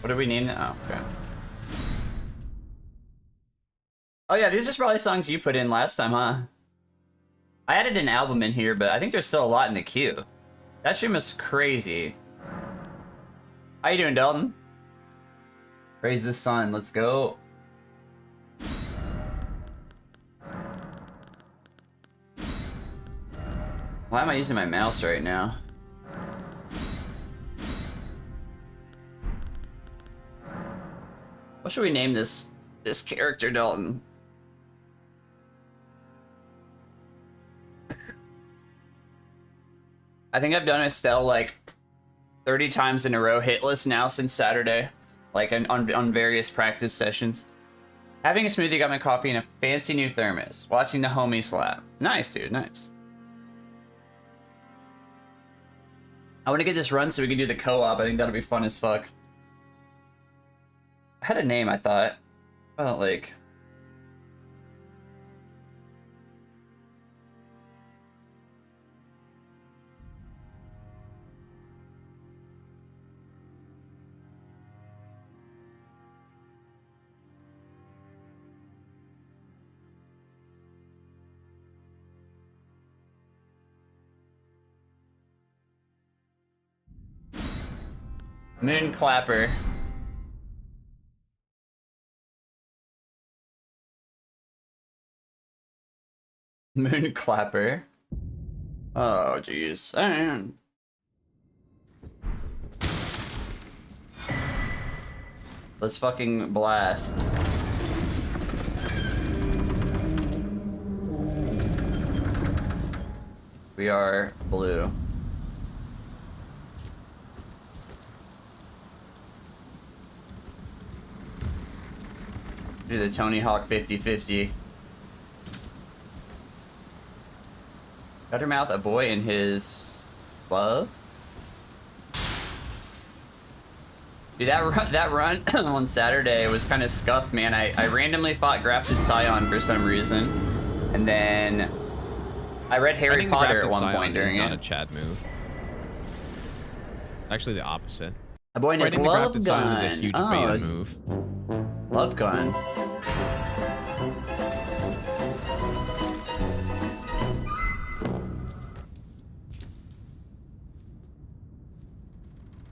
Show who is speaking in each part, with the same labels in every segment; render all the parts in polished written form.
Speaker 1: What did we name that? Oh, okay. Oh yeah, these are probably songs you put in last time, huh? I added an album in here, but I think there's still a lot in the queue. That stream was crazy. How you doing, Dalton? Praise the sun. Let's go. Why am I using my mouse right now? What should we name this character, Dalton? I think I've done Estelle like 30 times in a row, hitless now since Saturday, like on various practice sessions. Having a smoothie, got my coffee in a fancy new thermos. Watching the homie slap. Nice, dude, nice. I want to get this run so we can do the co-op. I think that'll be fun as fuck. I had a name, I thought. Well, like... Moon Clapper. Moon Clapper. Oh, jeez. Let's fucking blast. We are blue. Do the Tony Hawk 50-50. Guttermouth, a boy in his glove. Dude, that run on Saturday was kind of scuffed, man. I randomly fought Grafted Scion for some reason, and then I read Harry Potter at one point during it.
Speaker 2: Not a Chad move. Actually, the opposite.
Speaker 1: A boy in his love gun.
Speaker 2: Scion is a huge beta move.
Speaker 1: Love gun.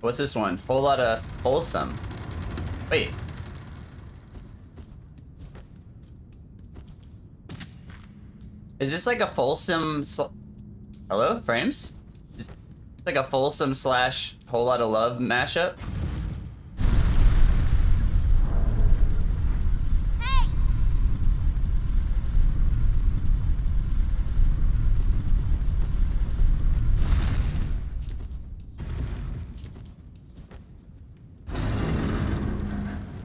Speaker 1: What's this one? Whole lot of wholesome. Wait. Is this like a fulsome? Hello, frames? Is this like a fulsome slash whole lot of love mashup?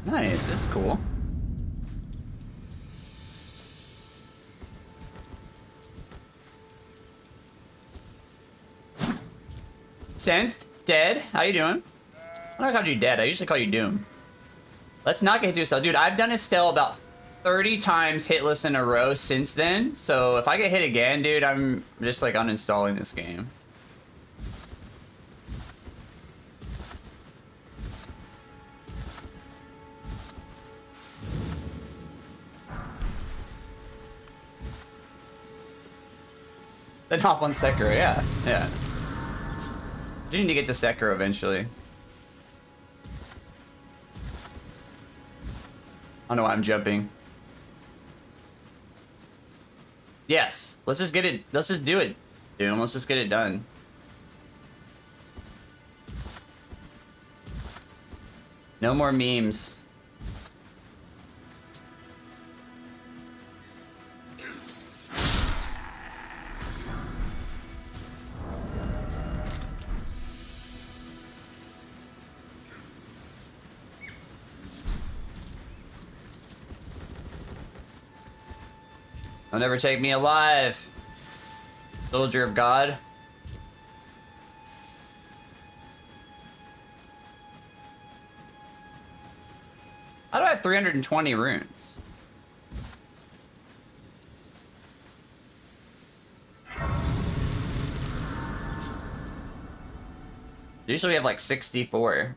Speaker 1: Nice, this is cool. Sensed, dead. How you doing? I don't call you dead. I usually call you Doom. Let's not get to Estelle. Dude, I've done Estelle about 30 times hitless in a row since then. So if I get hit again, dude, I'm just like uninstalling this game. Then hop on Sekiro, yeah. Yeah. You need to get to Sekiro eventually. I don't know why I'm jumping. Yes. Let's just get it. Let's just do it, Doom. Let's just get it done. No more memes. They'll never take me alive. Soldier of God. How do I have 320 runes? Usually we have like 64.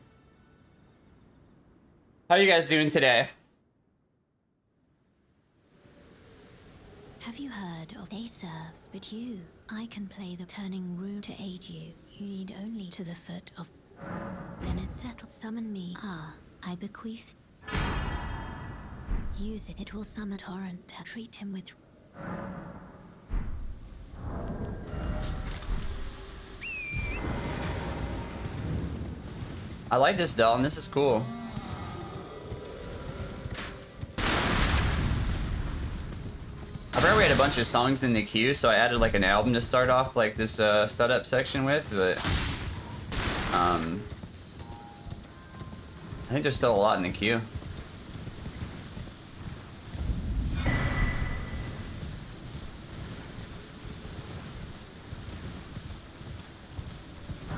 Speaker 1: How are you guys doing today?
Speaker 3: Have you heard of they serve, but I can play the turning rune to aid you. You need only to the foot of. Then it's settled. Summon me. I bequeath. Use it. It will summon torrent. Treat him with.
Speaker 1: I like this doll, and this is cool. I remember we had a bunch of songs in the queue, so I added like an album to start off like this stud up section with, but I think there's still a lot in the queue.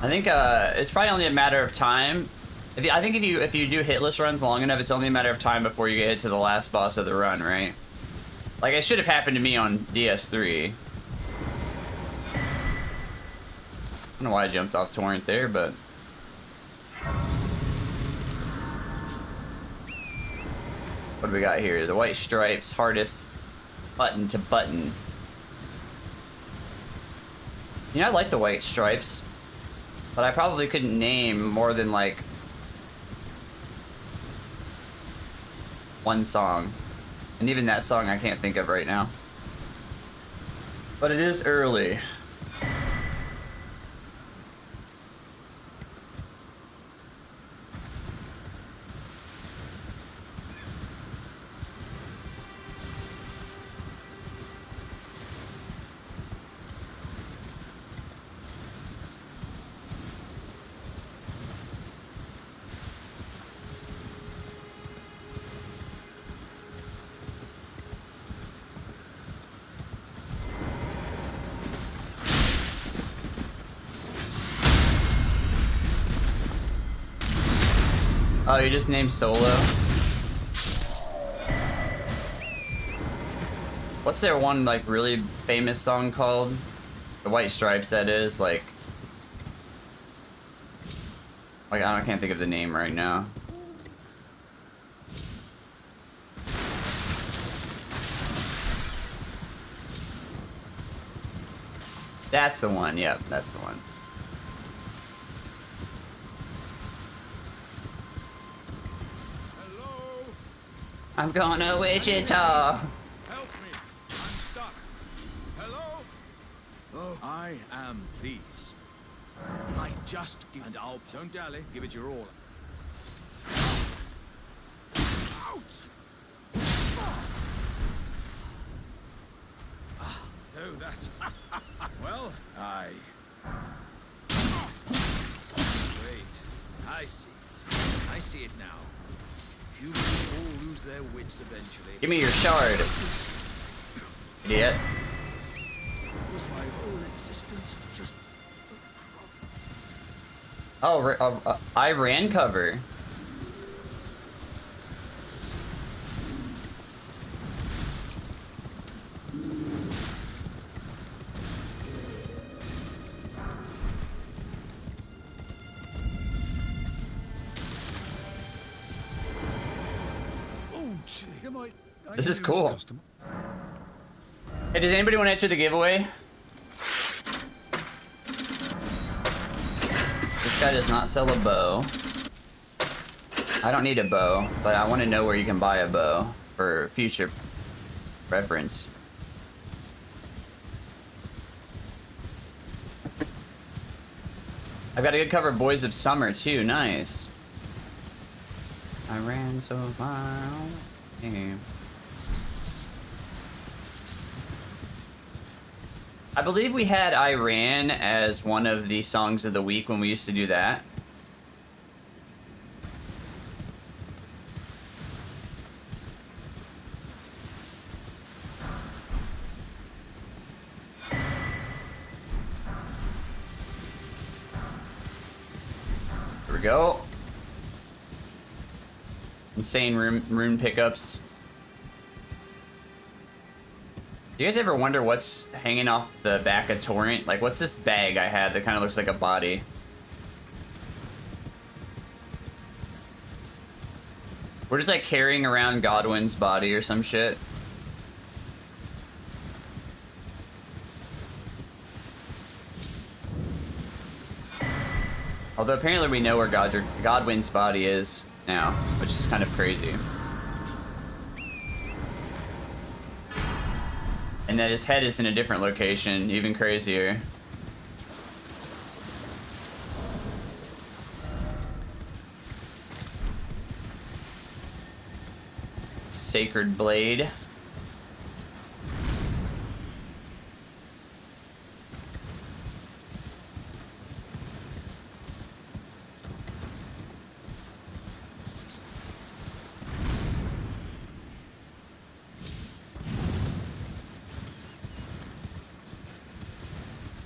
Speaker 1: I think it's probably only a matter of time. I think if you do hitless runs long enough, it's only a matter of time before you get to the last boss of the run, right? Like, it should have happened to me on DS3. I don't know why I jumped off torrent there, but what do we got here? The white stripes, hardest button to button. You know, I like the white stripes, but I probably couldn't name more than like one song. And even that song I can't think of right now. But it is early. Oh, you just named Solo? What's their one, like, really famous song called? The White Stripes, that is, like I can't think of the name right now. That's the one, yep, that's the one. I'm going to Wichita.
Speaker 4: Help me. I'm stuck. Hello? Oh, I am peace. I just give and I'll don't dally. Give it your all. Ouch! Oh, that. Well, wait. I see it now. Humans all lose their wits eventually.
Speaker 1: Give me your shard, idiot.
Speaker 4: Was my whole existence just
Speaker 1: Oh, I ran cover. This is cool. Hey, does anybody want to enter the giveaway? This guy does not sell a bow. I don't need a bow, but I want to know where you can buy a bow for future reference. I've got a good cover of Boys of Summer too. Nice. I ran so far away. I believe we had Iran as one of the songs of the week when we used to do that. Here we go. Insane rune pickups. Do you guys ever wonder what's hanging off the back of Torrent? Like, what's this bag I had that kind of looks like a body? We're just like carrying around Godwin's body or some shit. Although apparently we know where Godwin's body is now, which is kind of crazy. And that his head is in a different location, even crazier. Sacred Blade.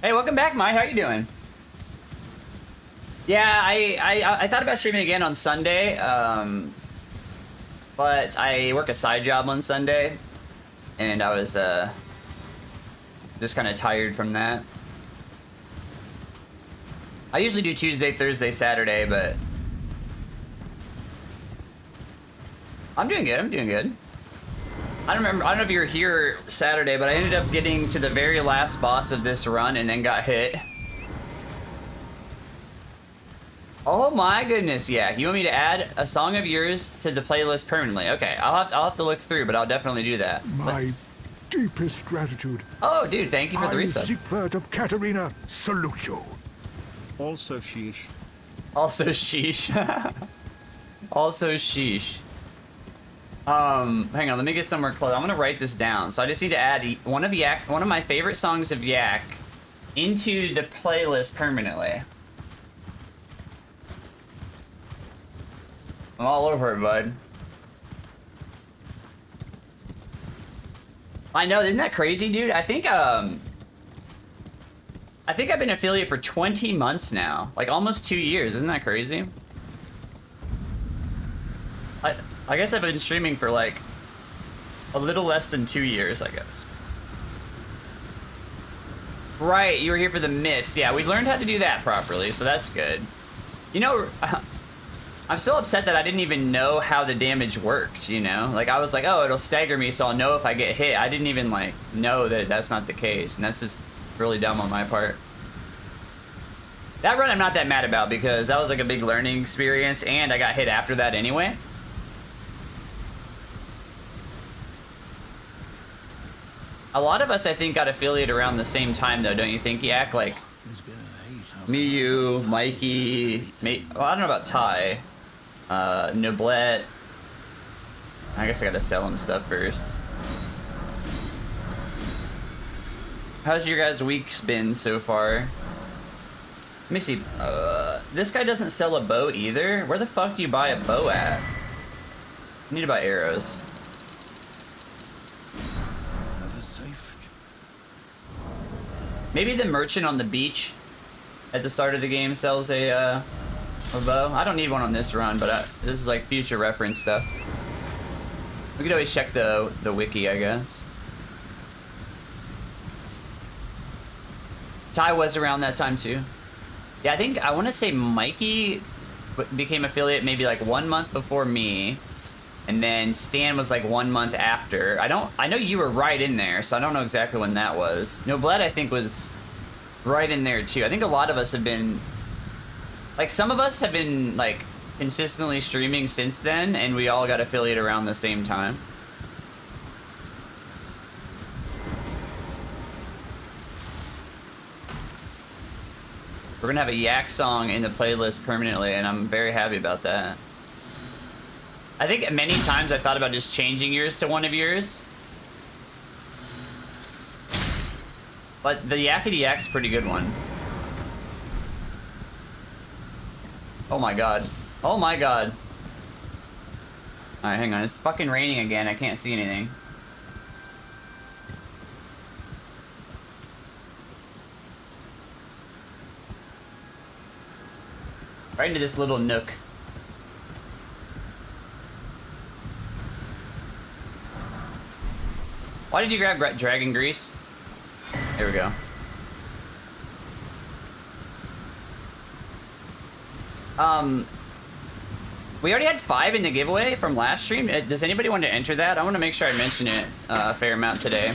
Speaker 1: Hey, welcome back, Mai. How you doing? Yeah, I thought about streaming again on Sunday, but I work a side job on Sunday, and I was just kind of tired from that. I usually do Tuesday, Thursday, Saturday, but I'm doing good. I'm doing good. I don't know if you were here Saturday, but I ended up getting to the very last boss of this run and then got hit. Oh my goodness, yeah. You want me to add a song of yours to the playlist permanently? Okay, I'll have to look through, but I'll definitely do that.
Speaker 5: My deepest gratitude.
Speaker 1: Oh, dude, thank you for the
Speaker 5: I,
Speaker 1: resub.
Speaker 5: Siegfried of Katarina, salute you.
Speaker 6: Also sheesh.
Speaker 1: Also sheesh. Also sheesh. Hang on, let me get somewhere close. I'm gonna write this down. So I just need to add one of my favorite songs of Yak into the playlist permanently. I'm all over it, bud. I know, isn't that crazy, dude? I think I've been affiliate for 20 months now. Like almost 2 years, isn't that crazy? I guess I've been streaming for like a little less than 2 years, I guess. Right, you were here for the miss. Yeah, we learned how to do that properly, so that's good. You know, I'm still upset that I didn't even know how the damage worked, you know? Like, I was like, oh, it'll stagger me, so I'll know if I get hit. I didn't even, like, know that that's not the case, and that's just really dumb on my part. That run I'm not that mad about, because that was, like, a big learning experience, and I got hit after that anyway. A lot of us, I think, got affiliate around the same time, though, don't you think, Yak? Like, me, you, Mikey, well, I don't know about Ty, Noblet. I guess I gotta sell him stuff first. How's your guys' weeks been so far? Let me see. This guy doesn't sell a bow either. Where the fuck do you buy a bow at? I need to buy arrows. Maybe the merchant on the beach at the start of the game sells a bow. I don't need one on this run, but this is like future reference stuff. We could always check the wiki, I guess. Ty was around that time too. Yeah, I want to say Mikey became affiliate maybe like 1 month before me. And then Stan was like 1 month after. I know you were right in there, so I don't know exactly when that was. Noblet, I think, was right in there too. I think a lot of us have been, like, some of us have been like consistently streaming since then, and we all got affiliate around the same time. We're gonna have a Yak song in the playlist permanently, and I'm very happy about that. I think many times I thought about just changing yours to one of yours. But the Yakety Yak's a pretty good one. Oh my god. Oh my god. Alright, hang on. It's fucking raining again. I can't see anything. Right into this little nook. Why did you grab Dragon Grease? There we go. We already had 5 in the giveaway from last stream. Does anybody want to enter that? I want to make sure I mention it a fair amount today.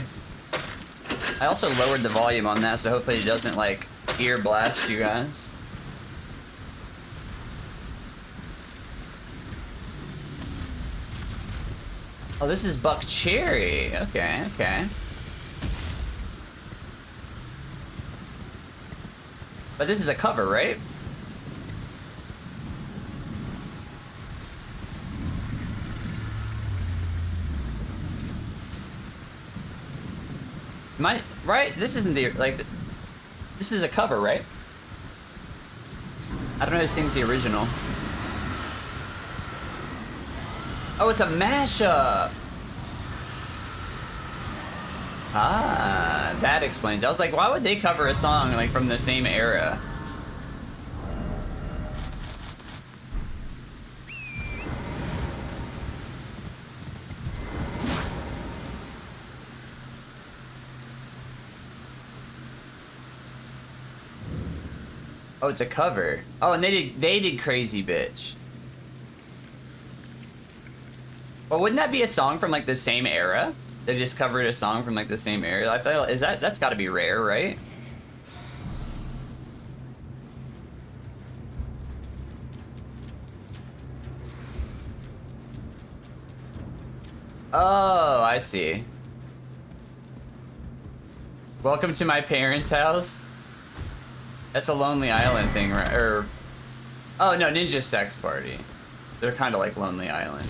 Speaker 1: I also lowered the volume on that, so hopefully it doesn't, like, ear blast you guys. Oh, this is Buck Cherry. Okay, okay. But this is a cover, right? Right? This isn't the, like, this is a cover, right? I don't know who sings the original. Oh, it's a mashup! Ah, that explains it. I was like, why would they cover a song, like, from the same era? Oh, it's a cover. Oh, and they did Crazy Bitch. Well, wouldn't that be a song from like the same era? They just covered a song from like the same era. I feel that's got to be rare, right? Oh, I see. Welcome to my parents' house. That's a Lonely Island thing, right? Or, oh no, Ninja Sex Party. They're kind of like Lonely Island.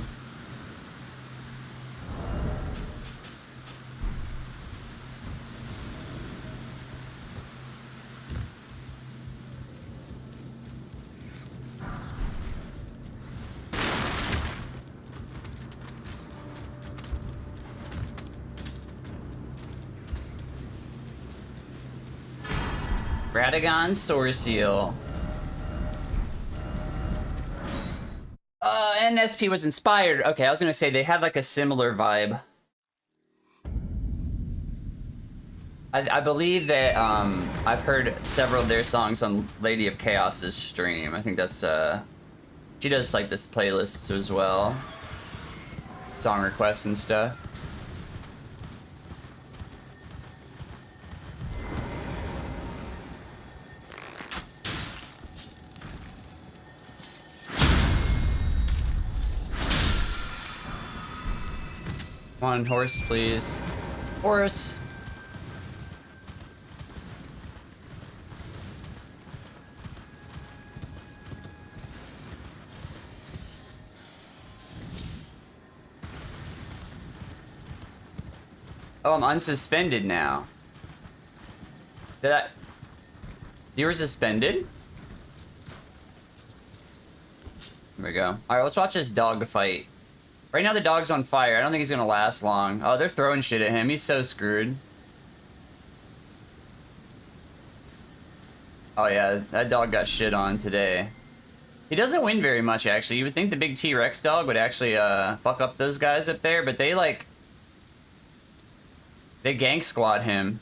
Speaker 1: Radagon Sourceal. NSP was inspired. Okay, I was gonna say they had like a similar vibe. I believe that I've heard several of their songs on Lady of Chaos's stream. I think that's she does like this playlists as well. Song requests and stuff. One horse, please. Horse. Oh, I'm unsuspended now. You were suspended? There we go. Alright, let's watch this dog fight. Right now the dog's on fire. I don't think he's gonna last long. Oh, they're throwing shit at him. He's so screwed. Oh yeah, that dog got shit on today. He doesn't win very much, actually. You would think the big T-Rex dog would actually fuck up those guys up there, but they like... They gank squad him.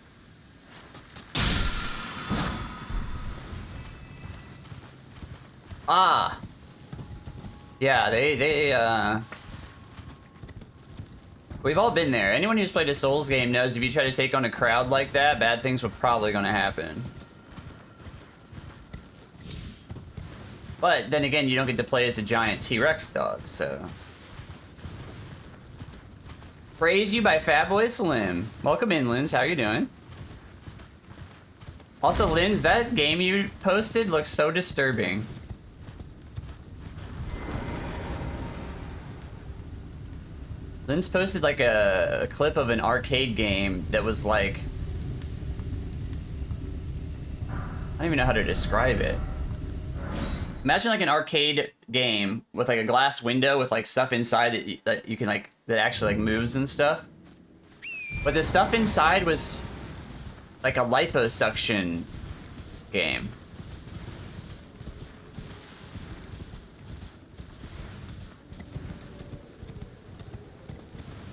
Speaker 1: Ah! Yeah, we've all been there. Anyone who's played a Souls game knows if you try to take on a crowd like that, bad things were probably gonna happen. But then again, you don't get to play as a giant T-Rex dog, so... Praise you by Fatboy Slim. Welcome in, Linz. How you doing? Also, Linz, that game you posted looks so disturbing. Linz posted like a clip of an arcade game that was like... I don't even know how to describe it. Imagine like an arcade game with like a glass window with like stuff inside that you can like, that actually like moves and stuff. But the stuff inside was like a liposuction game.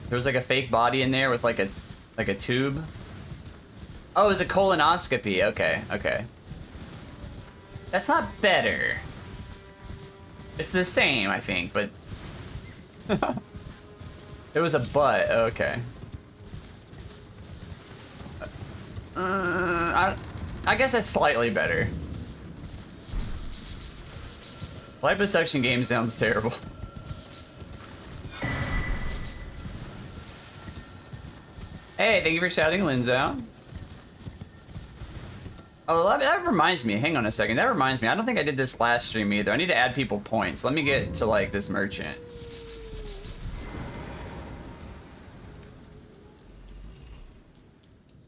Speaker 1: There was like a fake body in there with like a tube. Oh, it was a colonoscopy. Okay, okay. That's not better. It's the same, I think, but... It was a butt, okay. I guess it's slightly better. Liposuction game sounds terrible. Hey, thank you for shouting Lynn's out. Oh, that reminds me. Hang on a second. That reminds me. I don't think I did this last stream either. I need to add people points. Let me get to, like, this merchant.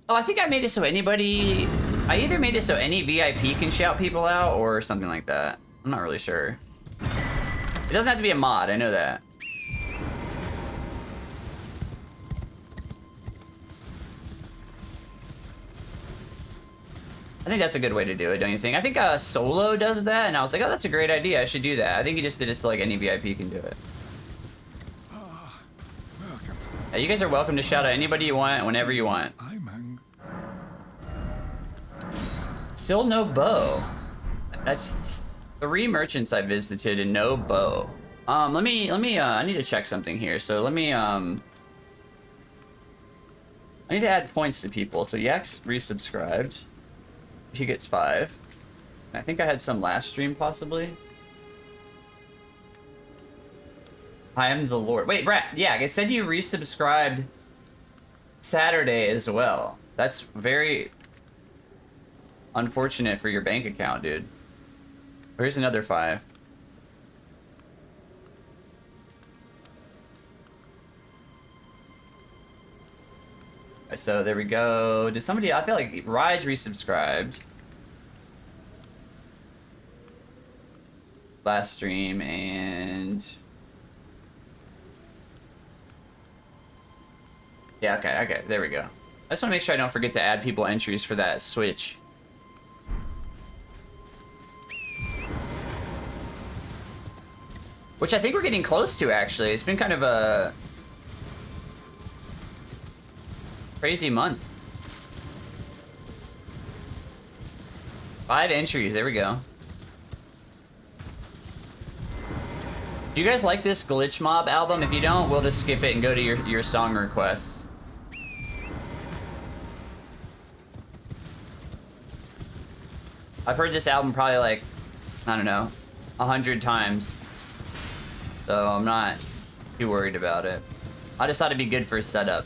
Speaker 1: Oh, I think I made it so anybody... I either made it so any VIP can shout people out or something like that. I'm not really sure. It doesn't have to be a mod. I know that. I think that's a good way to do it, don't you think? I think Solo does that, and I was like, oh, that's a great idea. I should do that. I think he just did it so like any VIP can do it. Yeah, you guys are welcome to shout out anybody you want, whenever you want. Still no bow. That's 3 merchants I visited and no bow. Let me, I need to check something here. So let me, I need to add points to people. So Yak's resubscribed. He gets 5. I think I had some last stream, possibly. I am the Lord. Wait, Brad. Yeah, it said you resubscribed Saturday as well. That's very unfortunate for your bank account, dude. Here's another 5. So there we go. Did somebody... I feel like Ride's resubscribed. Last stream, and... Yeah, okay, there we go. I just want to make sure I don't forget to add people entries for that switch. Which I think we're getting close to, actually. It's been kind of a... crazy month. 5 entries, there we go. Do you guys like this Glitch Mob album? If you don't, we'll just skip it and go to your song requests. I've heard this album probably like, I don't know, 100 times. So I'm not too worried about it. I just thought it'd be good for a setup.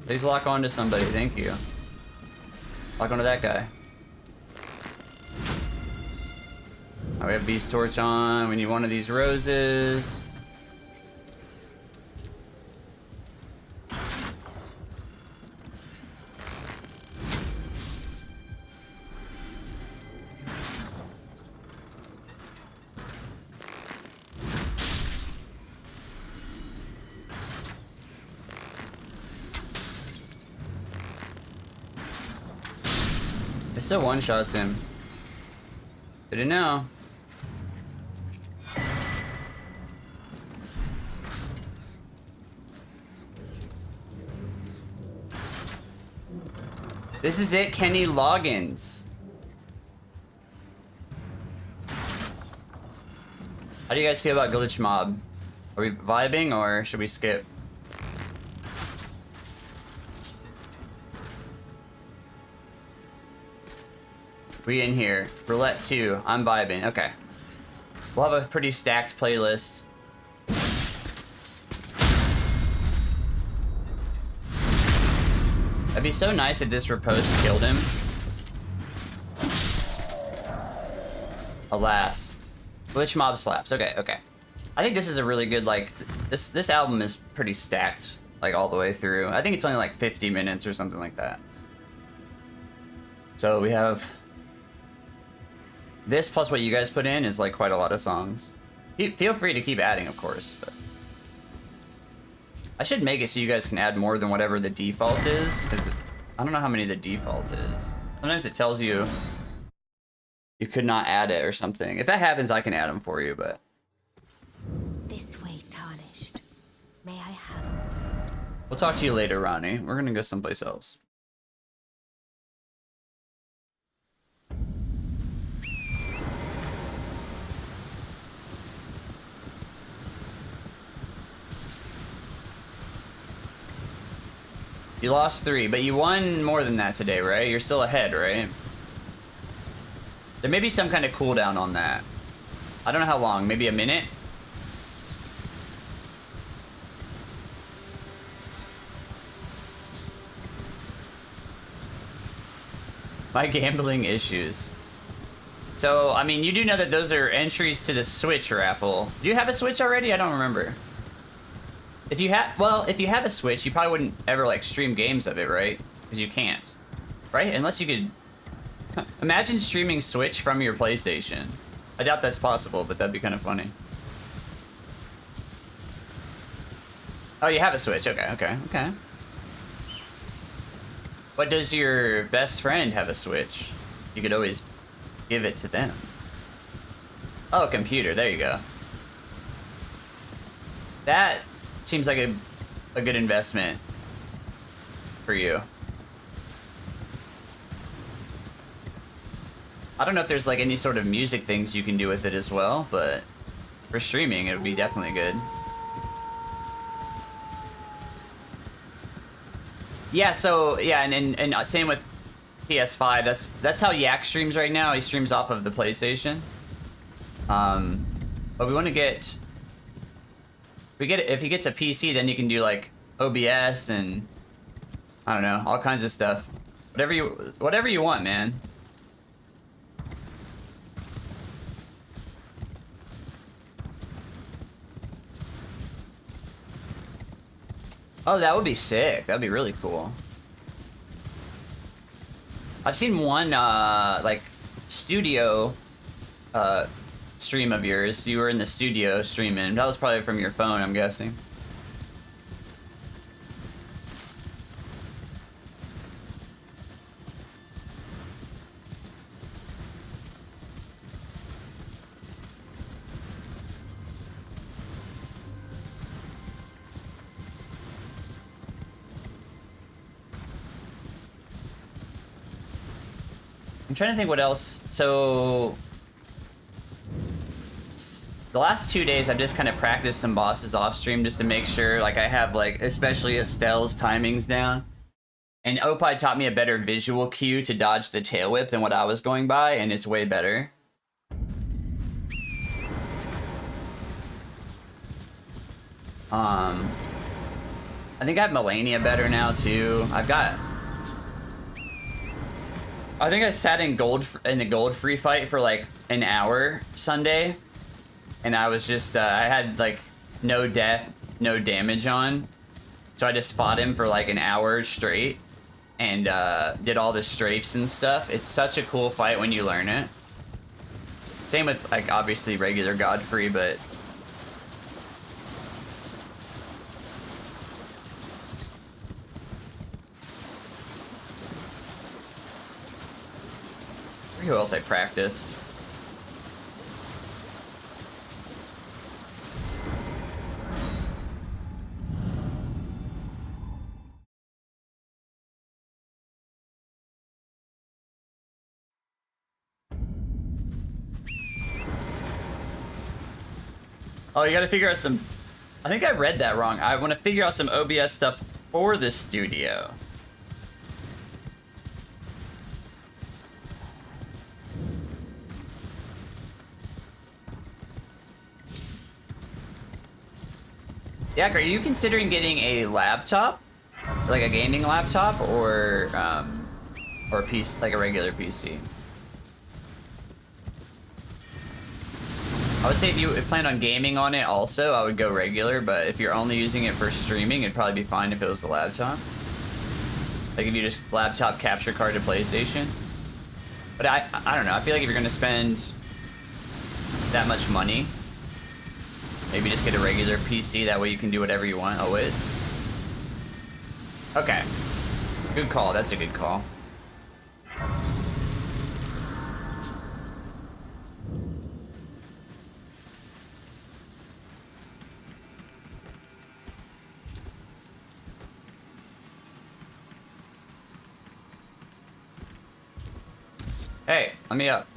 Speaker 1: Please lock on to somebody, thank you. Lock onto that guy. Right, we have Beast Torch on. We need one of these roses. It still one-shots him. Didn't know. This is it, Kenny Loggins. How do you guys feel about Glitch Mob? Are we vibing or should we skip? We in here. Roulette 2. I'm vibing. Okay. We'll have a pretty stacked playlist. It'd be so nice if this riposte killed him. Alas. Glitch Mob slaps. Okay, okay. I think this is a really good, like... This album is pretty stacked, like, all the way through. I think it's only, like, 50 minutes or something like that. So we have... This plus what you guys put in is like quite a lot of songs. Feel free to keep adding, of course, but I should make it so you guys can add more than whatever the default is, because I don't know how many the default is. Sometimes it tells you could not add it or something. If that happens, I can add them for you, but
Speaker 3: This way,
Speaker 1: We'll talk to you later, Ronnie. We're gonna go someplace else. You lost 3, but you won more than that today, right? You're still ahead, right? There may be some kind of cooldown on that. I don't know how long, maybe a minute? My gambling issues. So, I mean, you do know that those are entries to the Switch raffle. Do you have a Switch already? I don't remember. If you have, well, if you have a Switch, you probably wouldn't ever, like, stream games of it, right? Because you can't. Right? Unless you could... Imagine streaming Switch from your PlayStation. I doubt that's possible, but that'd be kind of funny. Oh, you have a Switch. Okay. But does your best friend have a Switch? You could always give it to them. Oh, computer. There you go. That seems like a good investment for you. I don't know if there's like any sort of music things you can do with it as well, but for streaming, it would be definitely good. Yeah, so yeah, and same with PS5. That's how Yak streams right now. He streams off of the PlayStation. But we want to get. If he gets a PC, then you can do like OBS and I don't know, all kinds of stuff. Whatever you want, man. Oh, that would be sick. That'd be really cool. I've seen one like studio stream of yours. You were in the studio streaming. That was probably from your phone, I'm guessing. I'm trying to think what else. So the last 2 days I've just kind of practiced some bosses off stream just to make sure like I have like especially Estelle's timings down. And Oppai taught me a better visual cue to dodge the tail whip than what I was going by, and it's way better. I think I have Malenia better now too. I think I sat in the gold free fight for like an hour Sunday, and I was just I had like no death, no damage on, so I just fought him for like an hour straight and did all the strafes and stuff. It's such a cool fight when you learn it. Same with like obviously regular Godfrey, but who else I practiced? Oh, you gotta figure out some... I think I read that wrong. I want to figure out some OBS stuff for the studio. Yak, are you considering getting a laptop? Like a gaming laptop or a piece like a regular PC? I would say if you plan on gaming on it also, I would go regular, but if you're only using it for streaming, it'd probably be fine if it was the laptop. Like if you just laptop capture card to PlayStation. But I don't know, I feel like if you're gonna spend that much money, maybe just get a regular PC, that way you can do whatever you want always. Okay. Good call, that's a good call. Hey, let me up.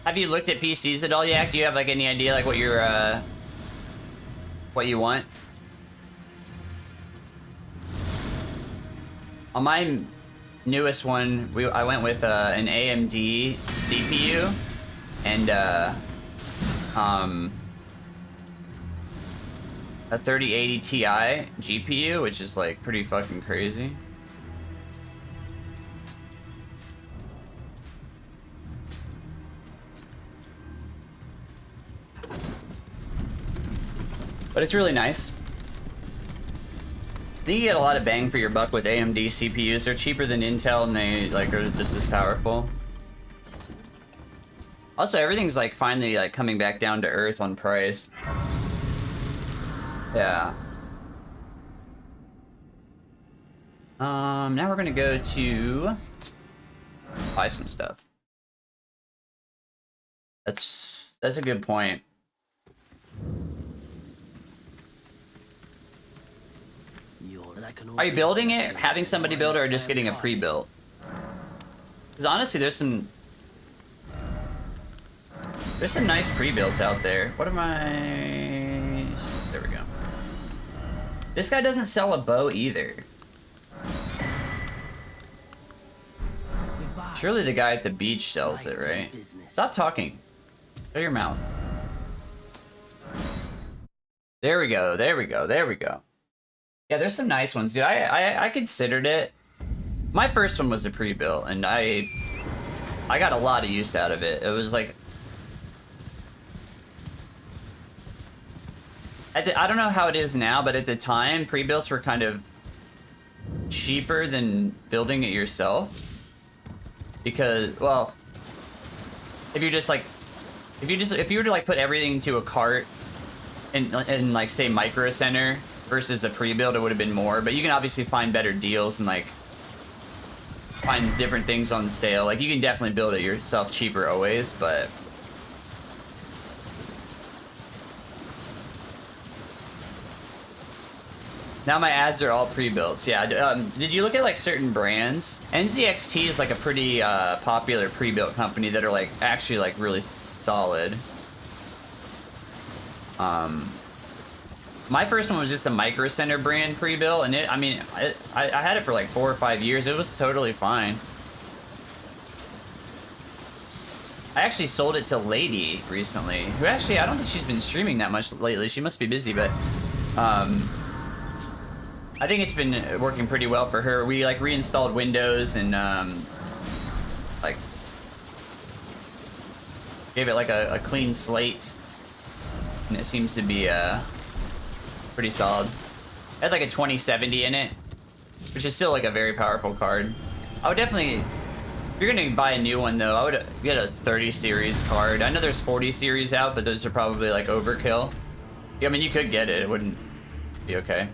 Speaker 1: Have you looked at PCs at all yet? Do you have like any idea like what your what you want? On my newest one, I went with an AMD CPU and a 3080 Ti GPU, which is like pretty fucking crazy. But it's really nice. I think you get a lot of bang for your buck with AMD CPUs. They're cheaper than Intel and they like are just as powerful. Also, everything's like finally like coming back down to earth on price. Yeah. Now we're gonna go to buy some stuff. That's a good point. Are you building it, having somebody build it, or just getting a pre-built? Because honestly, there's some nice pre-builds out there. What am I? There we go. This guy doesn't sell a bow either. Surely the guy at the beach sells it, right? Stop talking. Shut your mouth. There we go. There we go. There we go. Yeah, there's some nice ones, dude. I considered it. My first one was a pre-built, and I got a lot of use out of it. It was like, I don't know how it is now, but at the time, pre-builts were kind of cheaper than building it yourself. Because, well, if you were to like put everything into a cart and like say Micro Center versus a pre-build, it would have been more, but you can obviously find better deals and like find different things on sale. Like you can definitely build it yourself cheaper always, but now my ads are all pre-built. Yeah, did you look at like certain brands? NZXT is like a pretty popular pre-built company that are like actually like really solid. My first one was just a Micro Center brand pre-built, and I had it for like 4 or 5 years. It was totally fine. I actually sold it to Lady recently, who actually, I don't think she's been streaming that much lately. She must be busy, but I think it's been working pretty well for her. We like reinstalled Windows and like gave it like a clean slate, and it seems to be pretty solid. It had like a 2070 in it, which is still like a very powerful card. I would definitely, if you're gonna buy a new one though, I would get a 30 series card. I know there's 40 series out, but those are probably like overkill. Yeah, I mean, you could get it. It wouldn't be okay.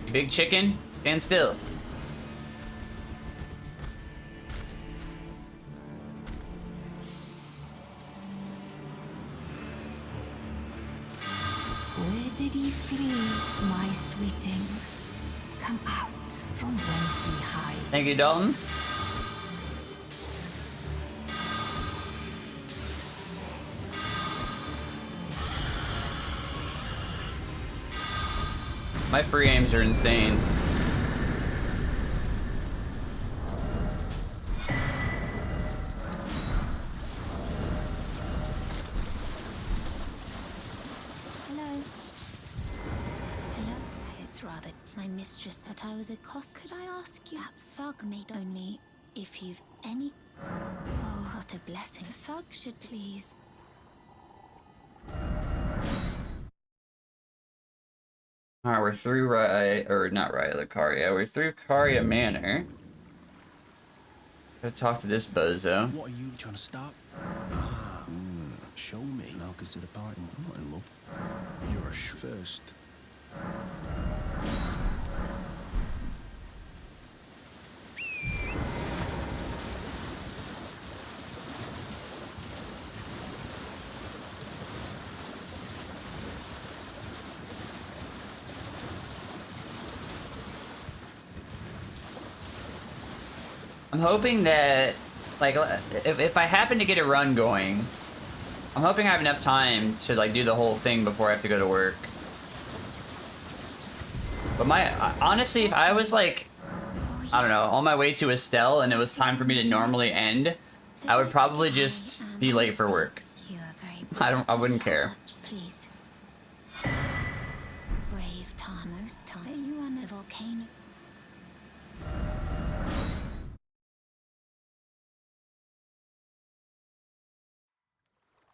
Speaker 1: You big chicken, stand still.
Speaker 3: Where did ye flee, my sweetings? Come out from whence ye hide.
Speaker 1: Thank you, Dalton. My free aims are insane.
Speaker 3: My mistress said I was a cost. Could I ask you? That thug made only if you've any. Oh, what a blessing. The thug should please.
Speaker 1: Alright, we're through not Caria. We're through Caria Manor. Gotta talk to this bozo.
Speaker 7: What are you trying to stop? Show me, and I'll consider parting. I'm not in love. You're a first.
Speaker 1: I'm hoping that, like, if I happen to get a run going, I'm hoping I have enough time to, like, do the whole thing before I have to go to work. But honestly, if I was, like, I don't know, on my way to Estelle and it was time for me to normally end, I would probably just be late for work. I wouldn't care.
Speaker 3: Please. Brave Tarnos, you on a volcano.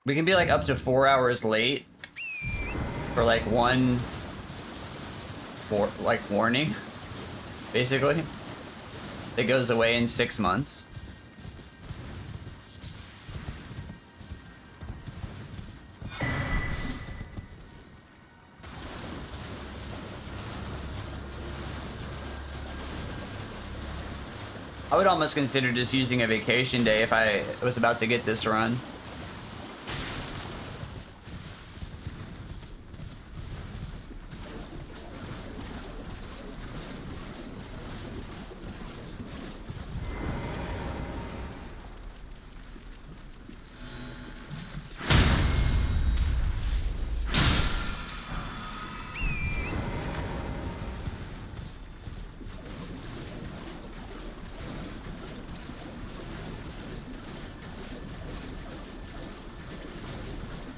Speaker 1: We can be like up to 4 hours late for like one warning, basically. That goes away in 6 months. I would almost consider just using a vacation day if I was about to get this run.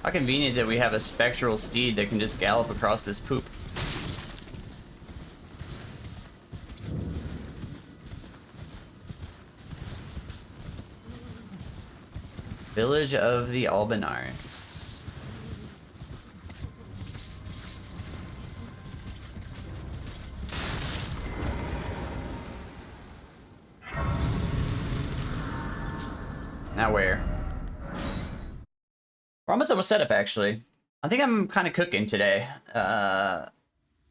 Speaker 1: How convenient that we have a spectral steed that can just gallop across this poop. Village of the Albanars. Now where? We're almost at a setup, actually. I think I'm kind of cooking today.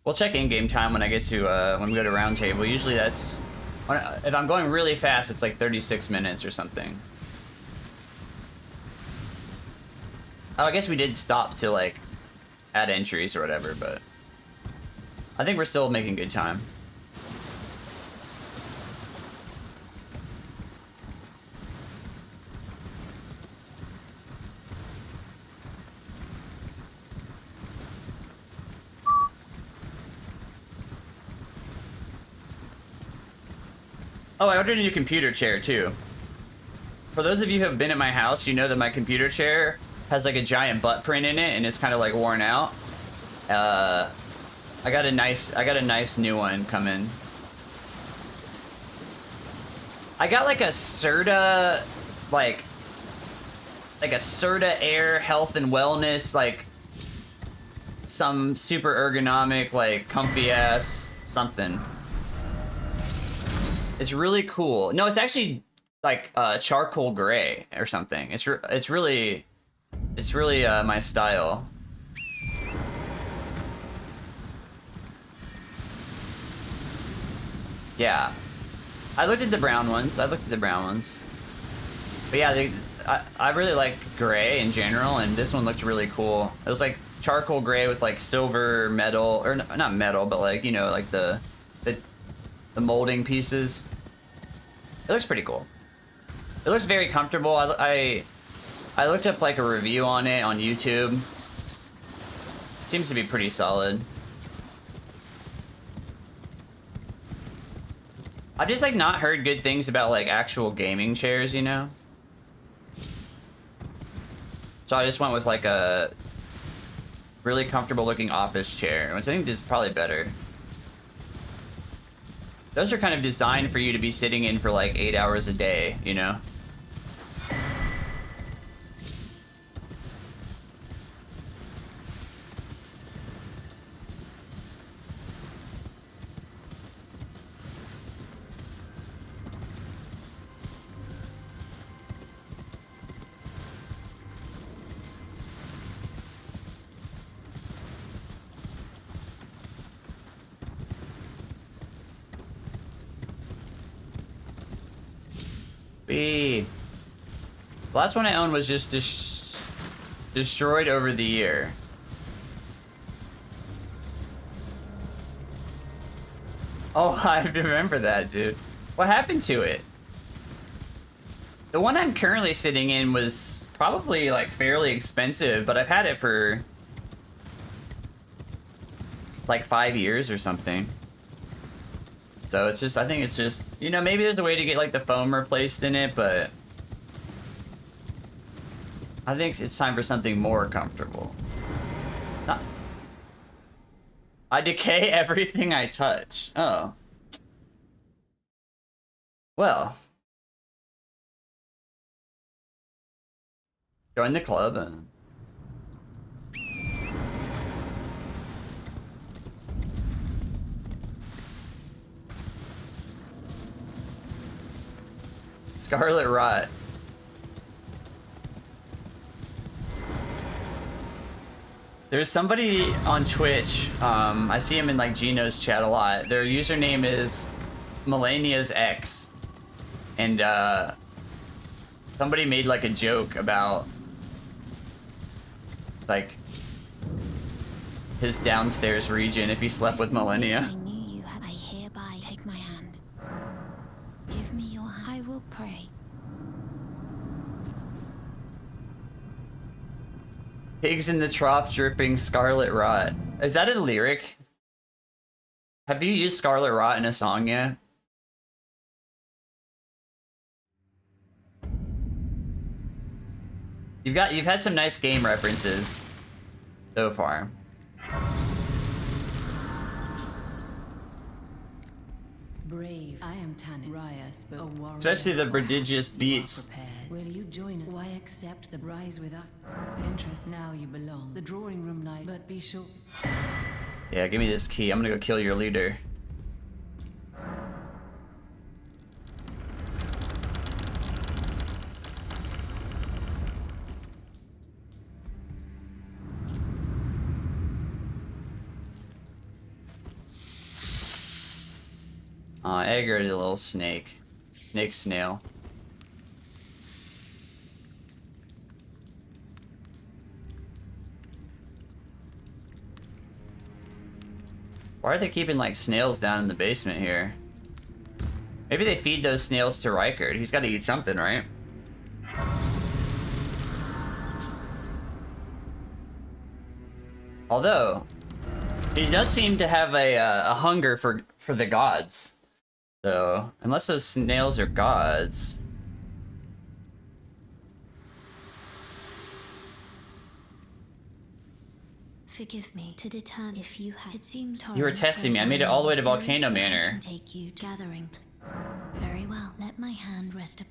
Speaker 1: We'll check in-game time when I get to, when we go to Roundtable. Usually that's... if I'm going really fast, it's like 36 minutes or something. Oh, I guess we did stop to, like, add entries or whatever, but... I think we're still making good time. Oh, I ordered a new computer chair, too. For those of you who have been at my house, you know that my computer chair has, like, a giant butt print in it, and it's kind of, like, worn out. I got a nice new one coming. I got, like, a Serta, like a Serta Air Health and Wellness, like, some super ergonomic, like, comfy-ass something. It's really cool. No, it's actually like charcoal gray or something. It's really my style. Yeah, I looked at the brown ones. But yeah, I really like gray in general, and this one looked really cool. It was like charcoal gray with like silver metal, or not metal, but like, you know, like the molding pieces. It looks pretty cool. It looks very comfortable. I looked up like a review on it on YouTube. Seems to be pretty solid. I've just like not heard good things about like actual gaming chairs, you know? So I just went with like a really comfortable looking office chair, which I think is probably better. Those are kind of designed for you to be sitting in for like 8 hours a day, you know? The last one I owned was just destroyed over the year. Oh, I remember that, dude. What happened to it? The one I'm currently sitting in was probably like fairly expensive, but I've had it for like 5 years or something. So it's just, I think it's just, you know, maybe there's a way to get like the foam replaced in it, but I think it's time for something more comfortable. Not... I decay everything I touch. Oh. Well. Join the club. Scarlet Rot. There's somebody on Twitch, I see him in like Gino's chat a lot. Their username is Malenia's X. And somebody made like a joke about like his downstairs regen if he slept with Malenia.
Speaker 3: I knew you had. I hereby take my hand. Give me your hand. I will pray.
Speaker 1: Pigs in the trough dripping Scarlet Rot. Is that a lyric? Have you used Scarlet Rot in a song yet? You've had some nice game references so far.
Speaker 8: Brave, I am Tanit Rias, but a warrior.
Speaker 1: Especially the prodigious beats.
Speaker 8: Will you join us? Why accept the rise with us? Interest now you belong. The drawing room light, but be sure.
Speaker 1: Yeah, give me this key. I'm gonna go kill your leader. Egger the little snake. Snake snail. Why are they keeping like snails down in the basement here? Maybe they feed those snails to Rykard. He's gotta eat something, right? Although, he does seem to have a hunger for the gods. So, unless those snails are gods.
Speaker 3: Forgive me to determine if you had. It seems
Speaker 1: You were testing me. I made it all the way to Volcano Manor.
Speaker 3: Take you gathering. Very well. Let my hand rest.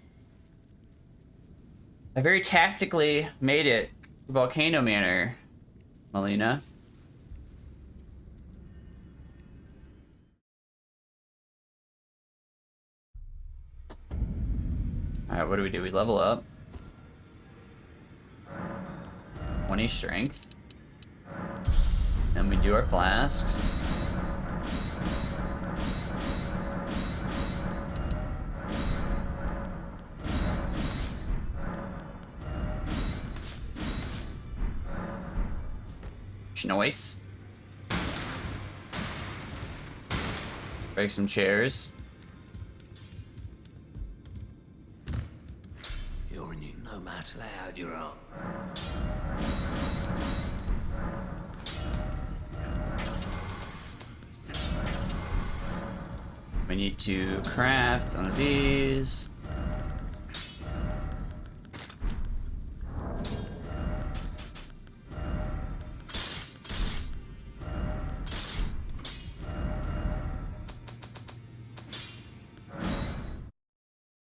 Speaker 1: I very tactically made it to Volcano Manor, Melina. Alright, what do? We level up. 20 strength. And we do our flasks. Nice. Break some chairs.
Speaker 9: You're in it no matter how loud you're up.
Speaker 1: We need to craft one of these.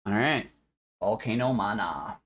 Speaker 1: All right, Volcano Mana.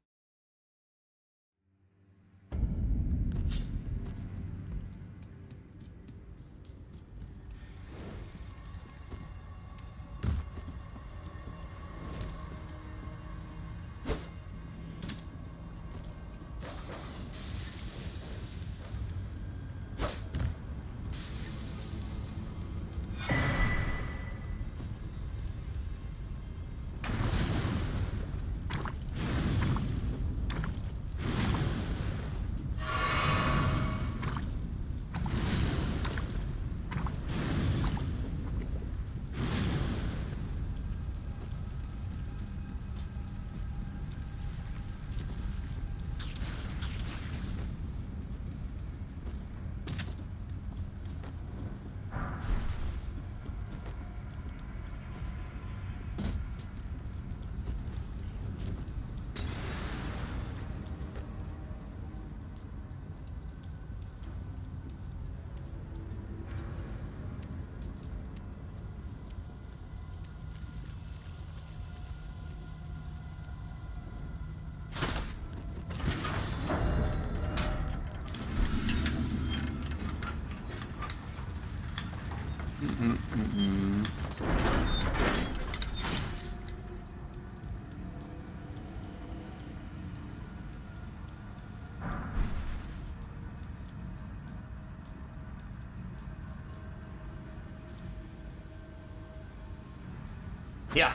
Speaker 1: Yeah.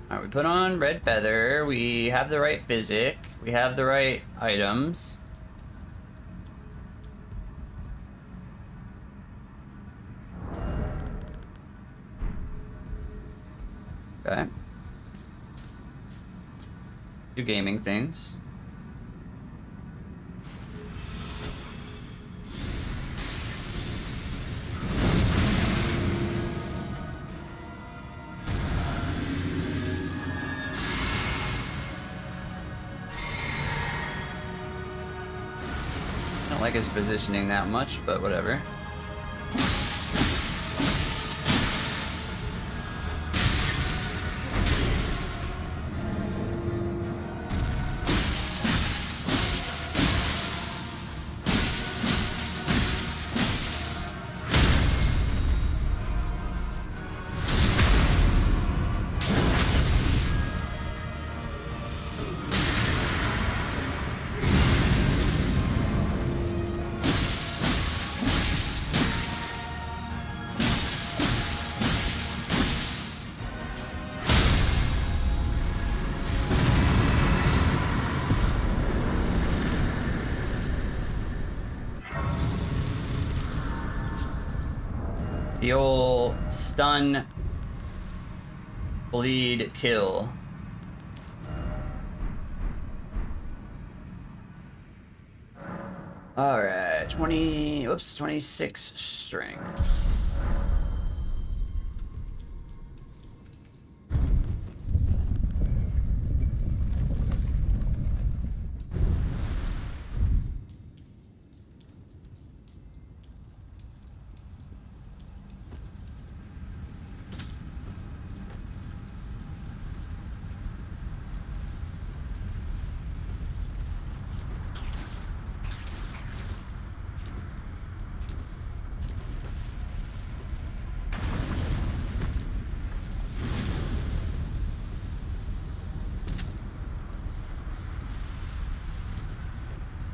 Speaker 1: Alright, we put on red feather. We have the right physic. We have the right items. Okay. Do gaming things. Don't like his positioning that much, but whatever. The old stun, bleed, kill. Alright, 26 strength.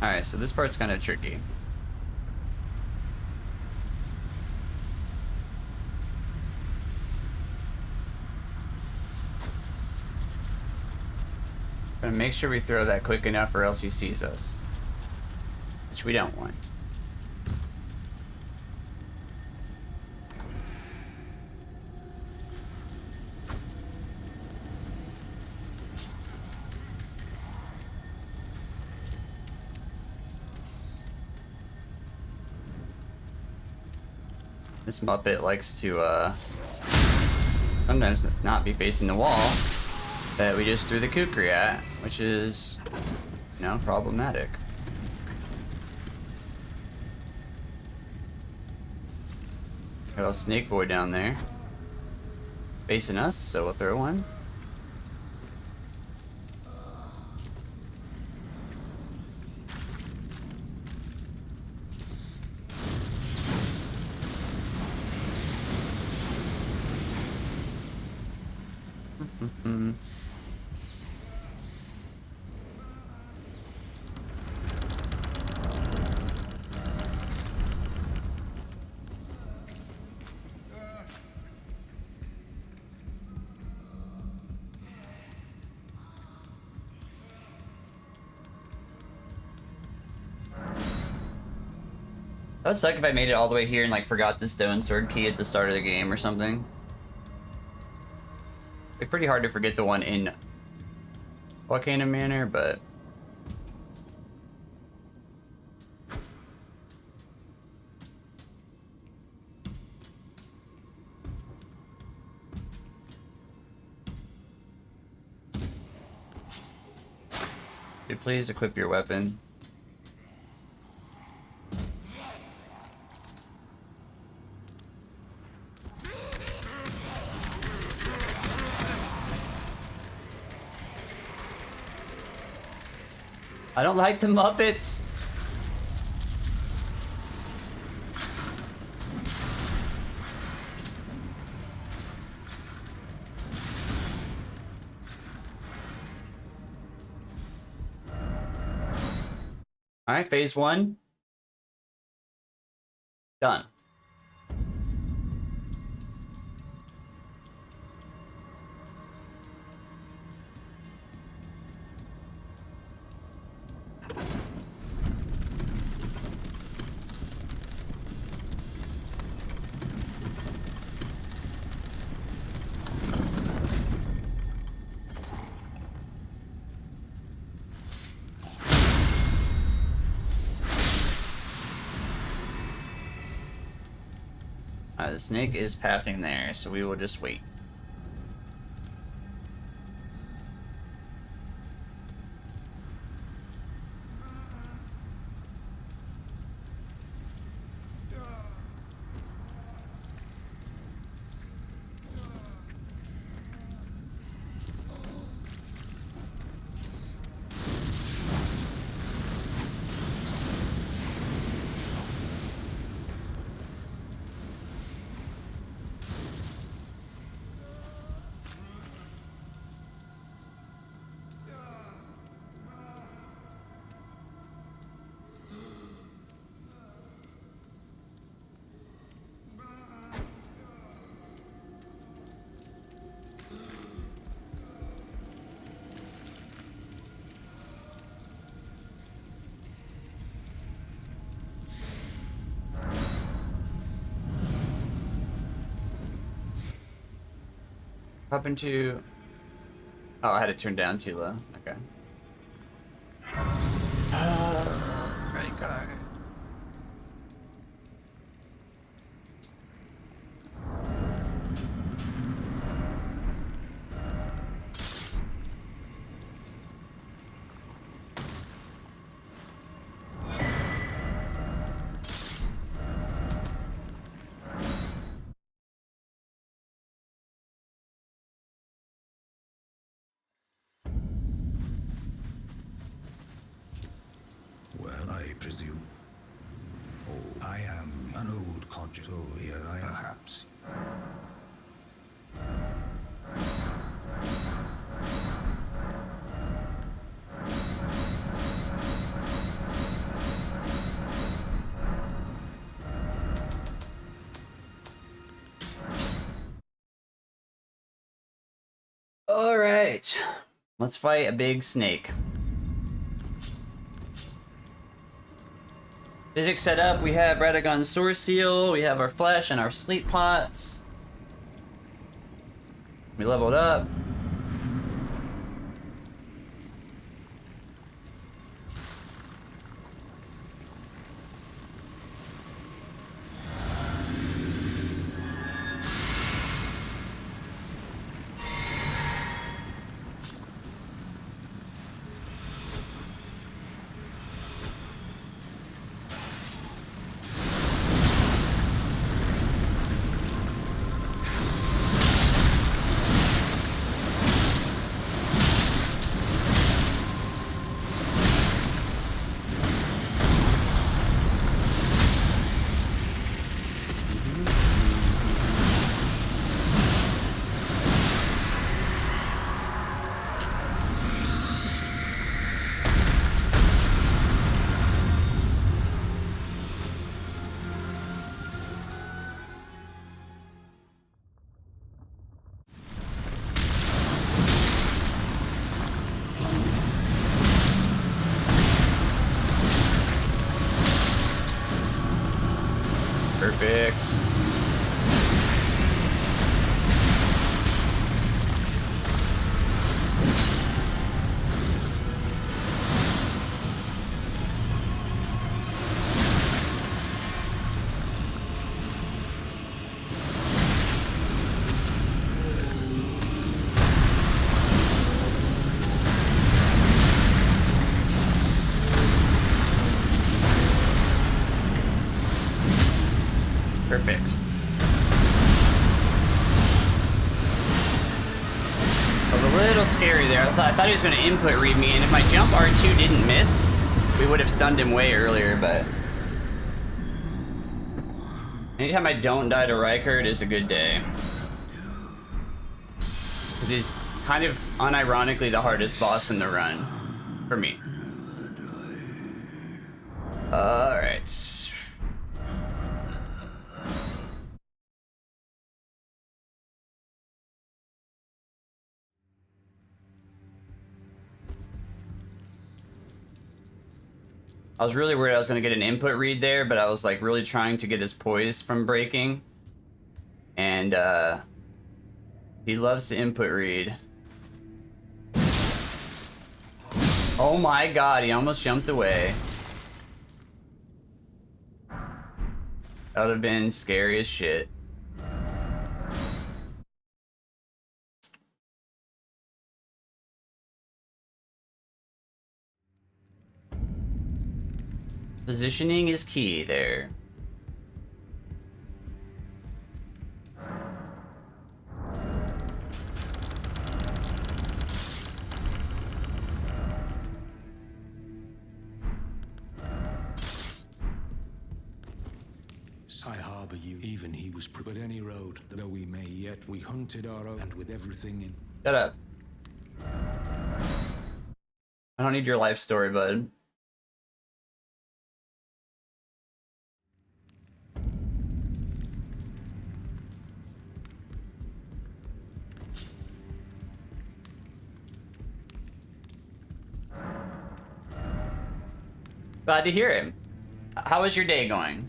Speaker 1: Alright, so this part's kind of tricky. Gonna make sure we throw that quick enough or else he sees us. Which we don't want. This Muppet likes to, sometimes not be facing the wall that we just threw the kukri at, which is, you know, problematic. Got a snake boy down there facing us, so we'll throw one. That would suck if I made it all the way here and like forgot the stone sword key at the start of the game or something. It's pretty hard to forget the one in Volcano Manor, but dude, please equip your weapon. I don't like the Muppets. Alright, phase 1. Done. The snake is pathing there, so we will just wait. Up into... Oh, I had it turned down too low. Okay. Rykard.
Speaker 7: I presume. Oh, I am an old codger, so here I am. Perhaps.
Speaker 1: All right, let's fight a big snake. Physics set up, we have Radagon's Source Seal, we have our flesh and our sleep pots. We leveled up. Perfect. Perfect. I was a little scary there. I thought he was going to input read me, and if my jump R2 didn't miss, we would have stunned him way earlier, but... Anytime I don't die to Rykard is a good day. Because he's kind of unironically the hardest boss in the run. For me. Alright. I was really worried I was going to get an input read there, but I was like really trying to get his poise from breaking. And he loves to input read. Oh my god, he almost jumped away. That would have been scary as shit. Positioning is key there.
Speaker 4: I harbor you, even he was but any road, though we may yet, we hunted our own, and with everything in.
Speaker 1: Shut up. I don't need your life story, bud. Glad to hear it. How is your day going?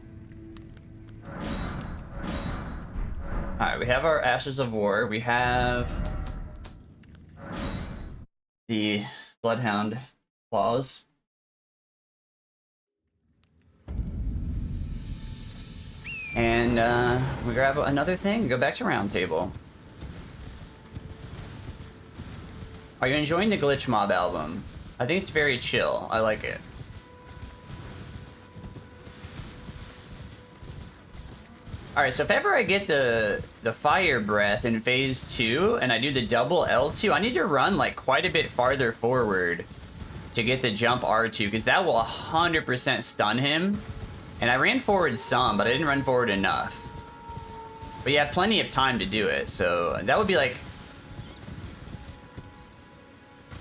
Speaker 1: Alright, we have our Ashes of War. We have the Bloodhound claws. And we grab another thing, go back to round table. Are you enjoying the Glitch Mob album? I think it's very chill. I like it. Alright, so if ever I get the Fire Breath in Phase 2, and I do the double L2, I need to run like quite a bit farther forward to get the jump R2, because that will 100% stun him. And I ran forward some, but I didn't run forward enough. But you have plenty of time to do it, so that would be like...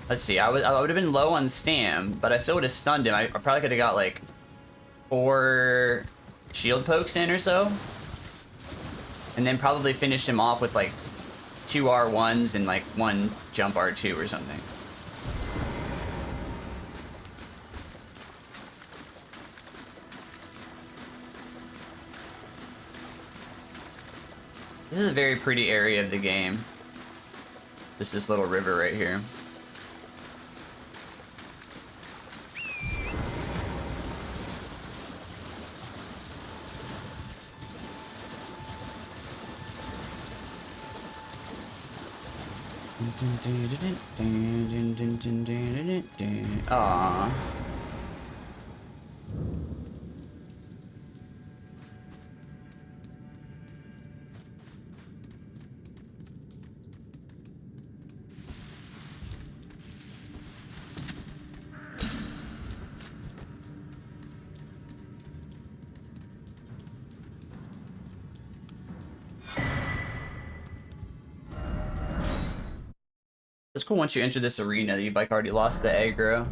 Speaker 1: Let's see, I would have been low on stam, but I still would have stunned him. I probably could have got like 4 shield pokes in or so. And then probably finished him off with like 2 R1s and like 1 jump R2 or something. This is a very pretty area of the game. Just this little river right here. Aww. It's cool once you enter this arena, you've like already lost the aggro.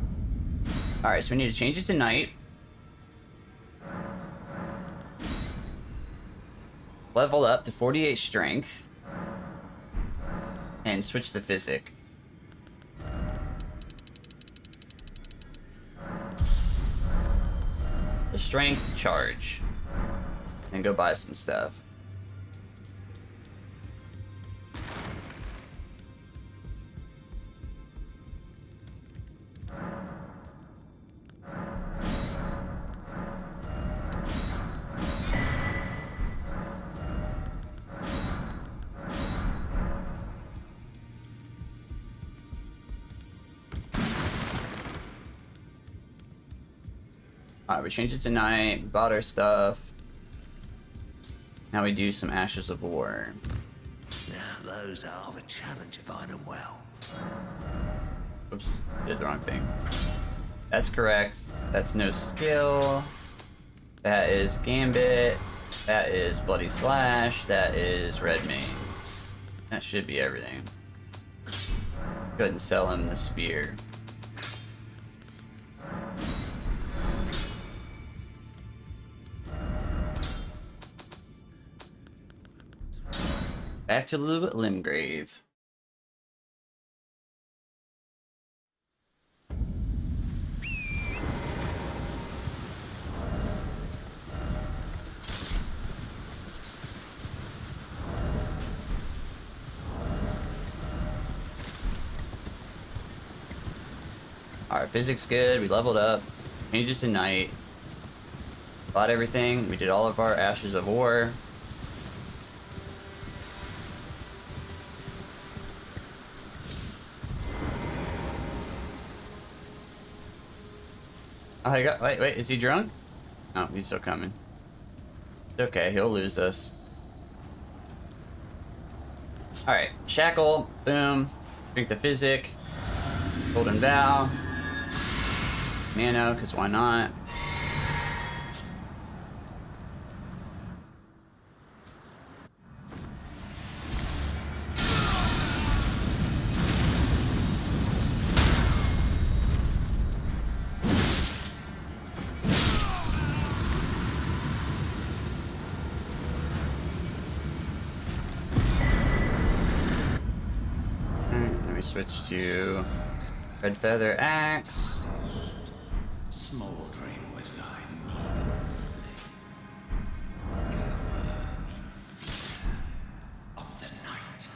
Speaker 1: Alright, so we need to change it to night. Level up to 48 strength. And switch the physic. The strength charge. And go buy some stuff. Alright, we changed it to night, bought our stuff. Now we do some Ashes of War.
Speaker 9: Now those are of a challenge if I know well.
Speaker 1: Oops, did the wrong thing. That's correct. That's no skill. That is Gambit. That is Bloody Slash. That is Red Mains. That should be everything. Go ahead and sell him the spear. Back to Limgrave. Alright, physics good. We leveled up. Changes to night. Bought everything. We did all of our Ashes of War. Oh, he got, wait, is he drunk? Oh, he's still coming. It's okay, he'll lose us. Alright, Shackle, boom. Drink the Physic. Golden Vow. Nano, because why not? Switch to Red Feather Axe.
Speaker 9: Smoldering with thy of the night.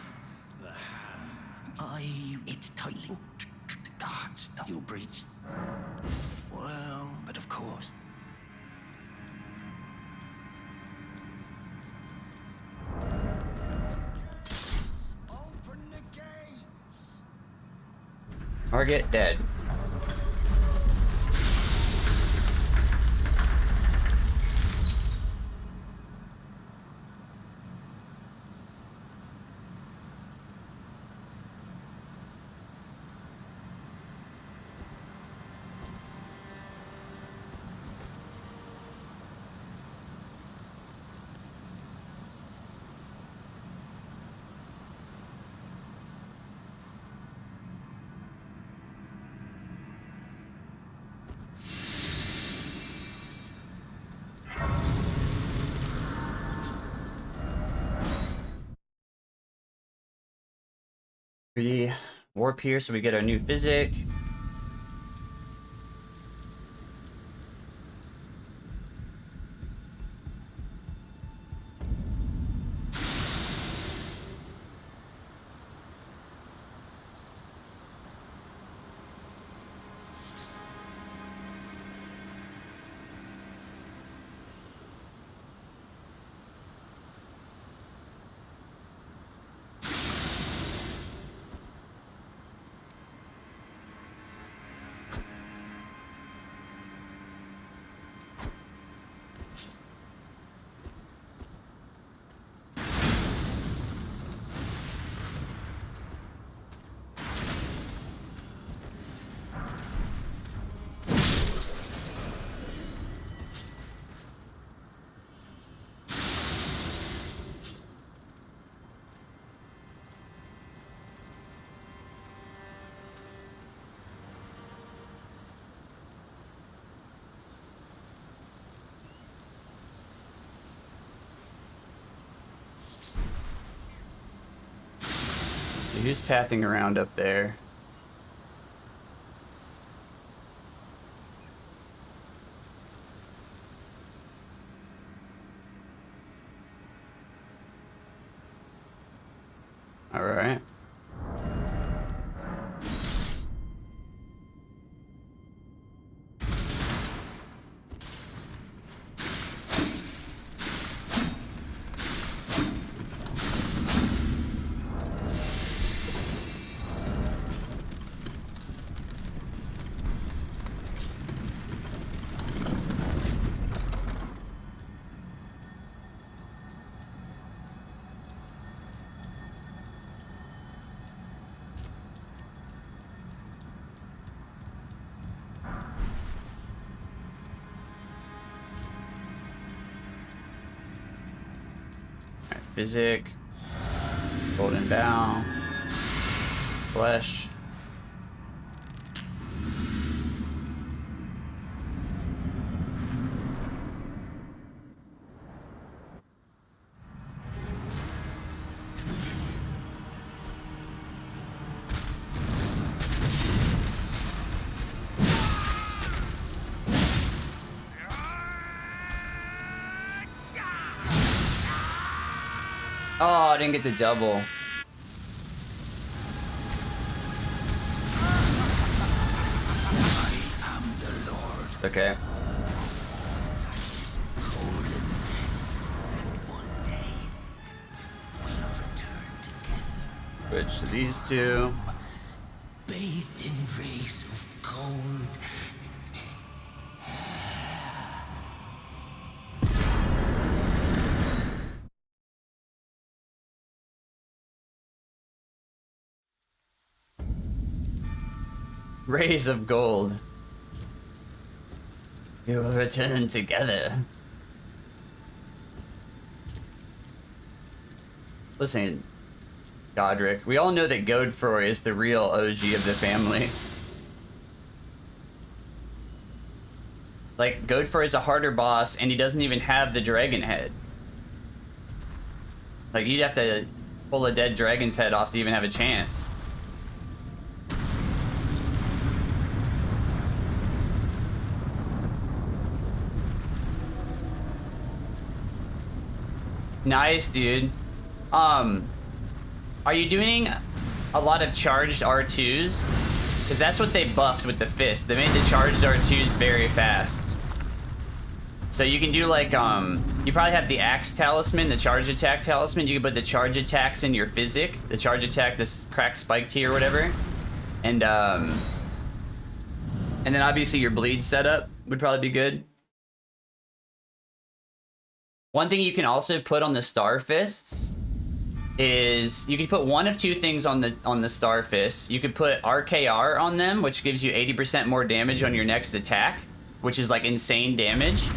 Speaker 9: The hand. It's tightly. The gods, you'll breach. Well, but of course.
Speaker 1: Margit dead. Warp here, so we get our new Physic. So who's pathing around up there? All right. Physic, Golden Bow, Flesh. Oh, I didn't get the double.
Speaker 9: I am the Lord.
Speaker 1: Okay.
Speaker 9: Golden. And one day, we'll return together.
Speaker 1: Switch to these two.
Speaker 9: Bathed in rays of gold.
Speaker 1: Rays of gold. We will return together. Listen, Godrick, we all know that Godfrey is the real OG of the family. Like, Godfrey is a harder boss, and he doesn't even have the dragon head. Like, you'd have to pull a dead dragon's head off to even have a chance. Nice, dude. Are you doing a lot of charged R2s? Because that's what they buffed with the fist. They made the charged R2s very fast. So you can do like, you probably have the axe talisman, the charge attack talisman. You can put the charge attacks in your physic. The charge attack, this crack spike T or whatever. And then obviously your bleed setup would probably be good. One thing you can also put on the Star Fists is you can put one of two things on the Star Fists. You could put RKR on them, which gives you 80% more damage on your next attack, which is like insane damage.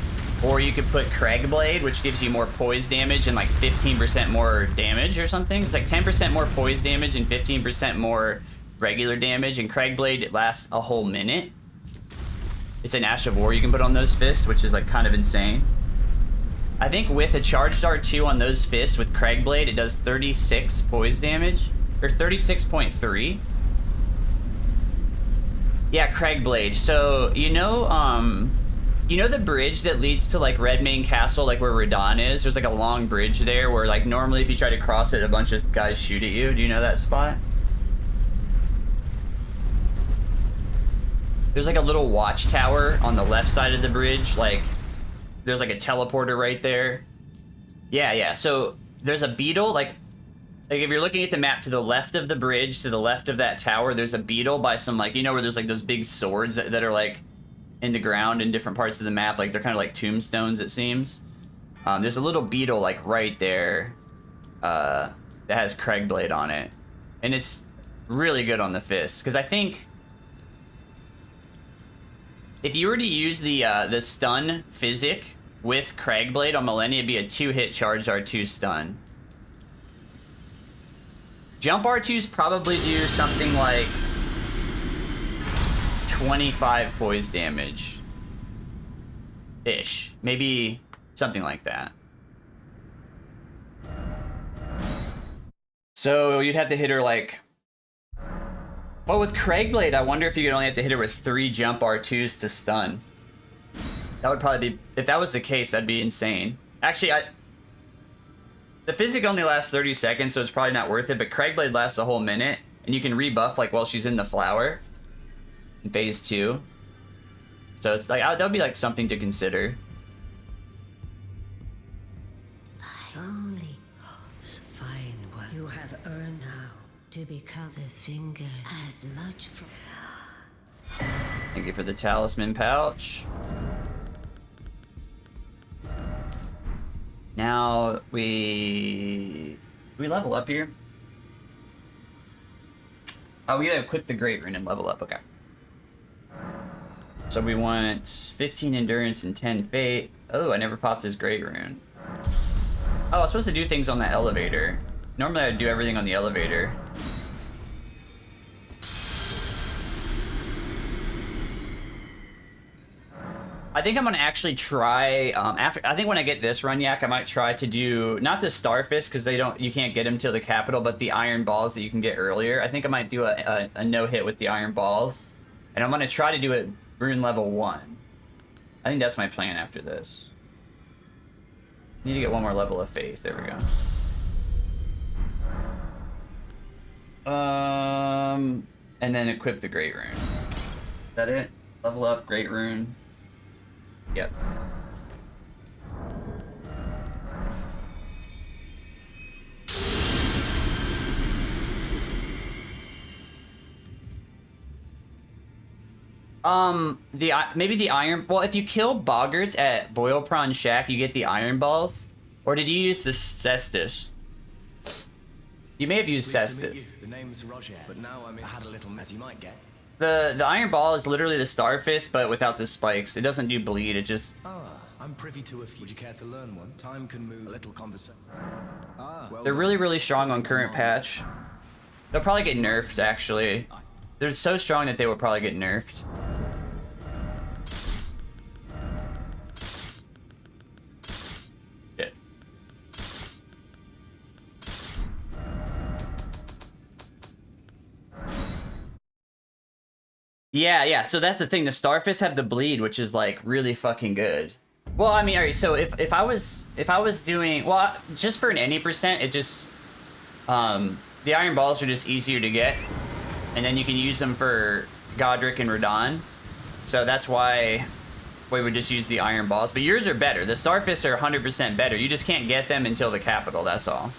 Speaker 1: Or you could put Craigblade, which gives you more poise damage and like 15% more damage or something. It's like 10% more poise damage and 15% more regular damage. And Craigblade lasts a whole minute. It's an Ash of War you can put on those fists, which is like kind of insane. I think with a charged R2 on those fists with Craigblade, it does 36 poise damage, or 36.3. Yeah, Craigblade. So, you know the bridge that leads to like Redmane Castle, like where Radahn is? There's like a long bridge there where like normally if you try to cross it, a bunch of guys shoot at you. Do you know that spot? There's like a little watchtower on the left side of the bridge, like there's like a teleporter right there. Yeah. So there's a beetle, like if you're looking at the map to the left of the bridge, to the left of that tower, there's a beetle by some like, you know where there's like those big swords that are like in the ground in different parts of the map, like they're kind of like tombstones, it seems. There's a little beetle like right there that has Craigblade on it. And it's really good on the fists, because I think if you were to use the stun physic with Craigblade on Malenia, it'd be a 2-hit charged R2 stun. Jump R2s probably do something like 25 poise damage. Ish. Maybe something like that. So you'd have to hit her like... Well, with Craigblade, I wonder if you could only have to hit her with 3 jump R2s to stun. That would probably be... If that was the case, that'd be insane. Actually, the physic only lasts 30 seconds, so it's probably not worth it, but Craigblade lasts a whole minute, and you can rebuff, like, while she's in the flower in phase 2. So it's like, that would be, like, something to consider.
Speaker 8: Only fine work you have earned now to become the finger as much from.
Speaker 1: Thank you for the talisman pouch. Now we level up here. Oh, we gotta equip the Great Rune and level up. Okay. So we want 15 endurance and 10 fate. Oh, I never popped his Great Rune. Oh, I was supposed to do things on the elevator. Normally I'd do everything on the elevator. I think I'm gonna actually try I think when I get this run yak, I might try to do not the Starfist, because you can't get them till the capital, but the Iron Balls that you can get earlier. I think I might do a no hit with the Iron Balls, and I'm gonna try to do it rune level 1. I think that's my plan after this. Need to get one more level of faith. There we go. And then equip the Great Rune. Is that it? Level up, Great Rune. Yep. Maybe the iron. Well, if you kill Boggarts at Boil Prawn Shack, you get the iron balls. Or did you use the cestus? You may have used cestus.
Speaker 10: The name's Roger, but now I had a little as you might get.
Speaker 1: The iron ball is literally the star fist, but without the spikes. It doesn't do bleed. It just.
Speaker 10: I'm privy to a few. Would you care to learn one? Time can move. A little conversation. Well,
Speaker 1: they're really strong on current patch. They'll probably get nerfed. Actually, they're so strong that they will probably get nerfed. Shit. Yeah. So that's the thing. The Starfists have the bleed, which is like really fucking good. Well, I mean, alright. So if I was doing, well, just for an any percent, it just the iron balls are just easier to get, and then you can use them for Godrick and Radon. So that's why we would just use the iron balls. But yours are better. The Starfists are 100% better. You just can't get them until the capital. That's all.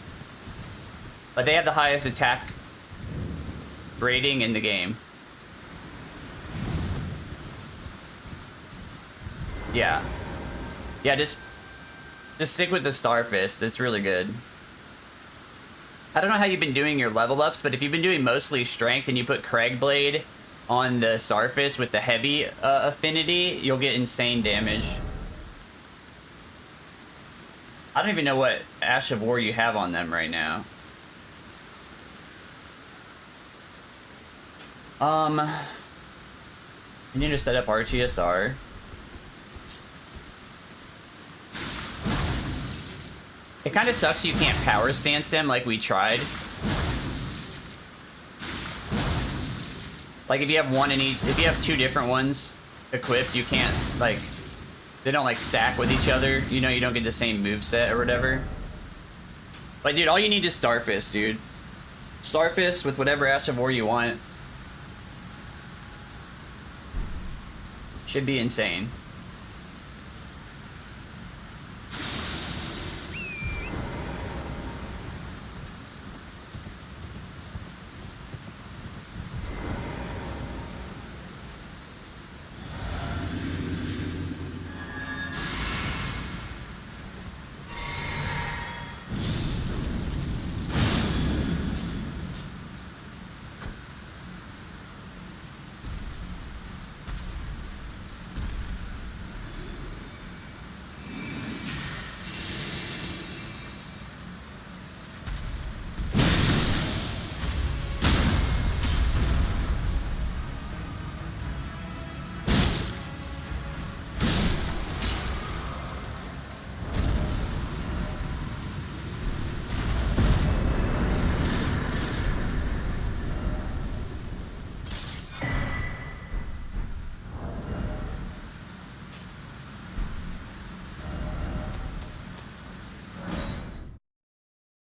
Speaker 1: But they have the highest attack rating in the game. Yeah, just stick with the Starfist. It's really good. I don't know how you've been doing your level ups, but if you've been doing mostly strength and you put Craigblade on the Starfist with the heavy affinity, you'll get insane damage. I don't even know what Ash of War you have on them right now. You need to set up RTSR. It kind of sucks you can't power stance them like we tried. Like if you have one in each, if you have two different ones equipped, you can't, like, they don't like stack with each other. You know, you don't get the same moveset or whatever. But dude, all you need is Starfist, dude. Starfist with whatever Ash of War you want. Should be insane.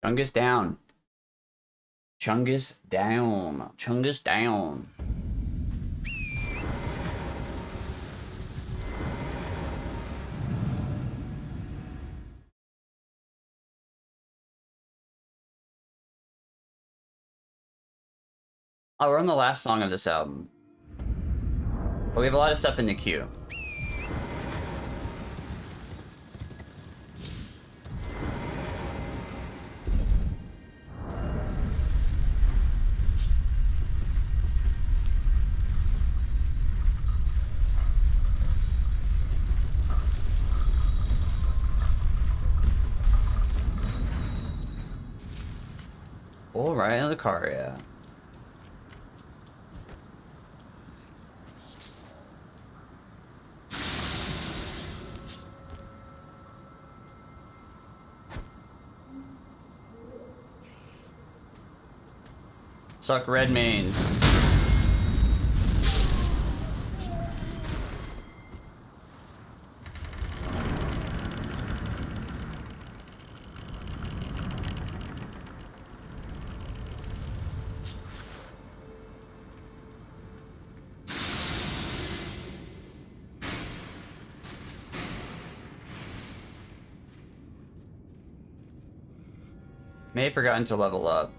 Speaker 1: Chungus down. Chungus down. Chungus down. Oh, we're on the last song of this album. But we have a lot of stuff in the queue. All right, in the car, yeah. Suck red mains. May have forgotten to level up.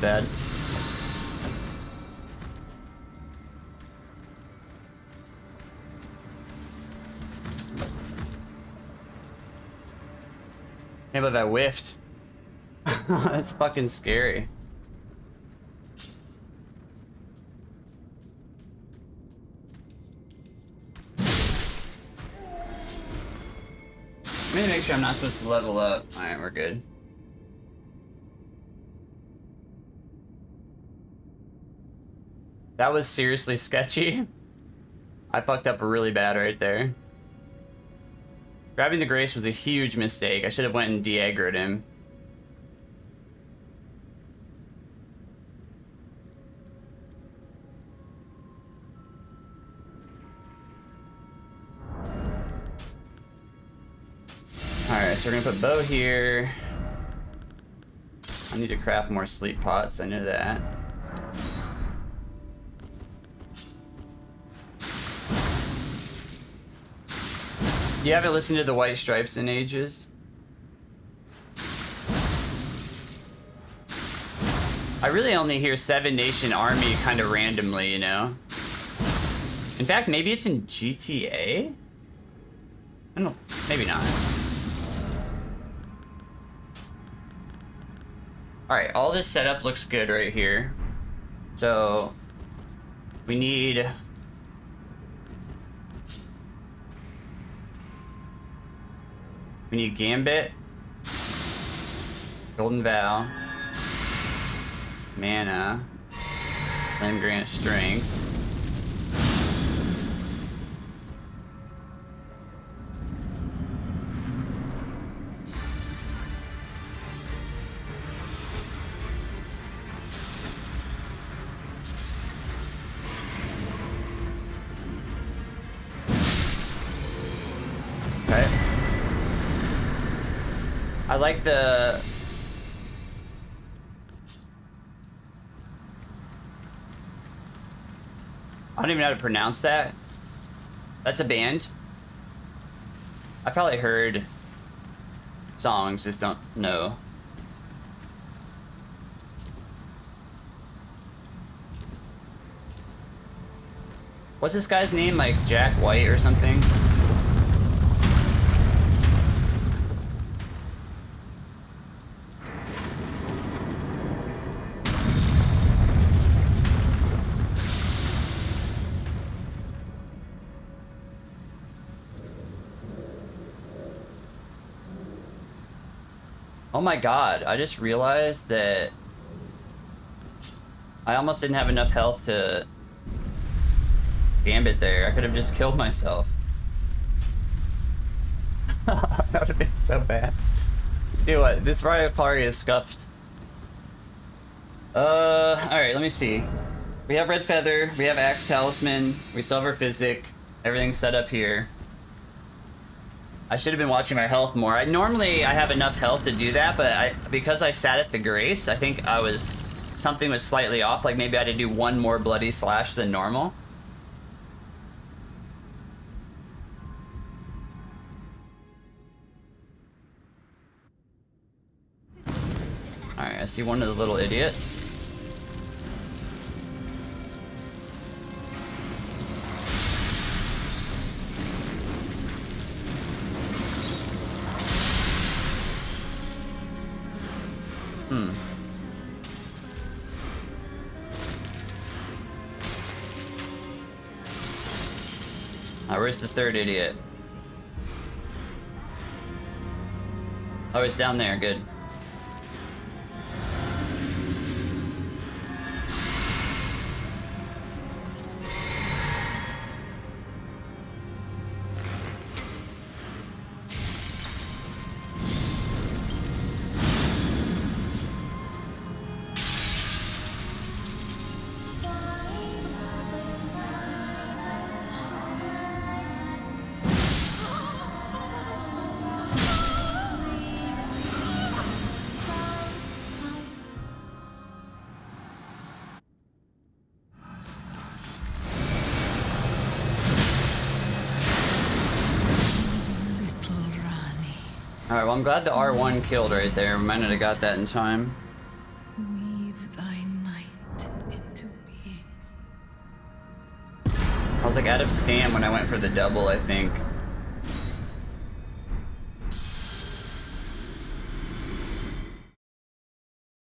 Speaker 1: Bad. Can't believe I whiffed. That's fucking scary. Let me make sure I'm not supposed to level up. Alright, we're good. That was seriously sketchy. I fucked up really bad right there. Grabbing the Grace was a huge mistake. I should have went and de-aggroed him. Alright, so we're gonna put bow here. I need to craft more sleep pots, I know that. You haven't listened to the White Stripes in ages? I really only hear Seven Nation Army kind of randomly, you know? In fact, maybe it's in GTA? I don't know, maybe not. Alright, all this setup looks good right here. So, we need... We need Gambit, Golden Vow, Mana, Flame Grant Strength. Okay. I like the... I don't even know how to pronounce that. That's a band. I probably heard songs, just don't know. What's this guy's name? Like Jack White or something? Oh my god, I just realized that I almost didn't have enough health to Gambit there. I could have just killed myself. That would have been so bad. Dude, what? This Rykard is scuffed. Alright, let me see. We have Red Feather, we have Axe Talisman, we still have our Physic, everything's set up here. I should have been watching my health more. Normally I have enough health to do that, but because I sat at the Grace, I think something was slightly off. Like maybe I had to do one more Bloody Slash than normal. Alright, I see one of the little idiots. where's the third idiot? Oh, it's down there. Good. Alright, well I'm glad the R1 killed right there. We might not have got that in time.
Speaker 11: Weave thy night into being.
Speaker 1: I was like out of stam when I went for the double, I think.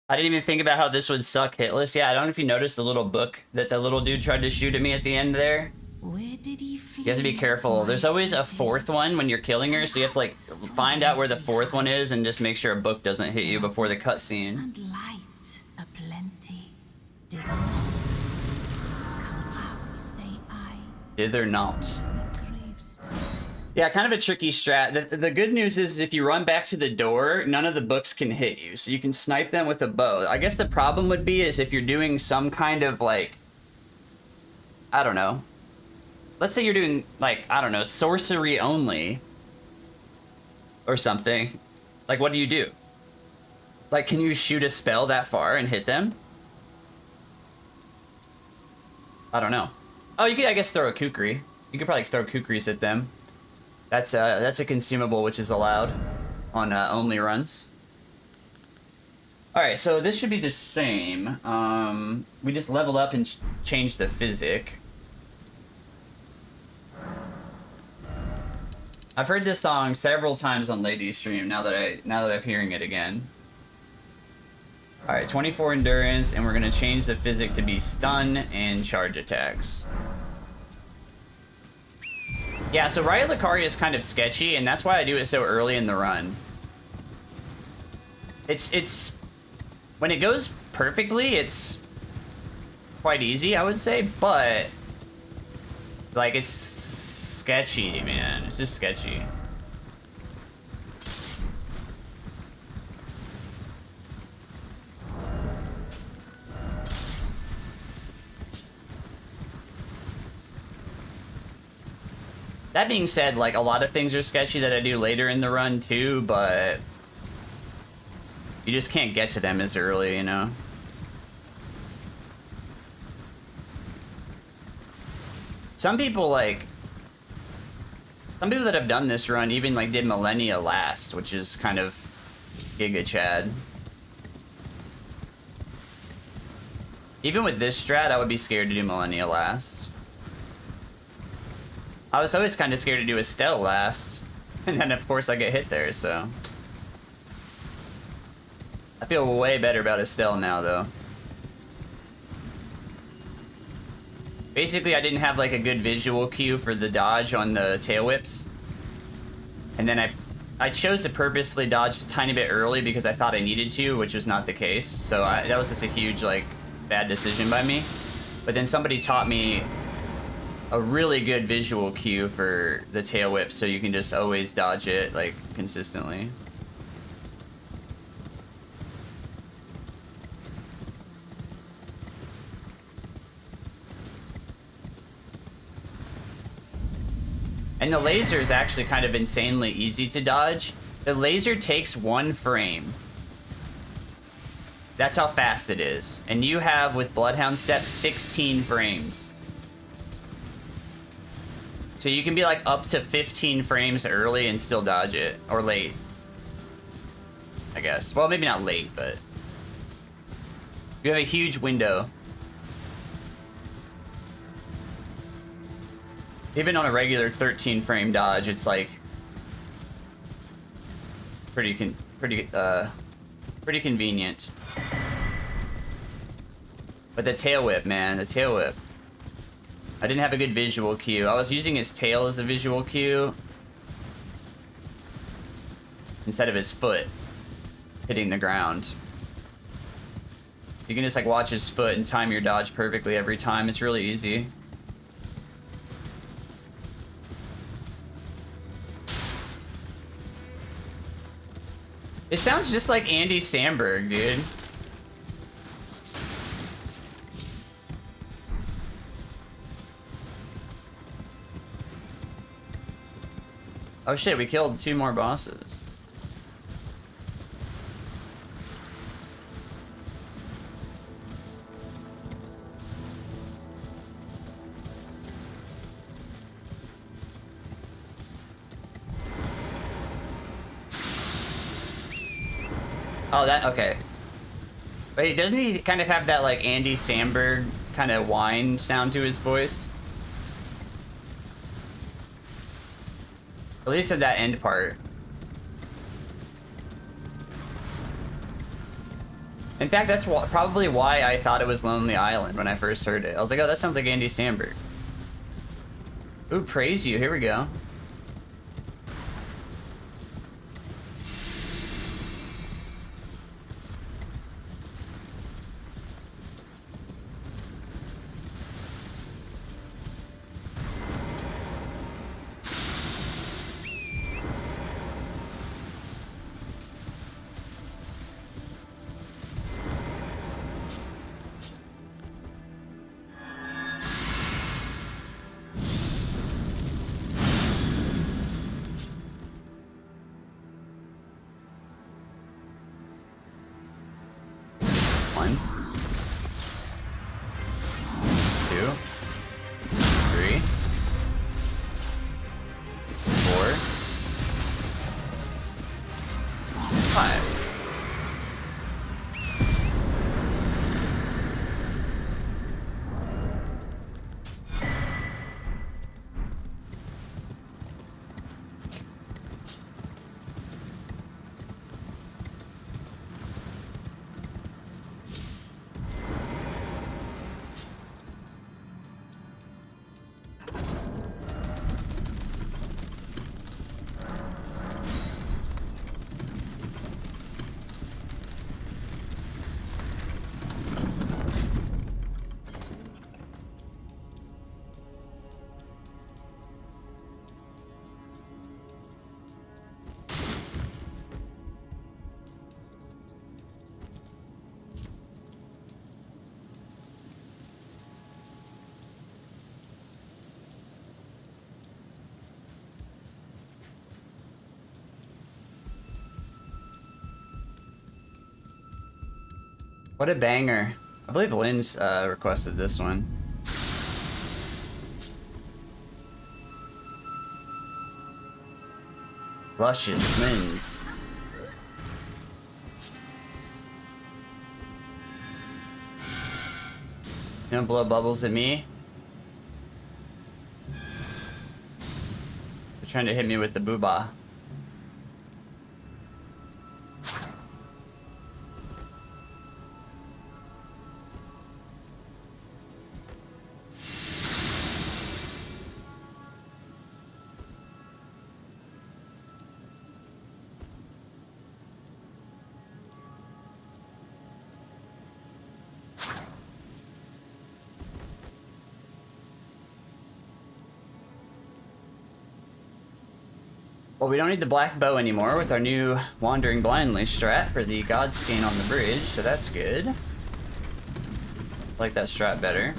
Speaker 1: I didn't even think about how this would suck hitless. Yeah, I don't know if you noticed the little book that the little dude tried to shoot at me at the end there.
Speaker 3: Where did he flee?
Speaker 1: You have to be careful. There's always a fourth one when you're killing her, so you have to like find out where the fourth one is and just make sure a book doesn't hit you before the cutscene.
Speaker 3: And light aplenty. Did not come out, say I.
Speaker 1: Dither not. Yeah, kind of a tricky strat. The good news is if you run back to the door, none of the books can hit you, so you can snipe them with a bow. I guess the problem would be is if you're doing some kind of like, I don't know. Let's say you're doing like, I don't know, sorcery only or something. Like, what do you do? Like, can you shoot a spell that far and hit them? I don't know. Oh, you could, I guess, throw a kukri. You could probably throw kukris at them. That's a consumable which is allowed on only runs. Alright, so this should be the same. We just level up and change the physic. I've heard this song several times on Lady's stream now that I'm hearing it again. Alright, 24 endurance, and we're gonna change the physic to be stun and charge attacks. Yeah, so Riot Lucaria is kind of sketchy, and that's why I do it so early in the run. It's when it goes perfectly, it's quite easy, I would say, but like it's sketchy, man. It's just sketchy. That being said, like, a lot of things are sketchy that I do later in the run, too, but you just can't get to them as early, you know? Some people that have done this run even, like, did Malenia last, which is kind of Giga Chad. Even with this strat, I would be scared to do Malenia last. I was always kind of scared to do Estelle last. And then, of course, I get hit there, so. I feel way better about Estelle now, though. Basically, I didn't have, like, a good visual cue for the dodge on the tail whips. And then I chose to purposely dodge a tiny bit early because I thought I needed to, which was not the case. So that was just a huge, like, bad decision by me. But then somebody taught me a really good visual cue for the tail whip, so you can just always dodge it, like, consistently. And the laser is actually kind of insanely easy to dodge. The laser takes 1 frame. That's how fast it is. And you have, with Bloodhound Step, 16 frames. So you can be like up to 15 frames early and still dodge it. Or late, I guess. Well, maybe not late, but you have a huge window. Even on a regular 13 frame dodge, it's like pretty convenient. But the tail whip, man, the tail whip. I didn't have a good visual cue. I was using his tail as a visual cue instead of his foot hitting the ground. You can just like watch his foot and time your dodge perfectly every time. It's really easy. It sounds just like Andy Samberg, dude. Oh shit, we killed 2 more bosses. Oh, that, okay. Wait, doesn't he kind of have that like Andy Samberg kind of whine sound to his voice? At least at that end part. In fact, that's probably why I thought it was Lonely Island when I first heard it. I was like, oh, that sounds like Andy Samberg. Ooh, praise you. Here we go. What a banger. I believe Lynn's requested this one. Luscious Lynn's. You don't blow bubbles at me? They're trying to hit me with the booba. Well, we don't need the black bow anymore with our new Wandering Blindly strat for the Godskin on the bridge, so that's good. I like that strat better.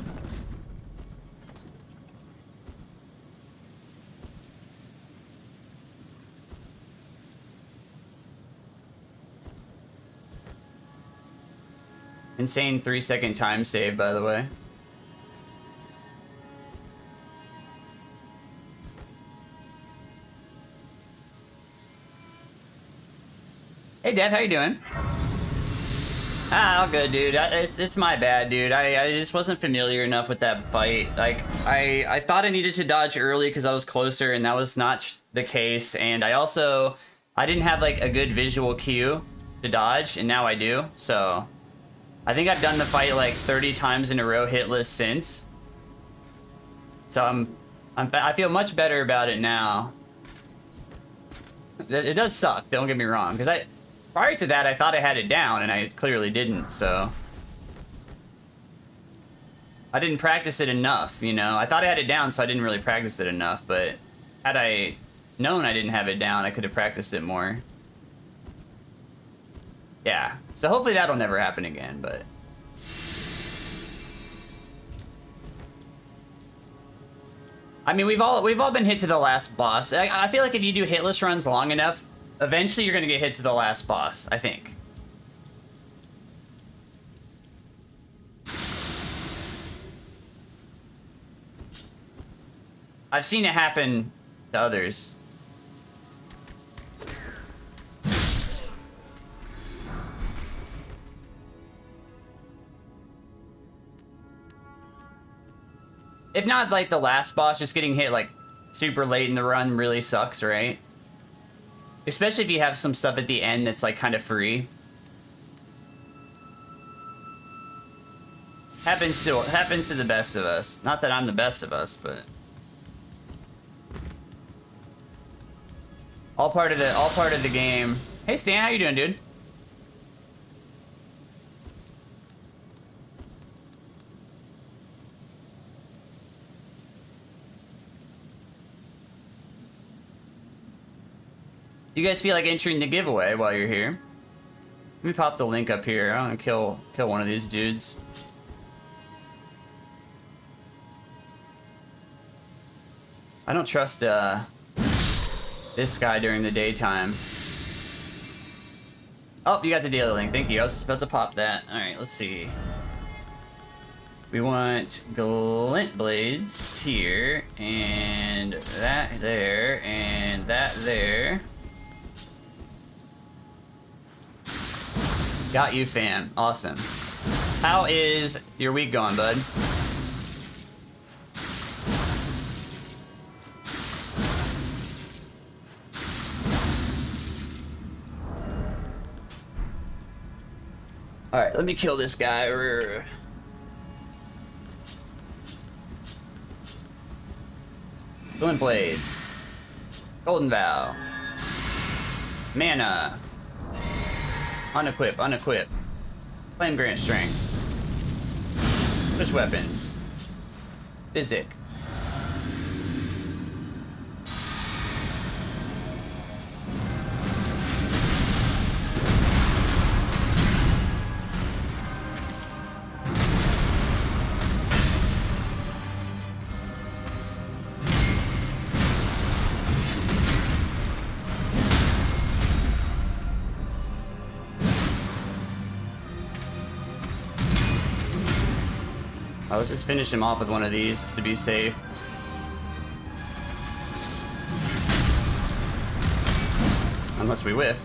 Speaker 1: Insane 3-second time save, by the way. Hey Dev, how you doing? Ah, all good, dude. It's my bad, dude. I just wasn't familiar enough with that fight. Like, I thought I needed to dodge early because I was closer, and that was not the case. And I didn't have like a good visual cue to dodge, and now I do. So, I think I've done the fight like 30 times in a row hitless since. So I feel much better about it now. It does suck, don't get me wrong, because prior to that I thought I had it down and I clearly didn't, so I didn't practice it enough, you know. I thought I had it down, so I didn't really practice it enough, but had I known I didn't have it down, I could have practiced it more. Yeah, so hopefully that'll never happen again, but I mean, we've all been hit to the last boss. I feel like if you do hitless runs long enough, eventually you're gonna get hit to the last boss, I think. I've seen it happen to others. If not like the last boss, just getting hit like super late in the run really sucks, right? Especially if you have some stuff at the end that's like kind of free. Happens to the best of us. Not that I'm the best of us, but all part of the game. Hey Stan, how you doing, dude? You guys feel like entering the giveaway while you're here? Let me pop the link up here. I want to kill one of these dudes. I don't trust this guy during the daytime. Oh, you got the daily link. Thank you. I was just about to pop that. All right, let's see. We want glint blades here, and that there, and that there. Got you, fam. Awesome. How is your week going, bud? Alright, let me kill this guy. Glint blades. Golden Vow. Mana. Unequip, unequip. Flame Grant Strength. Switch weapons. Physic. Let's just finish him off with one of these just to be safe. Unless we whiff.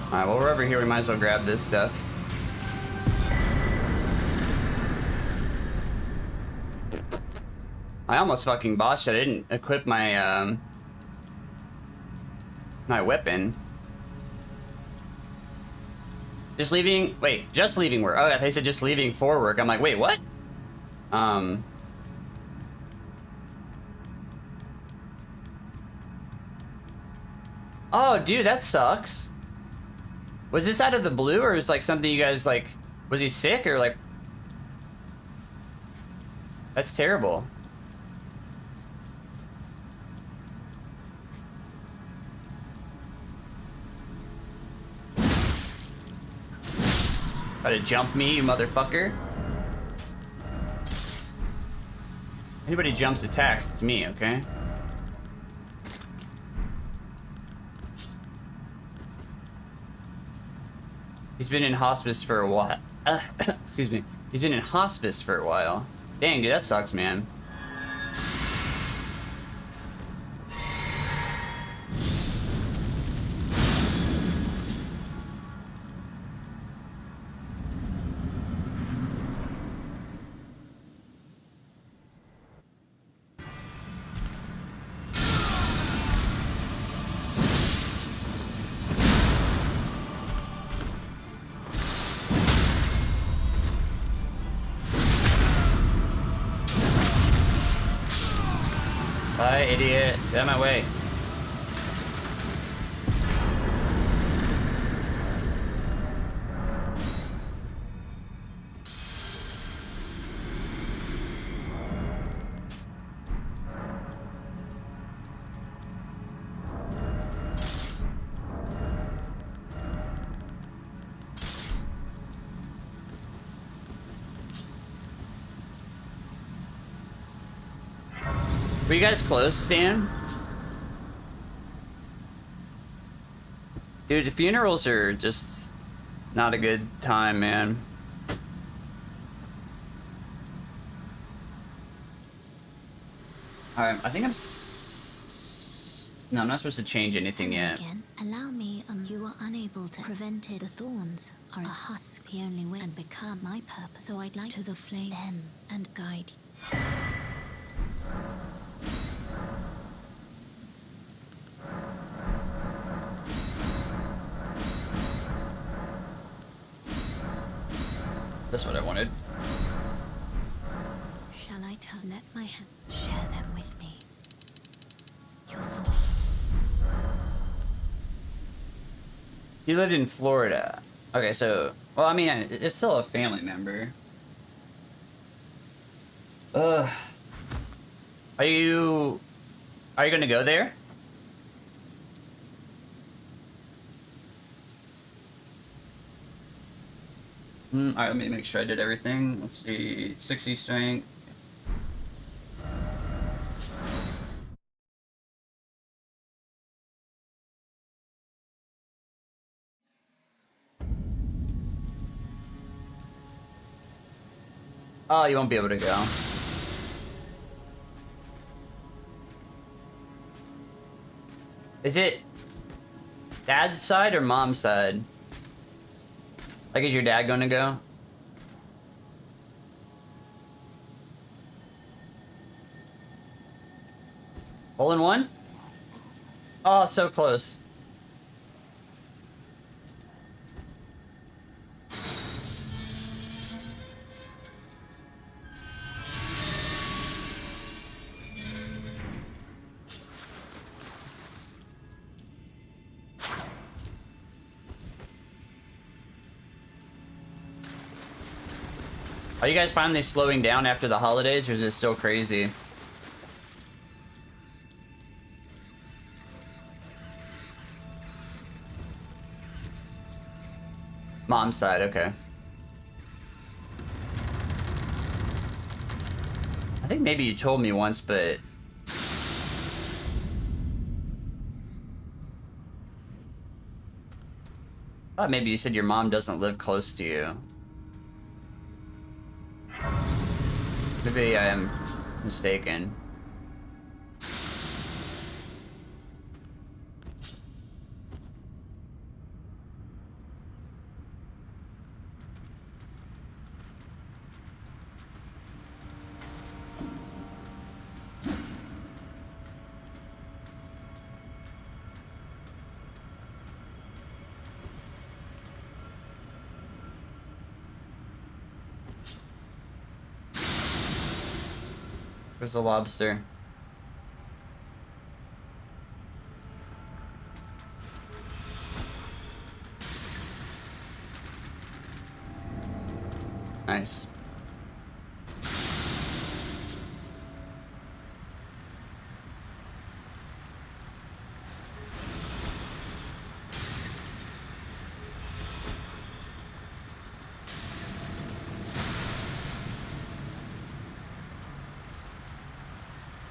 Speaker 1: Alright, well, we're over here. We might as well grab this stuff. I almost fucking botched it. I didn't equip my, my weapon. Just leaving, wait, just leaving work. Oh, they said just leaving for work. I'm like, wait, what? Oh, dude, that sucks. Was this out of the blue, or was like something you guys like, was he sick or like? That's terrible. Try to jump me, you motherfucker. Anybody jumps attacks, it's me, okay? He's been in hospice for a while. Excuse me. He's been in hospice for a while. Dang, dude, that sucks, man. Die, idiot. Get out of my way. Were you guys close, Stan? Dude, the funerals are just not a good time, man. Alright, I think I'm no, I'm not supposed to change anything yet.
Speaker 3: Again, allow me, you are unable to prevent it. The thorns are a husk, the only way, and become my purpose. So I'd like to the flame then and guide you.
Speaker 1: That's what I wanted.
Speaker 3: Shall I let my hand share them with me? Your thoughts.
Speaker 1: He lived in Florida. Okay, so, well, I mean, it's still a family member. Are you gonna go there? Alright, let me make sure I did everything. Let's see, 60 strength. Oh, you won't be able to go. Is it dad's side or mom's side? Like, is your dad gonna go? Hole in one? Oh, so close. Are you guys finally slowing down after the holidays, or is it still crazy? Mom's side, okay. I think maybe you told me once, but... I thought maybe you said your mom doesn't live close to you. Maybe I am mistaken. Where's the lobster? Nice.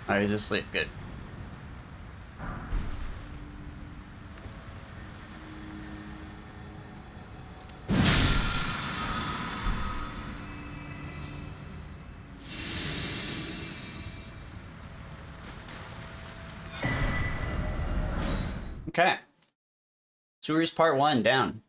Speaker 1: Alright, he's asleep. Good. Okay. Sewers Part 1 down.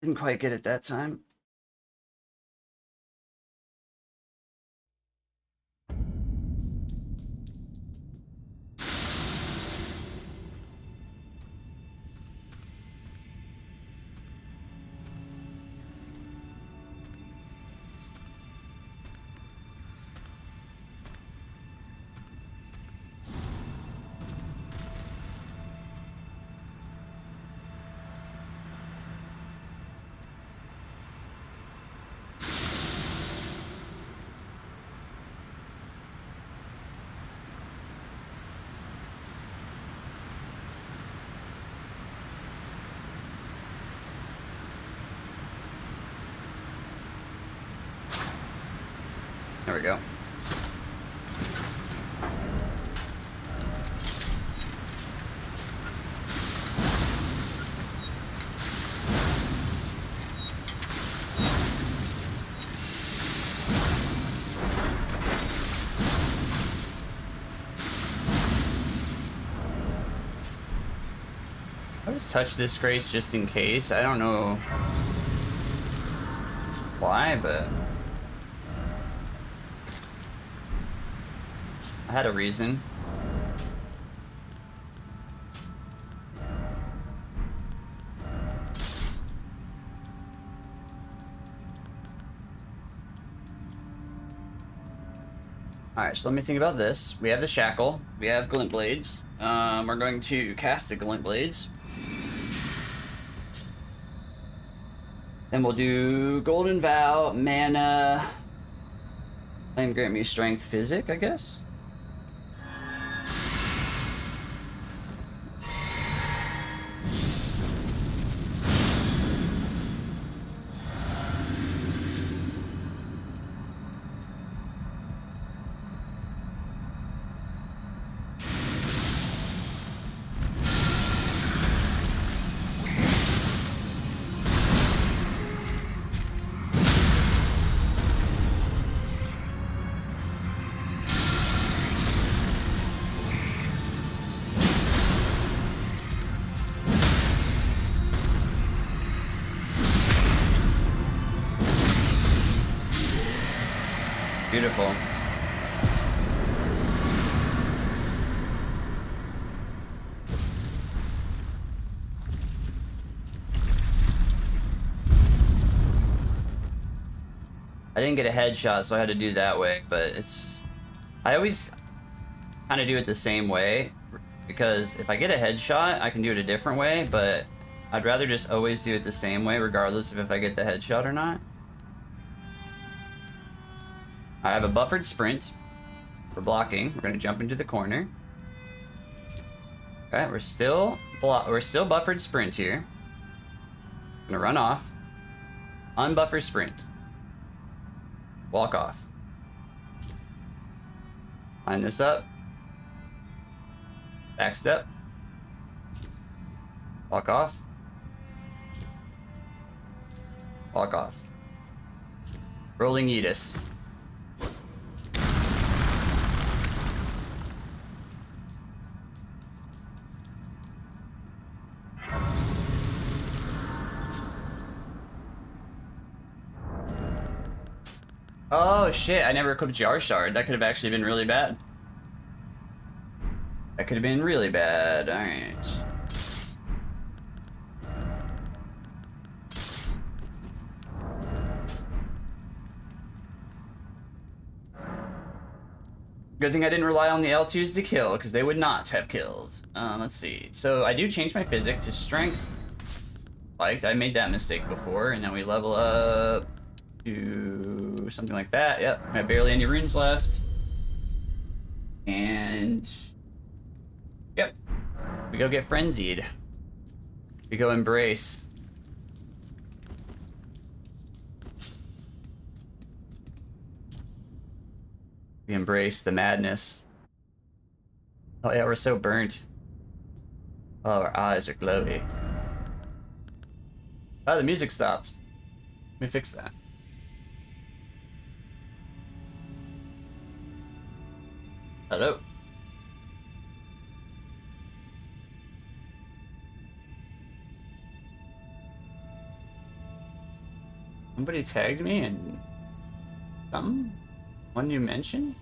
Speaker 1: Didn't quite get it that time. There we go. I just touch this grace just in case. I don't know why, but I had a reason. Alright, so let me think about this. We have the shackle. We have glint blades. We're going to cast the glint blades. Then we'll do golden vow, mana. Flame grant me strength, physic, I guess. Beautiful. I didn't get a headshot, so I had to do that way, but it's... I always kind of do it the same way, because if I get a headshot, I can do it a different way, but I'd rather just always do it the same way, regardless of if I get the headshot or not. I have a buffered sprint for blocking. We're gonna jump into the corner. Okay, we're still buffered sprint here. Gonna run off. Unbuffer sprint. Walk off. Line this up. Back step. Walk off. Walk off. Rolling Yeetus. Oh shit, I never equipped Jar Shard. That could have actually been really bad. That could have been really bad. Alright. Good thing I didn't rely on the L2s to kill, because they would not have killed. Let's see. So I do change my physic to strength. Liked. I made that mistake before, and then we level up to something like that. Yep, I have barely any runes left. And yep, we go get frenzied. We go embrace. We embrace the madness. Oh yeah, we're so burnt. Oh, our eyes are glowy. Oh, the music stopped. Let me fix that. Hello. Somebody tagged me and something? One you mentioned?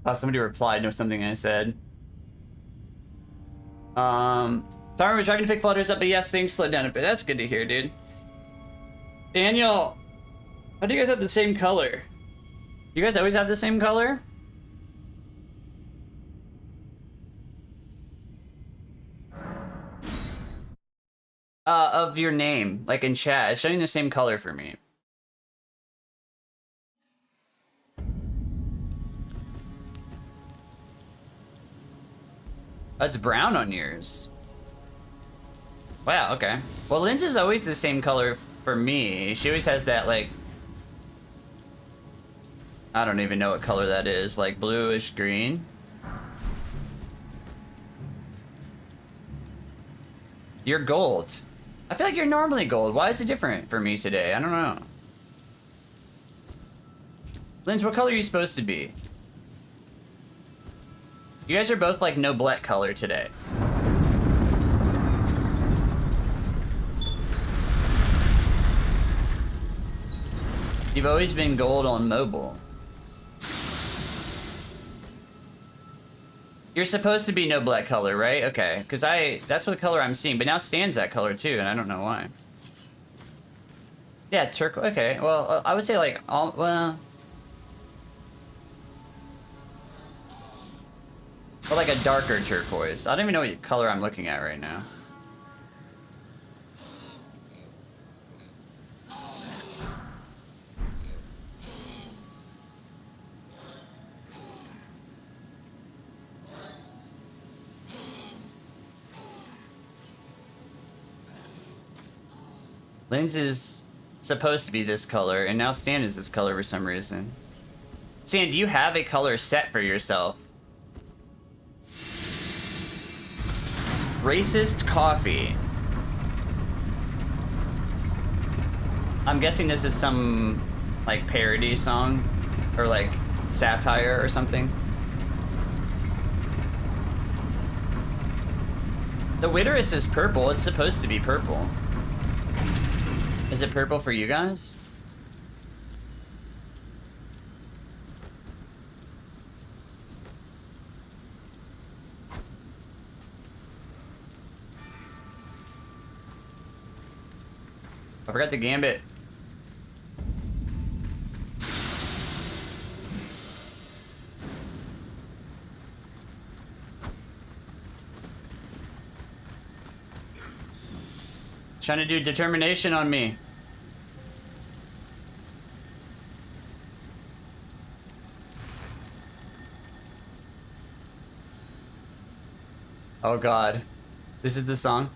Speaker 1: Oh, somebody replied to something I said. Sorry, we're trying to pick flutters up, but yes, things slowed down a bit. That's good to hear, dude. Daniel, how do you guys have the same color? Do you guys always have the same color? Of your name, like in chat. It's showing the same color for me. That's brown on yours. Wow, okay. Well, Lynn's is always the same color for me. She always has that, like... I don't even know what color that is. Like, bluish green. You're gold. I feel like you're normally gold. Why is it different for me today? I don't know. Lynn's, what color are you supposed to be? You guys are both like Noblette color today. You've always been gold on mobile. You're supposed to be Noblette color, right? Okay, because that's what color I'm seeing, but now Stan's that color too, and I don't know why. Yeah, turquoise. Okay, well, I would say like all, well, or like a darker turquoise. I don't even know what color I'm looking at right now. Lynn's is supposed to be this color, and now Stan is this color for some reason. Stan, do you have a color set for yourself? Racist coffee. I'm guessing this is some, like, parody song, or, like, satire or something. The Witteress is purple. It's supposed to be purple. Is it purple for you guys? I forgot the gambit. Trying to do determination on me. Oh God, this is the song.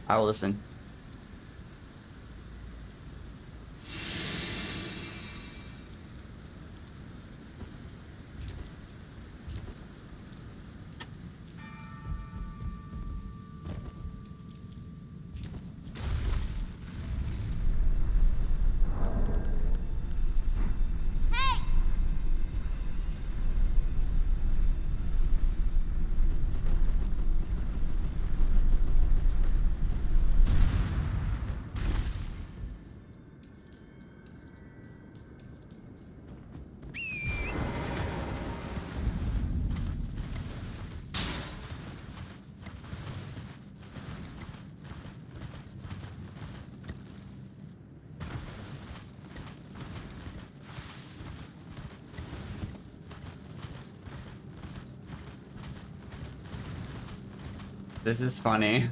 Speaker 1: I will listen. This is funny.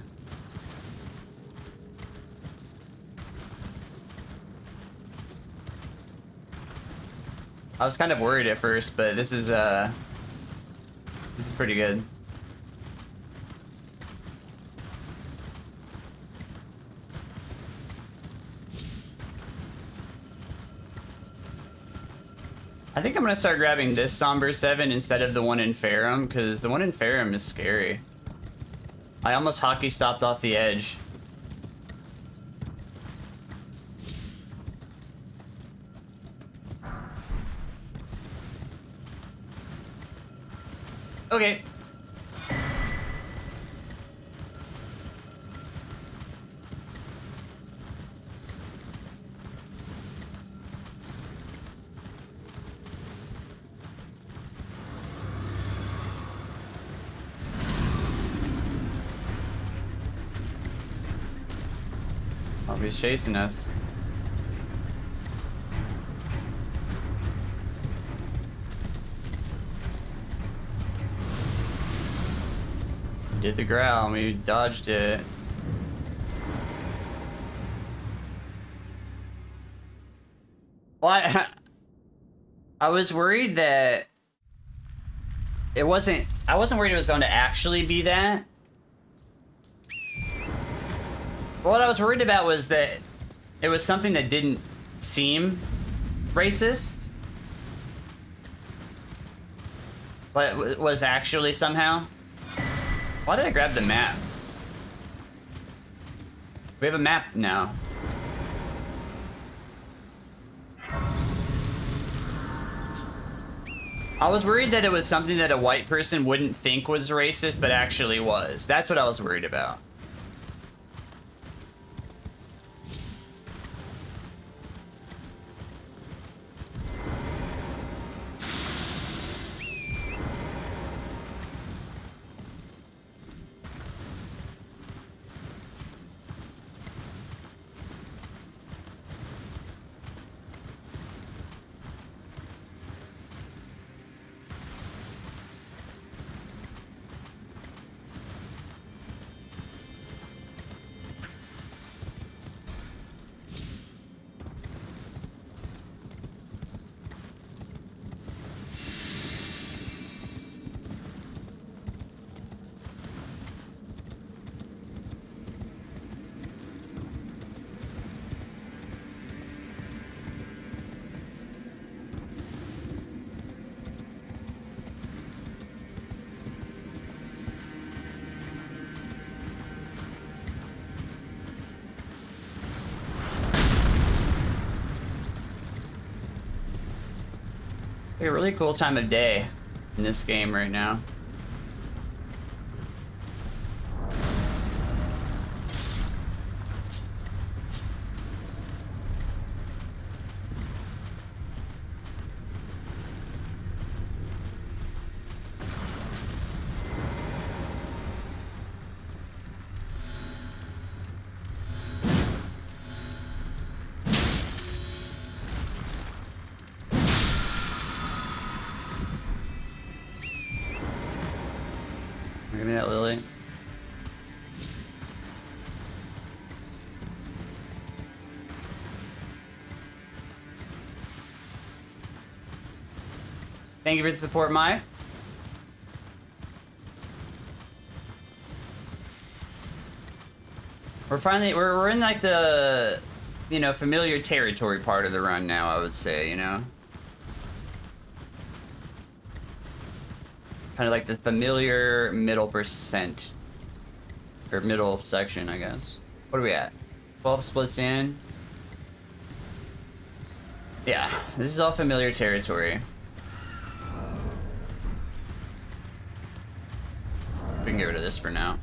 Speaker 1: I was kind of worried at first, but this is pretty good. I think I'm gonna start grabbing this Somber 7 instead of the one in Ferrum, because the one in Ferrum is scary. I almost hockey stopped off the edge. Okay. Oh, he's chasing us. Did the growl and we dodged it. Well, I was worried that I wasn't worried it was going to actually be that. What I was worried about was that it was something that didn't seem racist, but was actually somehow. Why did I grab the map? We have a map now. I was worried that it was something that a white person wouldn't think was racist, but actually was. That's what I was worried about. A really cool time of day in this game right now. Give me that lily. Thank you for the support, Mai. We're in like the, you know, familiar territory part of the run now, I would say, you know. Kind of like the familiar middle percent. Or middle section, I guess. What are we at? 12 splits in. Yeah, this is all familiar territory. We can get rid of this for now.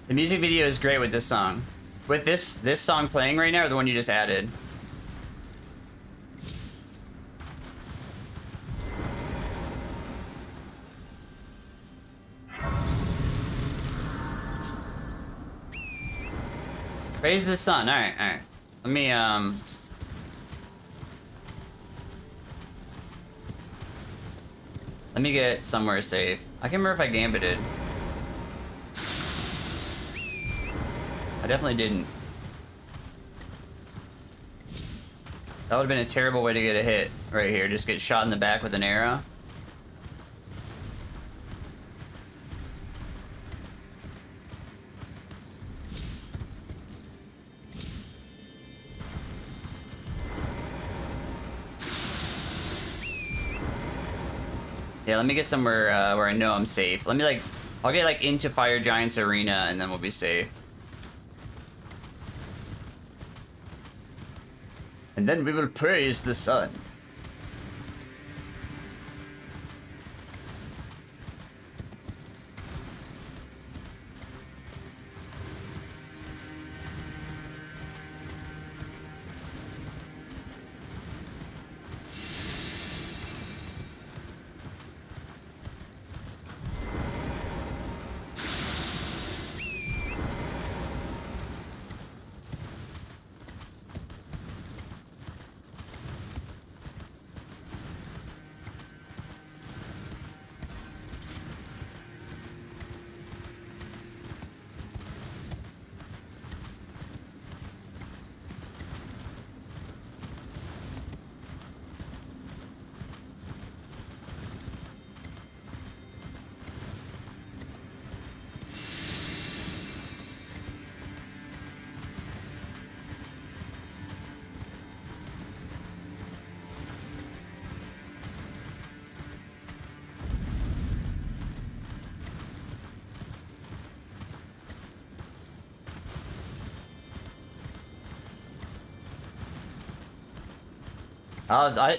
Speaker 1: The music video is great with this song. With this song playing right now, or the one you just added? Praise the sun. Alright, alright. Let me get somewhere safe. I can't remember if I gambited. I definitely didn't. That would have been a terrible way to get a hit right here. Just get shot in the back with an arrow. Yeah, let me get somewhere where I know I'm safe. Let me like, I'll get like into Fire Giant's arena and then we'll be safe. And then we will praise the sun.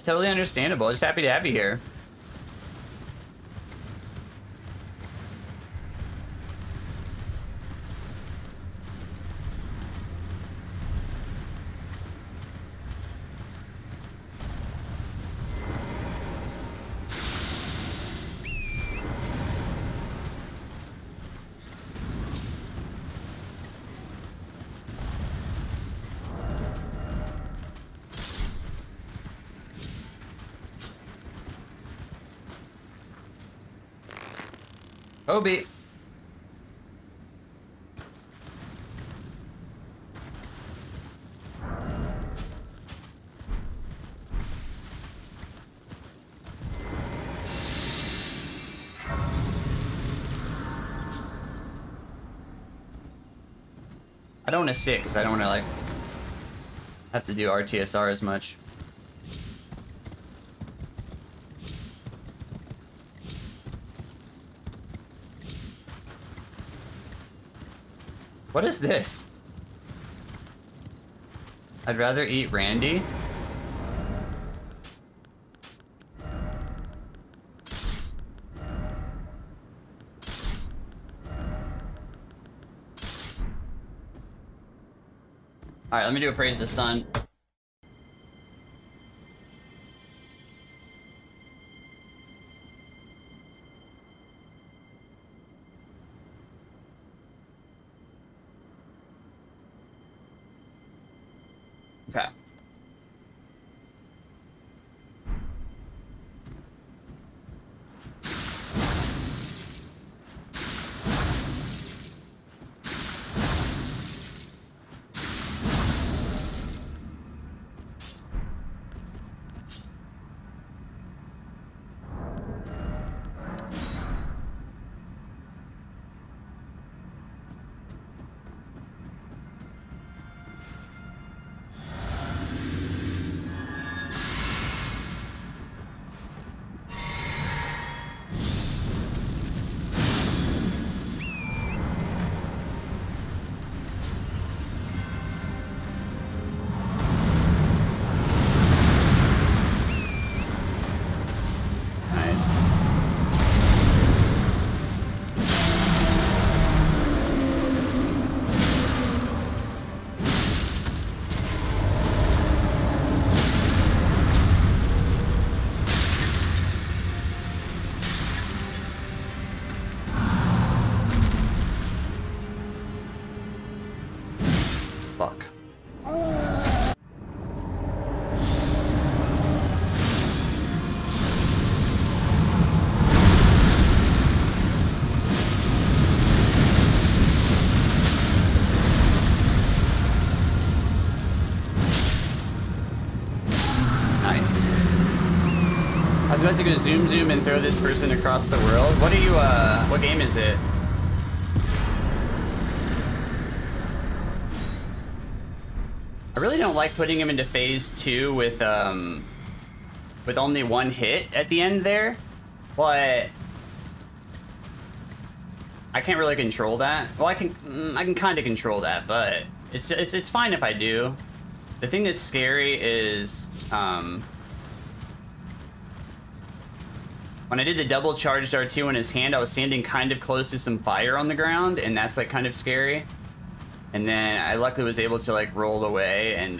Speaker 1: Totally understandable. Just happy to have you here. Obi. I don't want to sit because I don't want to like have to do RTSR as much. What is this? I'd rather eat Randy. Alright, let me do a praise the sun. Okay. wanted to go zoom zoom and throw this person across the world. What are you, what game is it? I really don't like putting him into phase 2 with only one hit at the end there, but I can't really control that. Well, I can kind of control that, but it's fine if I do. The thing that's scary is when I did the double charged R2 in his hand, I was standing kind of close to some fire on the ground, and that's like kind of scary. And then I luckily was able to like roll away and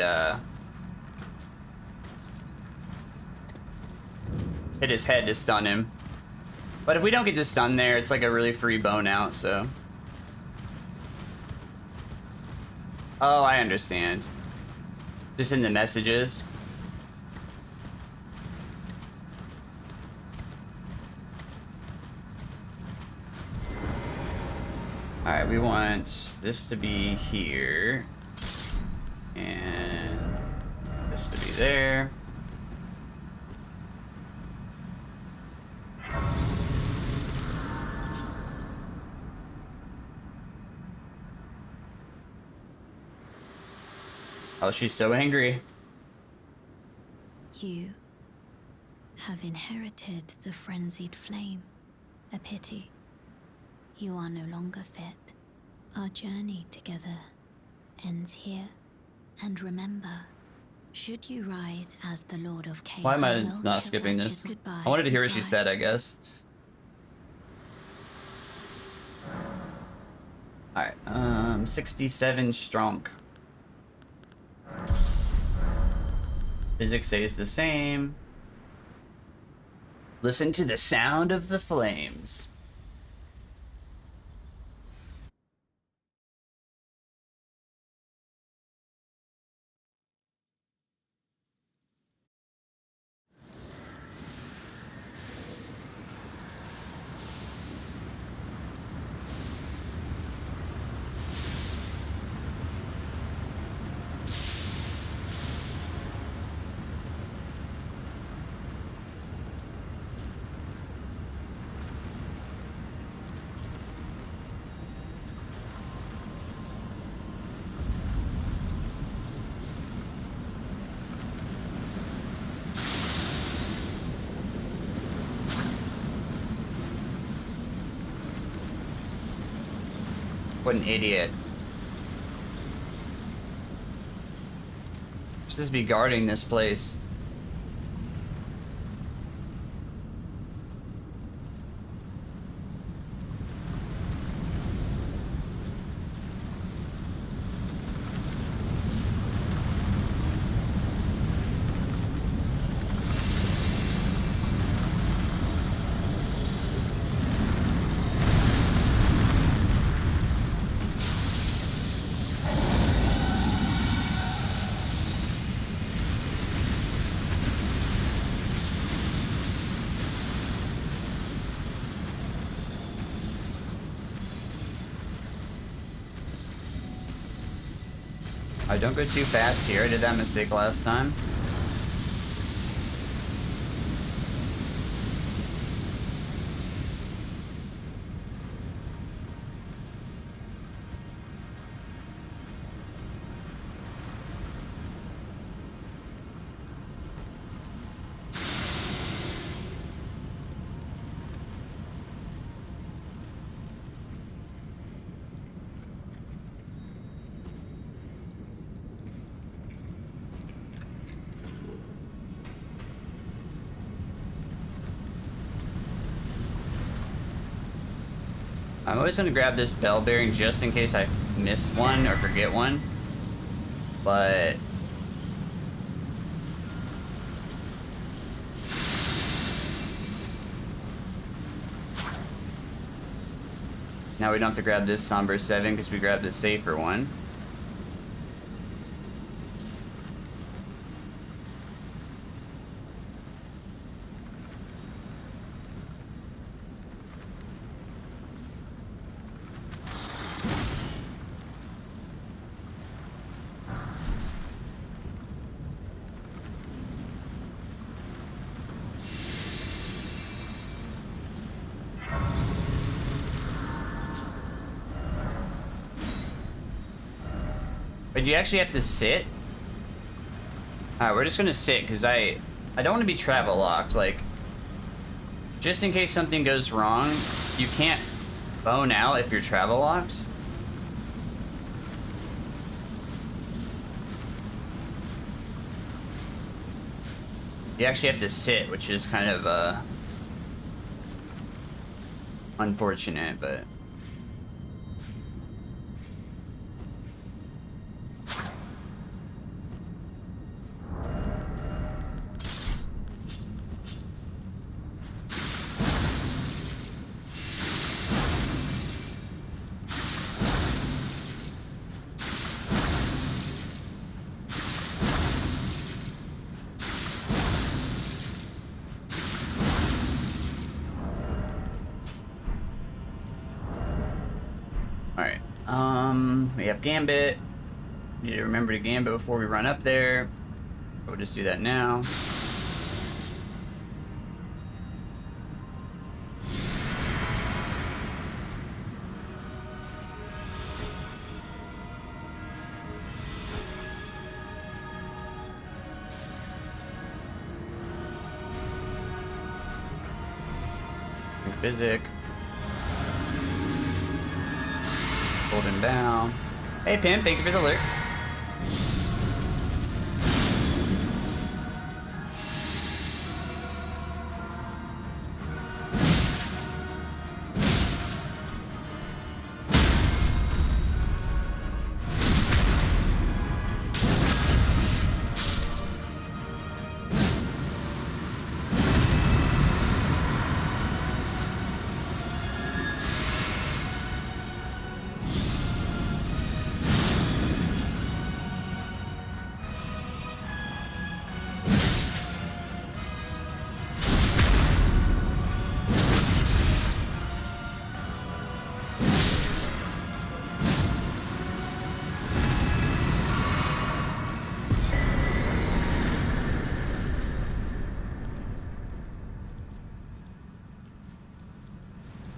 Speaker 1: hit his head to stun him. But if we don't get the stun there, it's like a really free bone out, so. Oh, I understand. Just in the messages. Alright, we want this to be here. And this to be there. Oh, she's so angry.
Speaker 3: You have inherited the Frenzied Flame. A pity. You are no longer fit. Our journey together ends here. And remember, should you rise as the Lord of Chaos,
Speaker 1: Why am I not skipping this? I wanted to hear what she said, I guess. Alright, 67 strong. Physics stays the same. Listen to the sound of the flames. What an idiot. Should just be guarding this place. Alright, don't go too fast here. I did that mistake last time. I'm always going to grab this bell bearing just in case I miss one or forget one. But now we don't have to grab this Somber 7 because we grabbed the safer one. But do you actually have to sit? Alright, we're just gonna sit because I don't want to be travel locked. Like, just in case something goes wrong, you can't bone out if you're travel locked. You actually have to sit, which is kind of unfortunate, but we have Gambit. Need to remember to Gambit before we run up there. We'll just do that now. Physic. Hold him down. Hey, Pim, thank you for the alert.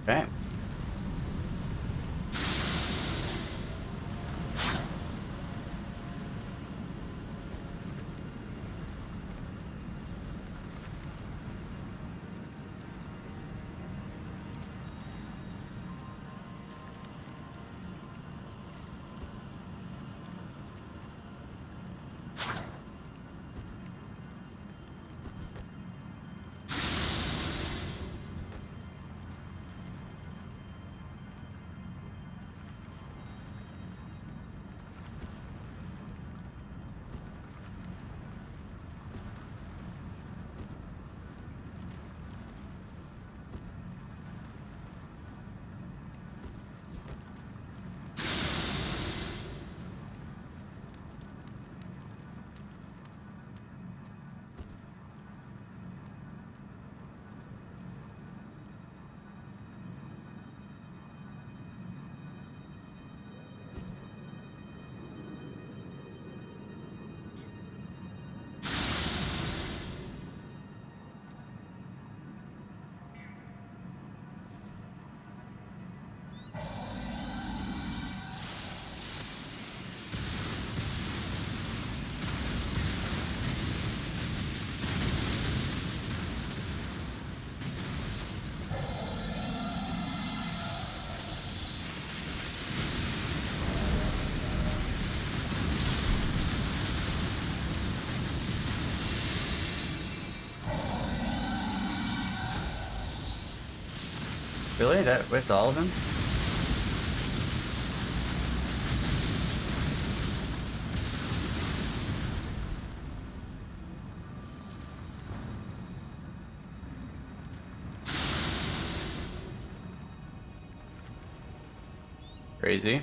Speaker 1: Okay. Really? That with all of them? Crazy.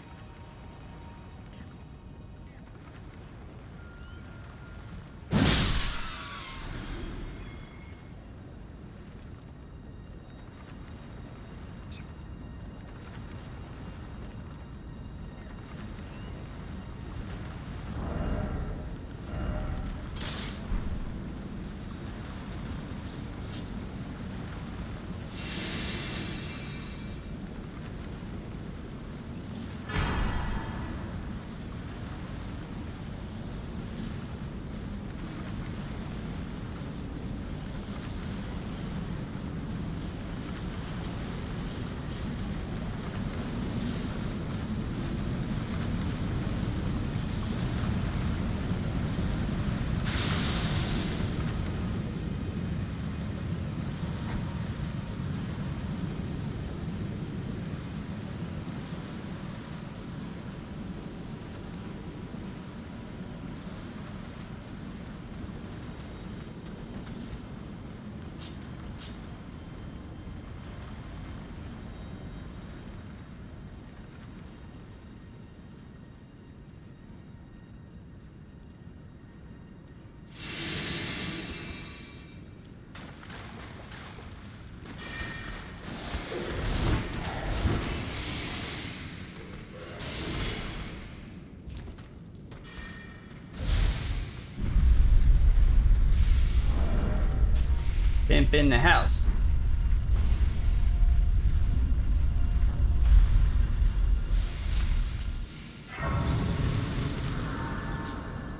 Speaker 1: Pimp in the house.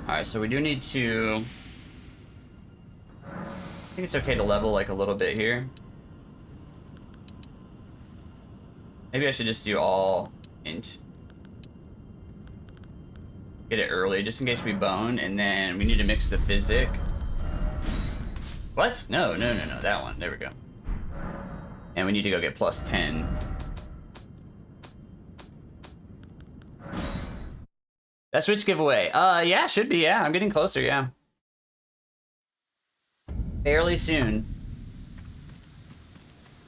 Speaker 1: Alright, so we do need to... I think it's okay to level like a little bit here. Maybe I should just do all int. Get it early, just in case we bone, and then we need to mix the physic. What? No, that one. There we go. And we need to go get plus 10. That Switch giveaway. Yeah, should be, yeah. I'm getting closer, yeah. Fairly soon.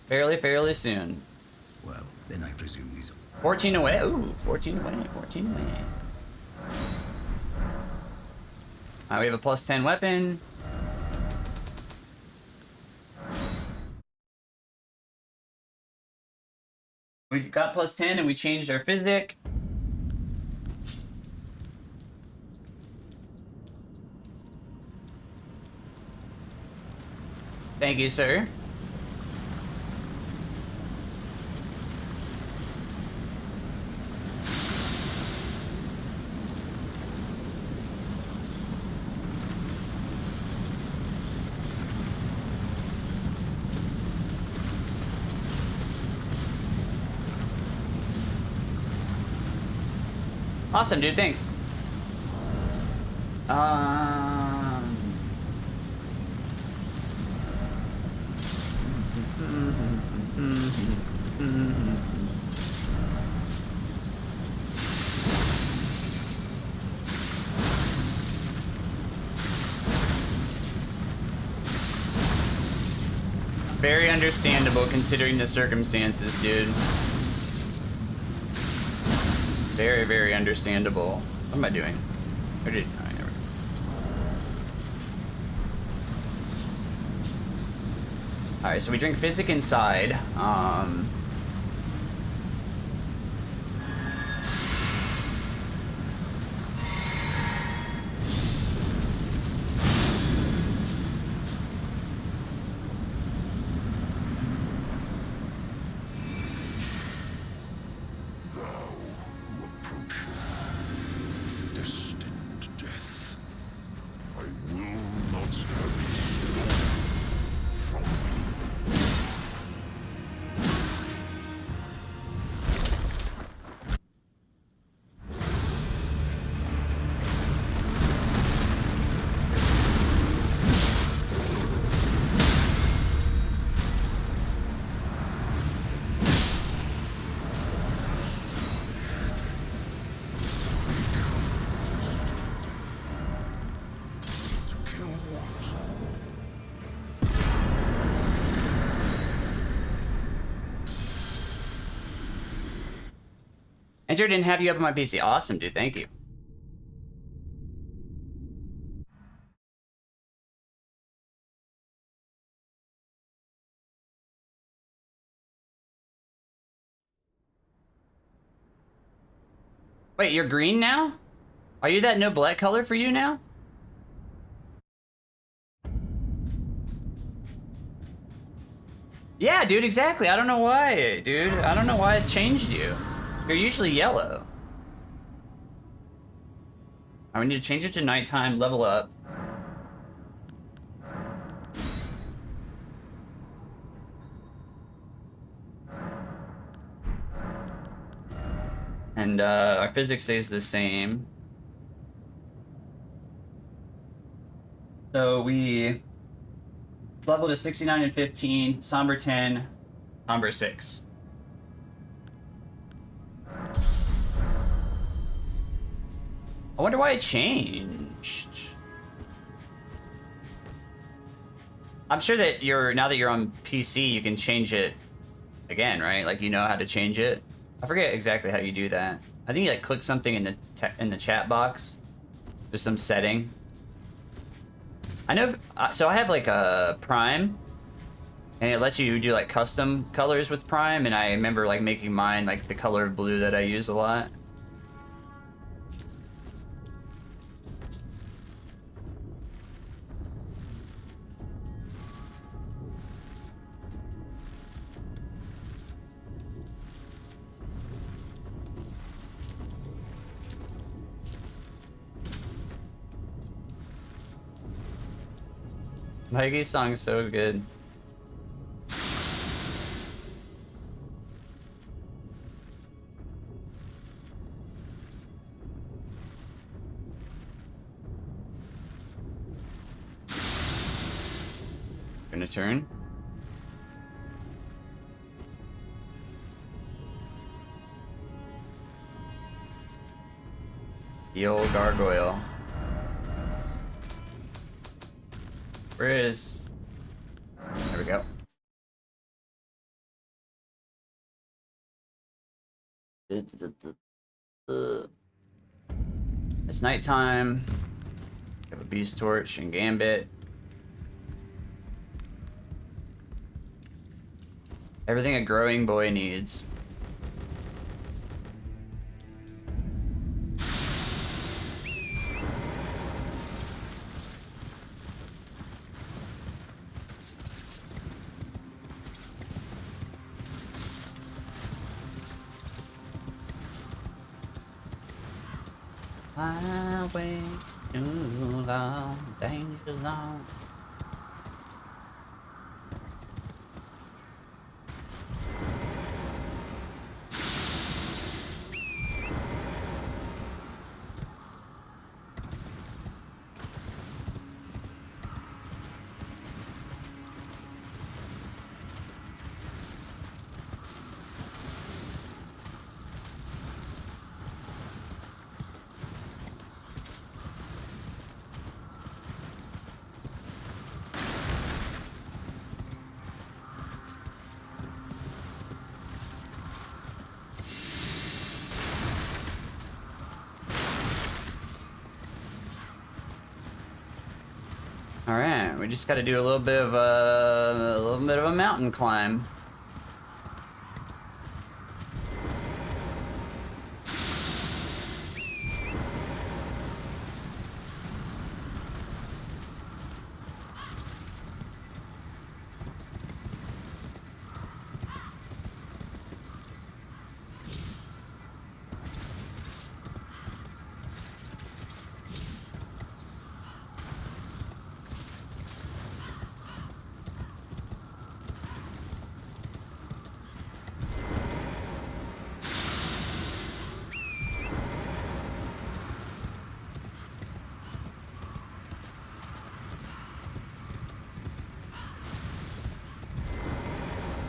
Speaker 1: Fairly soon.
Speaker 7: Well, then I presume these
Speaker 1: 14 away. Ooh, 14 away, 14 away. Alright, we have a plus 10 weapon. We've got plus 10 and we changed our physic. Thank you, sir. Awesome, dude. Thanks. Very understandable considering the circumstances, dude. Very understandable. What am I doing? Where did I never... Alright, so we drink physic inside. Enter didn't have you up on my PC. Awesome, dude. Thank you. Wait, you're green now? Are you that noblette color for you now? Yeah, dude, exactly. I don't know why, dude. I don't know why it changed you. You're usually yellow. I need to change it to nighttime, level up. And our physics stays the same. So we level to 69 and 15, Somber 10, Somber 6. I wonder why it changed. I'm sure that now that you're on PC, you can change it again, right? Like you know how to change it. I forget exactly how you do that. I think you like click something in the chat box. There's some setting. I know. So I have like a Prime, and it lets you do like custom colors with Prime. And I remember like making mine like the color of blue that I use a lot. Mikey's song's so good. Gonna turn. The old gargoyle. Where is... There we go. It's nighttime. We have a beast torch and gambit. Everything a growing boy needs. Highway too long, danger zone. All right, we just got to do a little bit of a mountain climb.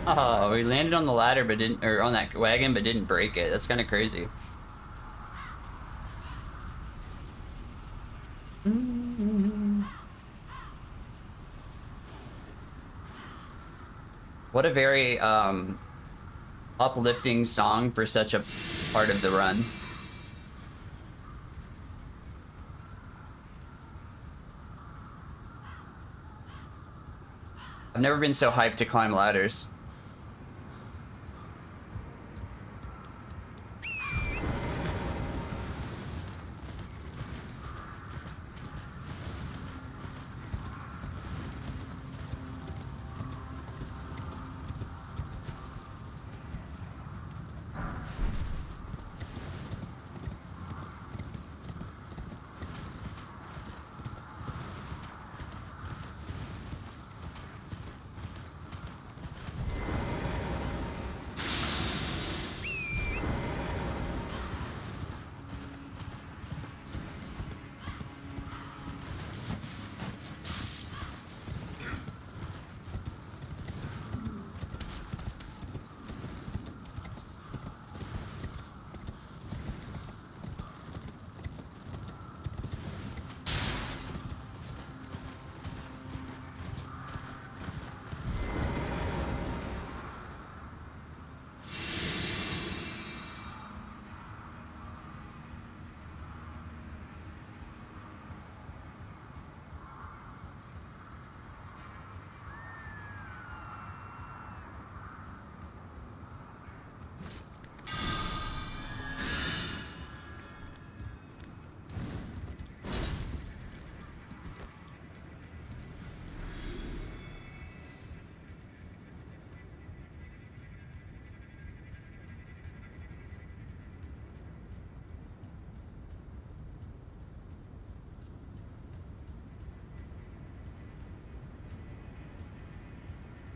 Speaker 1: Oh, we landed on the ladder but didn't, or on that wagon but didn't break it. That's kind of crazy. What a very uplifting song for such a part of the run. I've never been so hyped to climb ladders.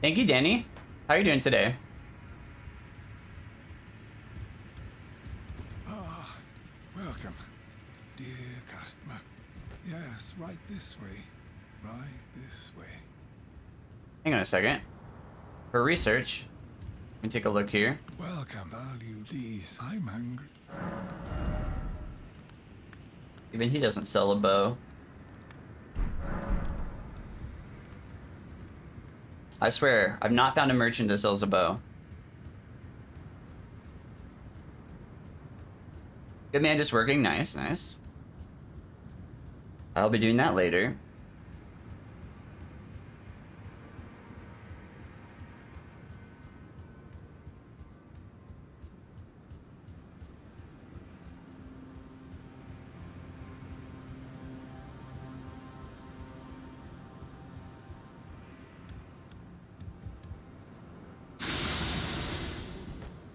Speaker 1: Thank you, Danny. How are you doing today?
Speaker 5: Ah, welcome, dear customer. Yes, right this way. Right this way.
Speaker 1: Hang on a second. For research, let me take a look here.
Speaker 5: Welcome, value these. I'm hungry.
Speaker 1: Even he doesn't sell a bow. I swear, I've not found a merchant that sells a bow. Good man, just working. Nice, nice. I'll be doing that later.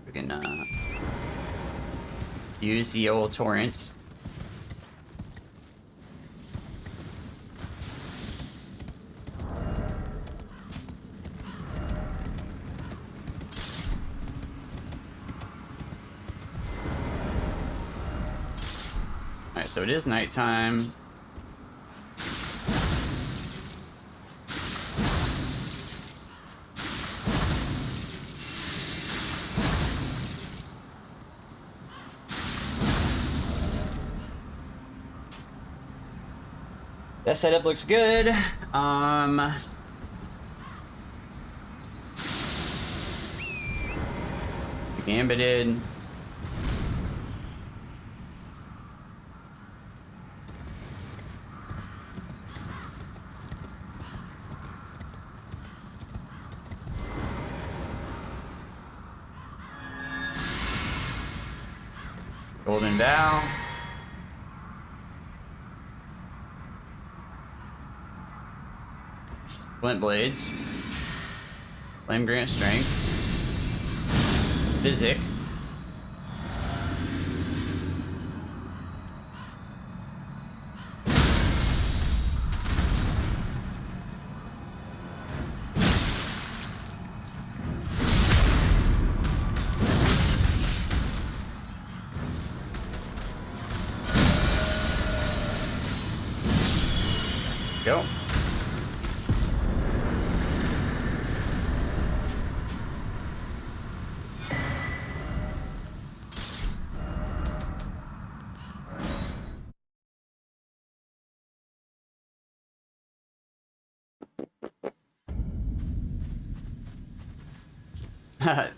Speaker 1: We can use the old torrents. Alright, so it is nighttime. That setup looks good. Gambited. Golden Vow. Flint Blades. Flame Grant Strength. Physic. Go.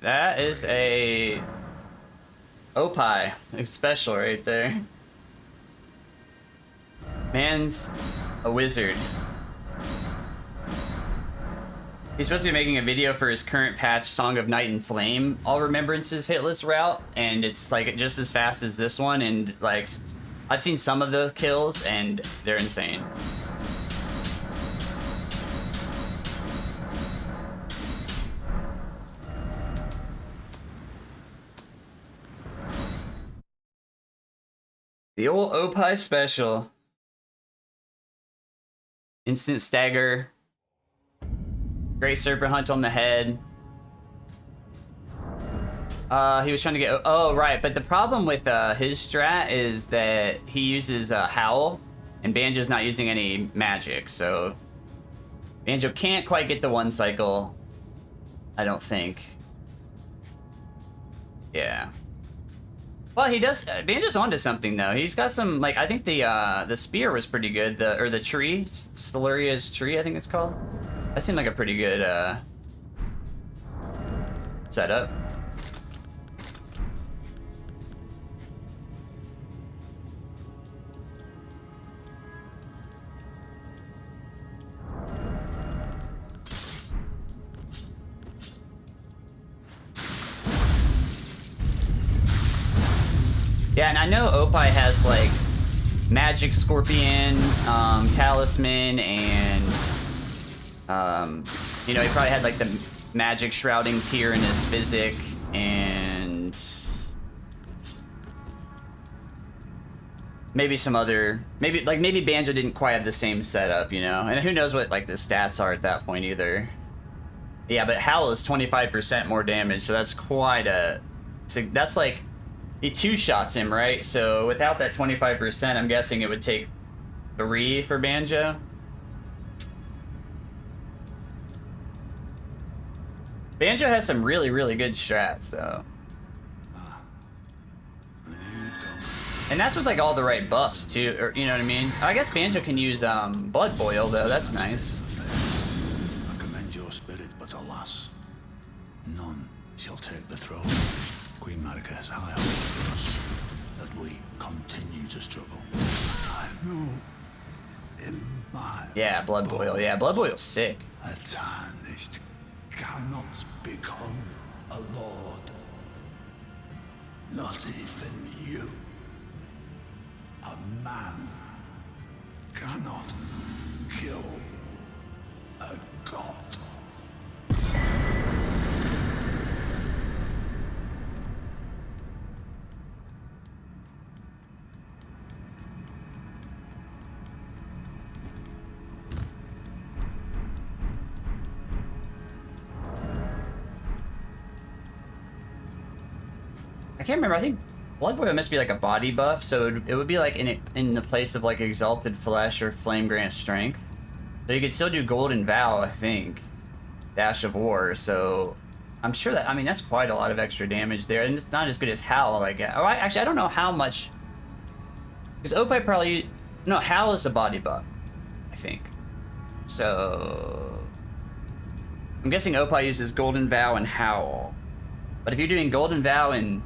Speaker 1: That is a Oppai special right there. Man's a wizard. He's supposed to be making a video for his current patch, Song of Night and Flame, All Remembrances hitless route, and it's like just as fast as this one, and like I've seen some of the kills and they're insane. The old Oppai special. Instant stagger. Great serpent hunt on the head. He was trying to get... Oh, right. But the problem with his strat is that he uses Howl, and Banjo's not using any magic, so... Banjo can't quite get the one cycle, I don't think. Yeah. Well, he does. Banjo's onto something though. He's got some, like, I think the spear was pretty good. The tree, Stelluria's tree, I think it's called. That seemed like a pretty good setup. Yeah, and I know Oppai has like Magic Scorpion, Talisman, and you know, he probably had like the Magic Shrouding tier in his Physic, and maybe some other, maybe Banjo didn't quite have the same setup, you know, and who knows what like the stats are at that point either. Yeah, but Howl is 25% more damage, so that's quite a... So that's like... He 2-shots him, right? So without that 25%, I'm guessing it would take 3 for Banjo. Banjo has some really, really good strats, though. And that's with like all the right buffs too, or you know what I mean? I guess Banjo can use Blood Boil though, that's nice.
Speaker 7: I commend your spirit, but alas, none shall take the throne. Queen Margit is high on us, that we continue to struggle. I know in my
Speaker 1: Yeah, Blood Boil. Yeah, Blood Boil's sick.
Speaker 7: a tarnished cannot become a lord. Not even you. A man cannot kill a god.
Speaker 1: I can't remember, I think Blood Boil must be like a body buff, so it would be like in the place of like Exalted Flesh or Flame Grant Strength. So you could still do Golden Vow, I think. Dash of War, so I'm sure that, I mean, that's quite a lot of extra damage there, and it's not as good as Howl, I guess. Actually, I don't know how much, because Oppai probably, no, Howl is a body buff, I think. So, I'm guessing Oppai uses Golden Vow and Howl. But if you're doing Golden Vow and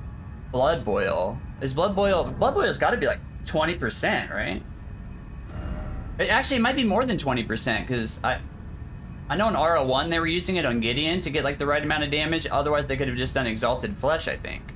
Speaker 1: Blood Boil, Blood Boil's got to be like 20%, right? It might be more than 20%, because I know in RO1 they were using it on Gideon to get like the right amount of damage, otherwise they could have just done Exalted Flesh, I think.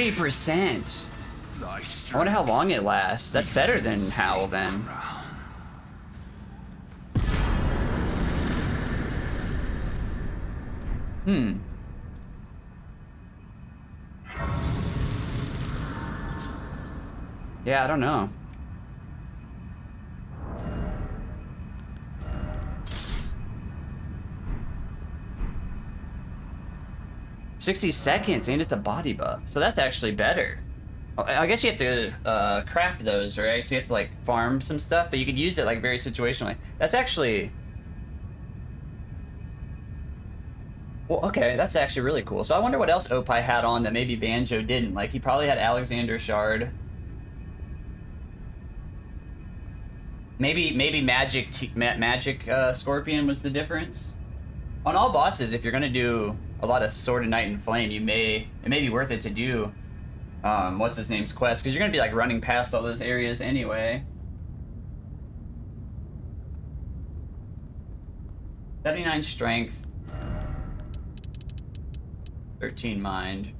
Speaker 1: %. I wonder how long it lasts. That's better than Howl then. Yeah, I don't know. $60 seconds, and it's a body buff. So that's actually better. I guess you have to craft those, right? So you have to like farm some stuff, but you could use it like very situationally. That's actually... Well, okay, that's actually really cool. So I wonder what else Oppai had on that maybe Banjo didn't. Like, he probably had Alexander Shard. Maybe Magic Scorpion was the difference. On all bosses, if you're gonna do a lot of Sword of Night and Flame, it may be worth it to do what's his name's quest, because you're gonna be like running past all those areas anyway. 79 strength, 13 mind.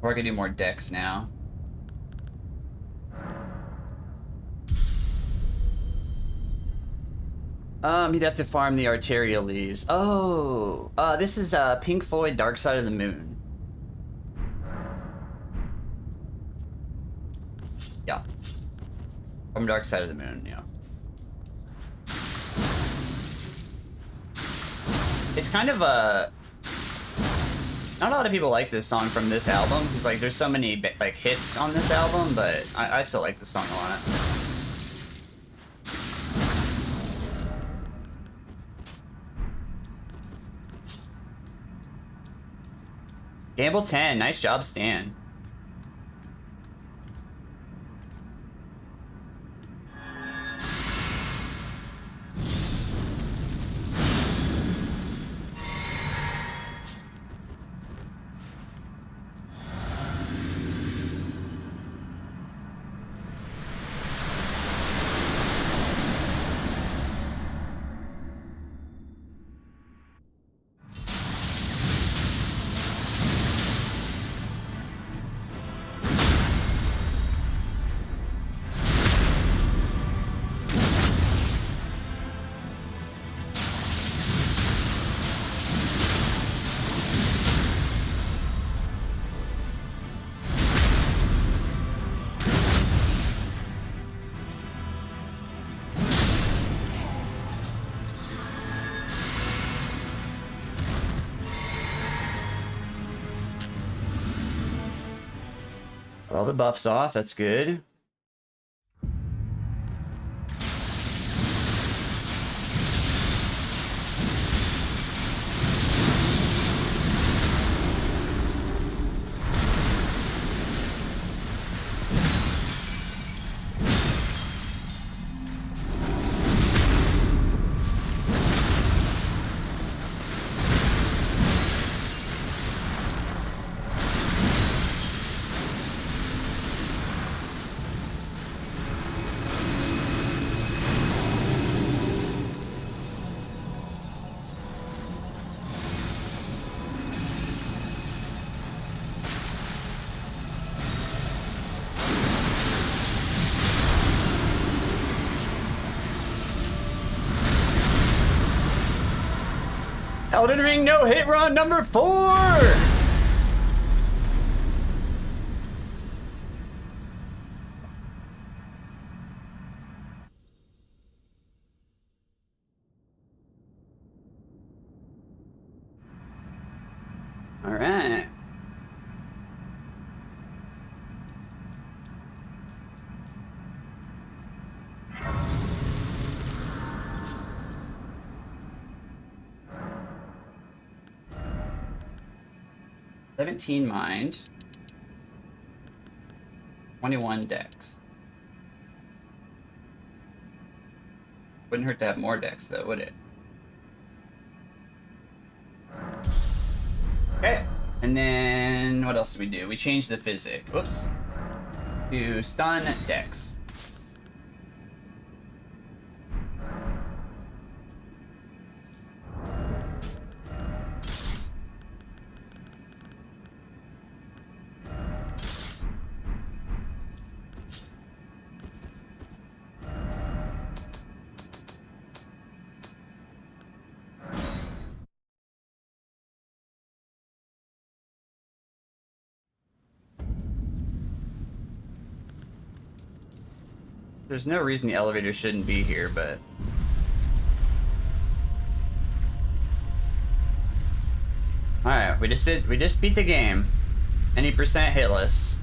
Speaker 1: We're gonna do more decks now. You'd have to farm the Arterial Leaves. Oh, this is Pink Floyd, Dark Side of the Moon. Yeah. From Dark Side of the Moon, yeah. It's kind of a... Not a lot of people like this song from this album because like there's so many like hits on this album, but I still like this song a lot. Gamble 10, nice job, Stan. All the buffs off, that's good. Elden Ring no hit run number 4. All right. $17 mind, 21 dex. Wouldn't hurt to have more dex though, would it? Okay, and then what else did we do? We changed the physic. Whoops. To stun dex. There's no reason the elevator shouldn't be here, but... Alright, we just beat the game. Any percent hitless.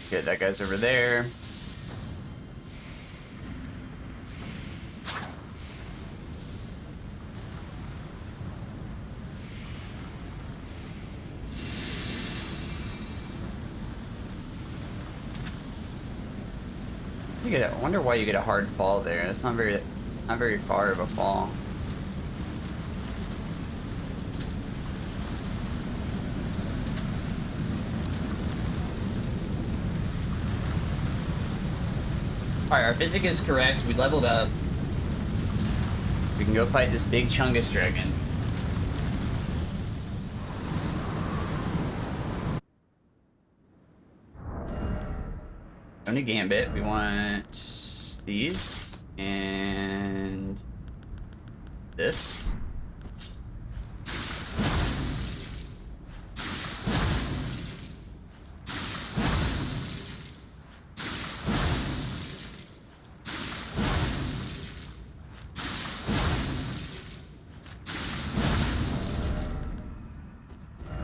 Speaker 1: Good, that guy's over there. I wonder why you get a hard fall there. It's not very far of a fall. Alright, our physic is correct. We leveled up. We can go fight this big Chungus dragon. Only Gambit. We want these. And this.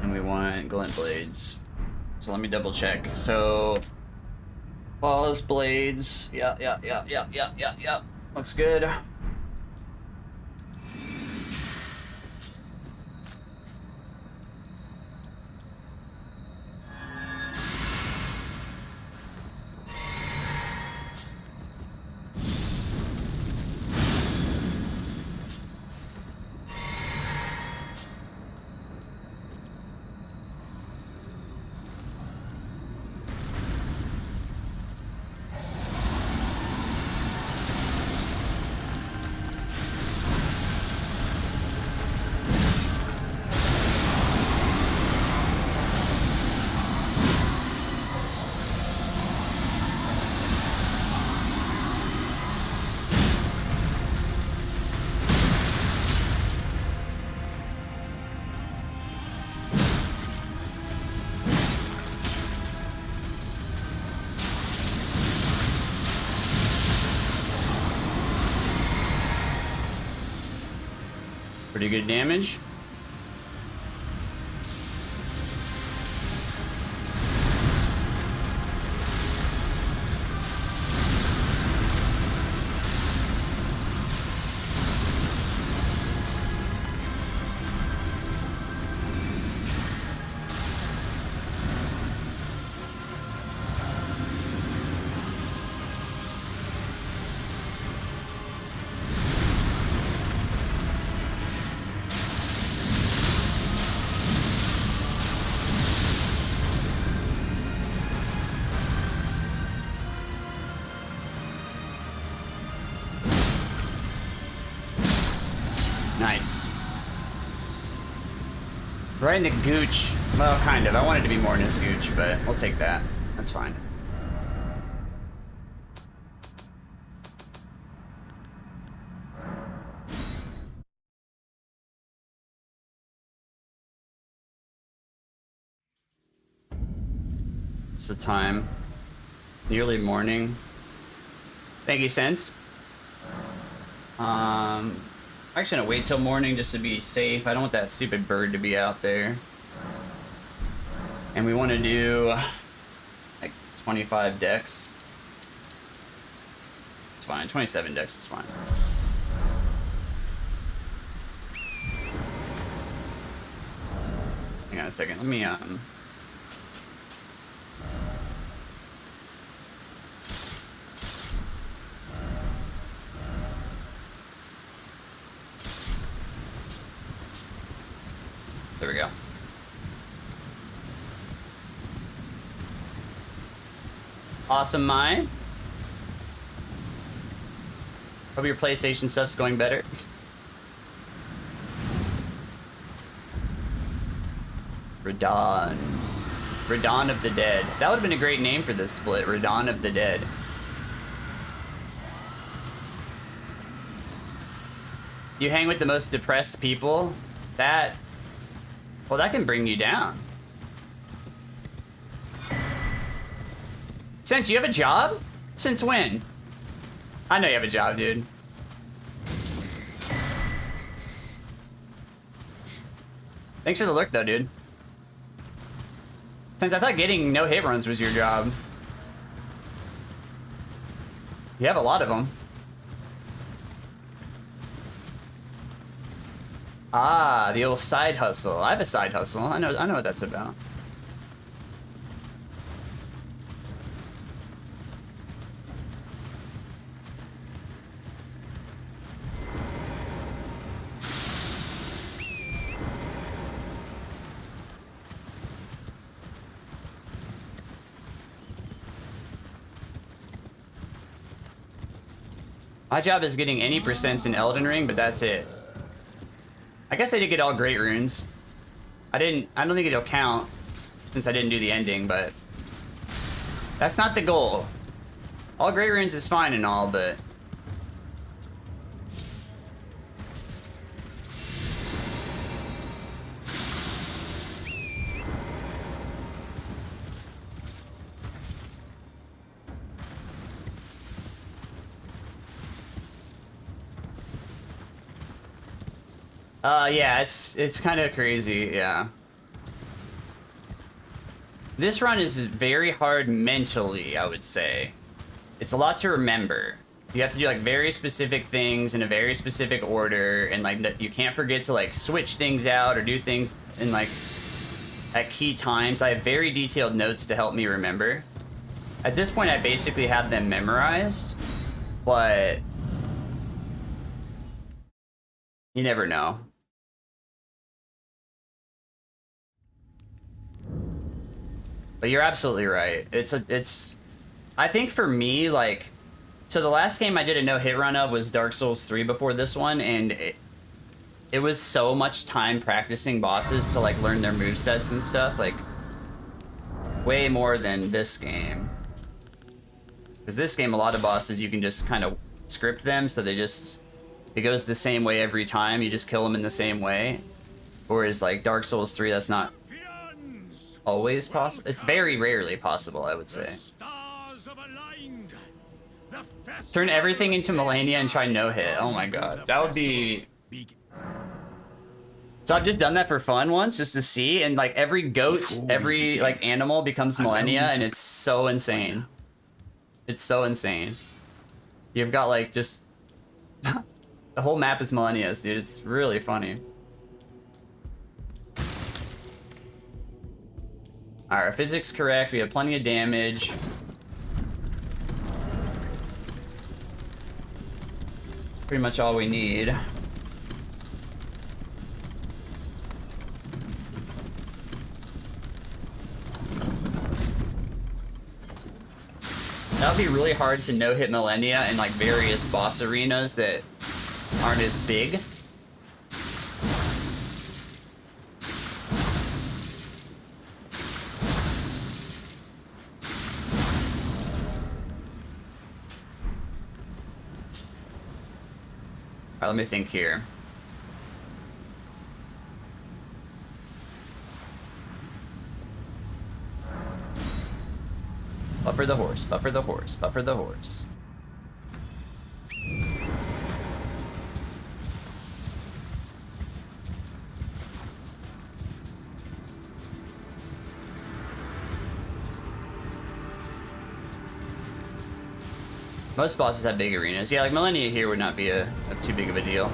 Speaker 1: And we want glint blades. So let me double check. So claws, blades. Yeah. Looks good. Pretty good damage. Nice. Right in the gooch. Well, kind of. I wanted to be more in his gooch, but we'll take that. That's fine. It's the time. The early morning. Thank you, Sense. I'm actually gonna wait till morning just to be safe. I don't want that stupid bird to be out there. And we want to do like 25 decks. It's fine. 27 decks is fine. Hang on a second. Let me there we go. Awesome, Mai. Hope your PlayStation stuff's going better. Radon. Radon of the Dead. That would have been a great name for this split. Radon of the Dead. You hang with the most depressed people? That... well, that can bring you down. Since you have a job? Since when? I know you have a job, dude. Thanks for the lurk, though, dude. Since I thought getting no hit runs was your job. You have a lot of them. Ah, the old side hustle. I have a side hustle. I know what that's about. My job is getting any percents in Elden Ring, but that's it. I guess I did get all great runes. I don't think it'll count since I didn't do the ending, but that's not the goal. All great runes is fine and all, but Yeah, it's kind of crazy, yeah. This run is very hard mentally, I would say. It's a lot to remember. You have to do like very specific things in a very specific order, and like you can't forget to like switch things out or do things in like at key times. I have very detailed notes to help me remember. At this point, I basically have them memorized, but you never know. But you're absolutely right. I think for me, like, so the last game I did a no-hit run of was Dark Souls 3 before this one, and it was so much time practicing bosses to like learn their movesets and stuff, like way more than this game. Because this game, a lot of bosses you can just kind of script them, so it goes the same way every time. You just kill them in the same way. Whereas like Dark Souls 3, that's not always possible. It's very rarely possible, I would say. Turn everything into Malenia and try no hit. Oh my god, that would be. So I've just done that for fun once, just to see, and like every goat, every like animal becomes Malenia, and it's so insane. It's so insane. You've got like just the whole map is Malenia's, dude. It's really funny. Alright, our physics correct. We have plenty of damage. Pretty much all we need. That would be really hard to no-hit Malenia in like various boss arenas that aren't as big. Alright, let me think here. Buffer the horse, buffer the horse, buffer the horse. Most bosses have big arenas. Yeah, like Malenia here would not be a too big of a deal.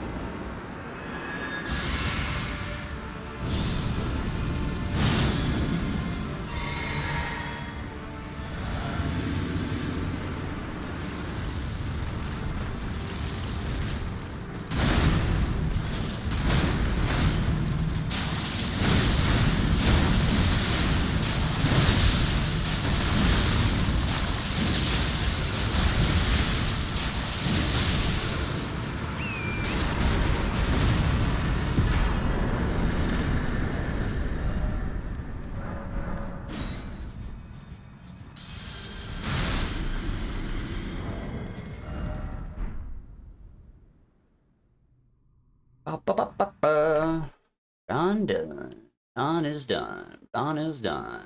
Speaker 1: Done. Done is done. Done is done.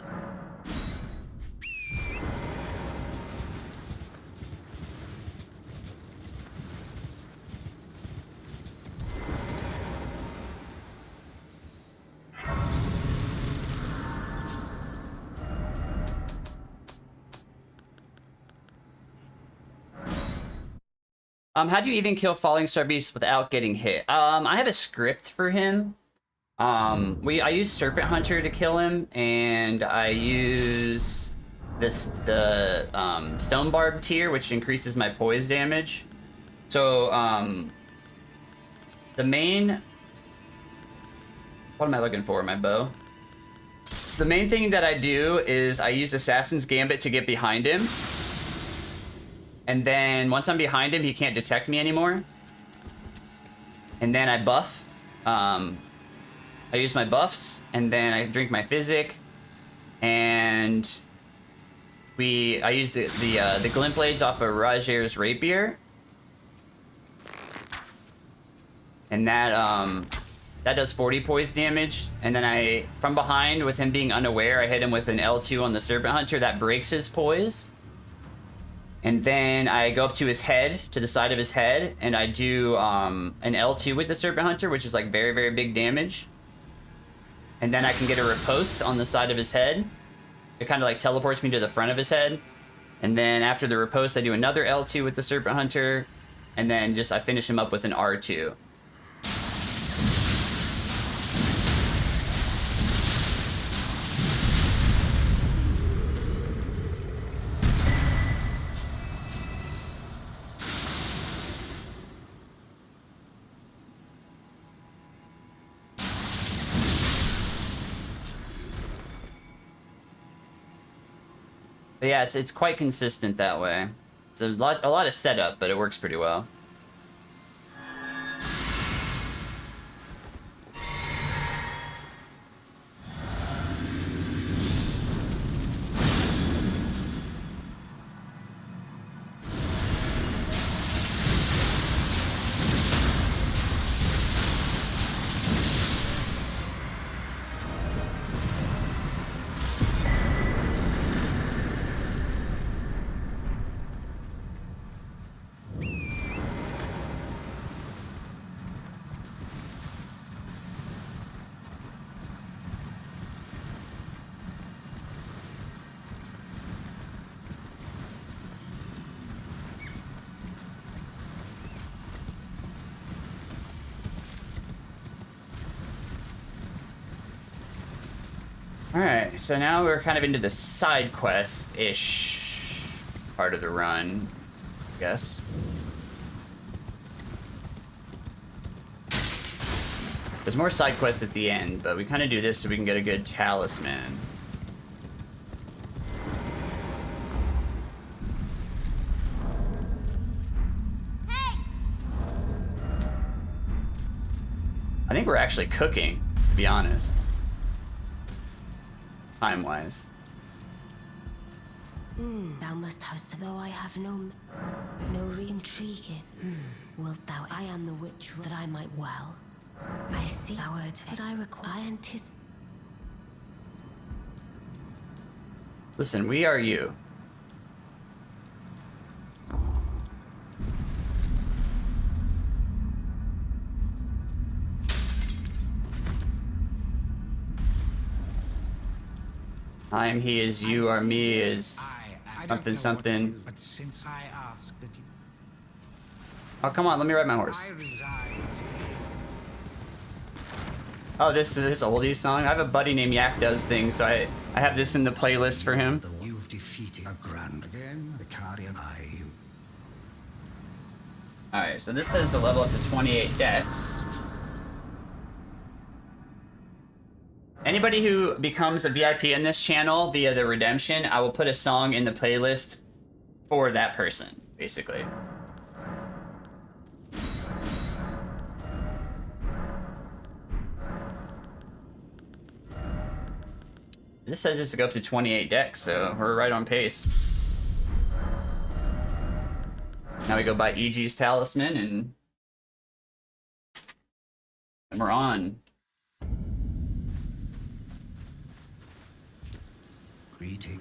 Speaker 1: How do you even kill Fallingstar Beast without getting hit? I have a script for him. I use Serpent Hunter to kill him, and I use the Stone Barb tier, which increases my poise damage. So, the main... What am I looking for? My bow? The main thing that I do is I use Assassin's Gambit to get behind him. And then once I'm behind him, he can't detect me anymore. And then I buff. I use my buffs, and then I drink my physic, and I use the glint blades off of Rajer's rapier, and that does 40 poise damage. And then from behind, with him being unaware, I hit him with an L2 on the Serpent Hunter that breaks his poise. And then I go up to his head, to the side of his head, and I do an L2 with the Serpent Hunter, which is like very, very big damage. And then I can get a riposte on the side of his head. It kind of like teleports me to the front of his head. And then after the riposte, I do another L2 with the Serpent Hunter. And then just I finish him up with an R2. But yeah, it's quite consistent that way. It's a lot of setup, but it works pretty well. Alright, so now we're kind of into the side quest-ish part of the run, I guess. There's more side quests at the end, but we kind of do this so we can get a good talisman. Hey! I think we're actually cooking, to be honest. Time-wise.
Speaker 8: Thou must have, though I have no intriguing. Wilt thou? I am the witch that I might well. I see thou art, but I require
Speaker 1: Listen, we are you. I am he is you are me is something something.
Speaker 12: But since I asked that you...
Speaker 1: Oh, come on, let me ride my horse. Oh, this is oldies song. I have a buddy named Yak Does Things, so I have this in the playlist for him.
Speaker 7: You've defeated a grand again, the Carrion Eye.
Speaker 1: Alright, so this says to level up to 28 dex. Anybody who becomes a VIP in this channel via the redemption, I will put a song in the playlist for that person, basically. This says it's to go up to 28 dex, so we're right on pace. Now we go buy EG's talisman and we're on.
Speaker 7: Greeting.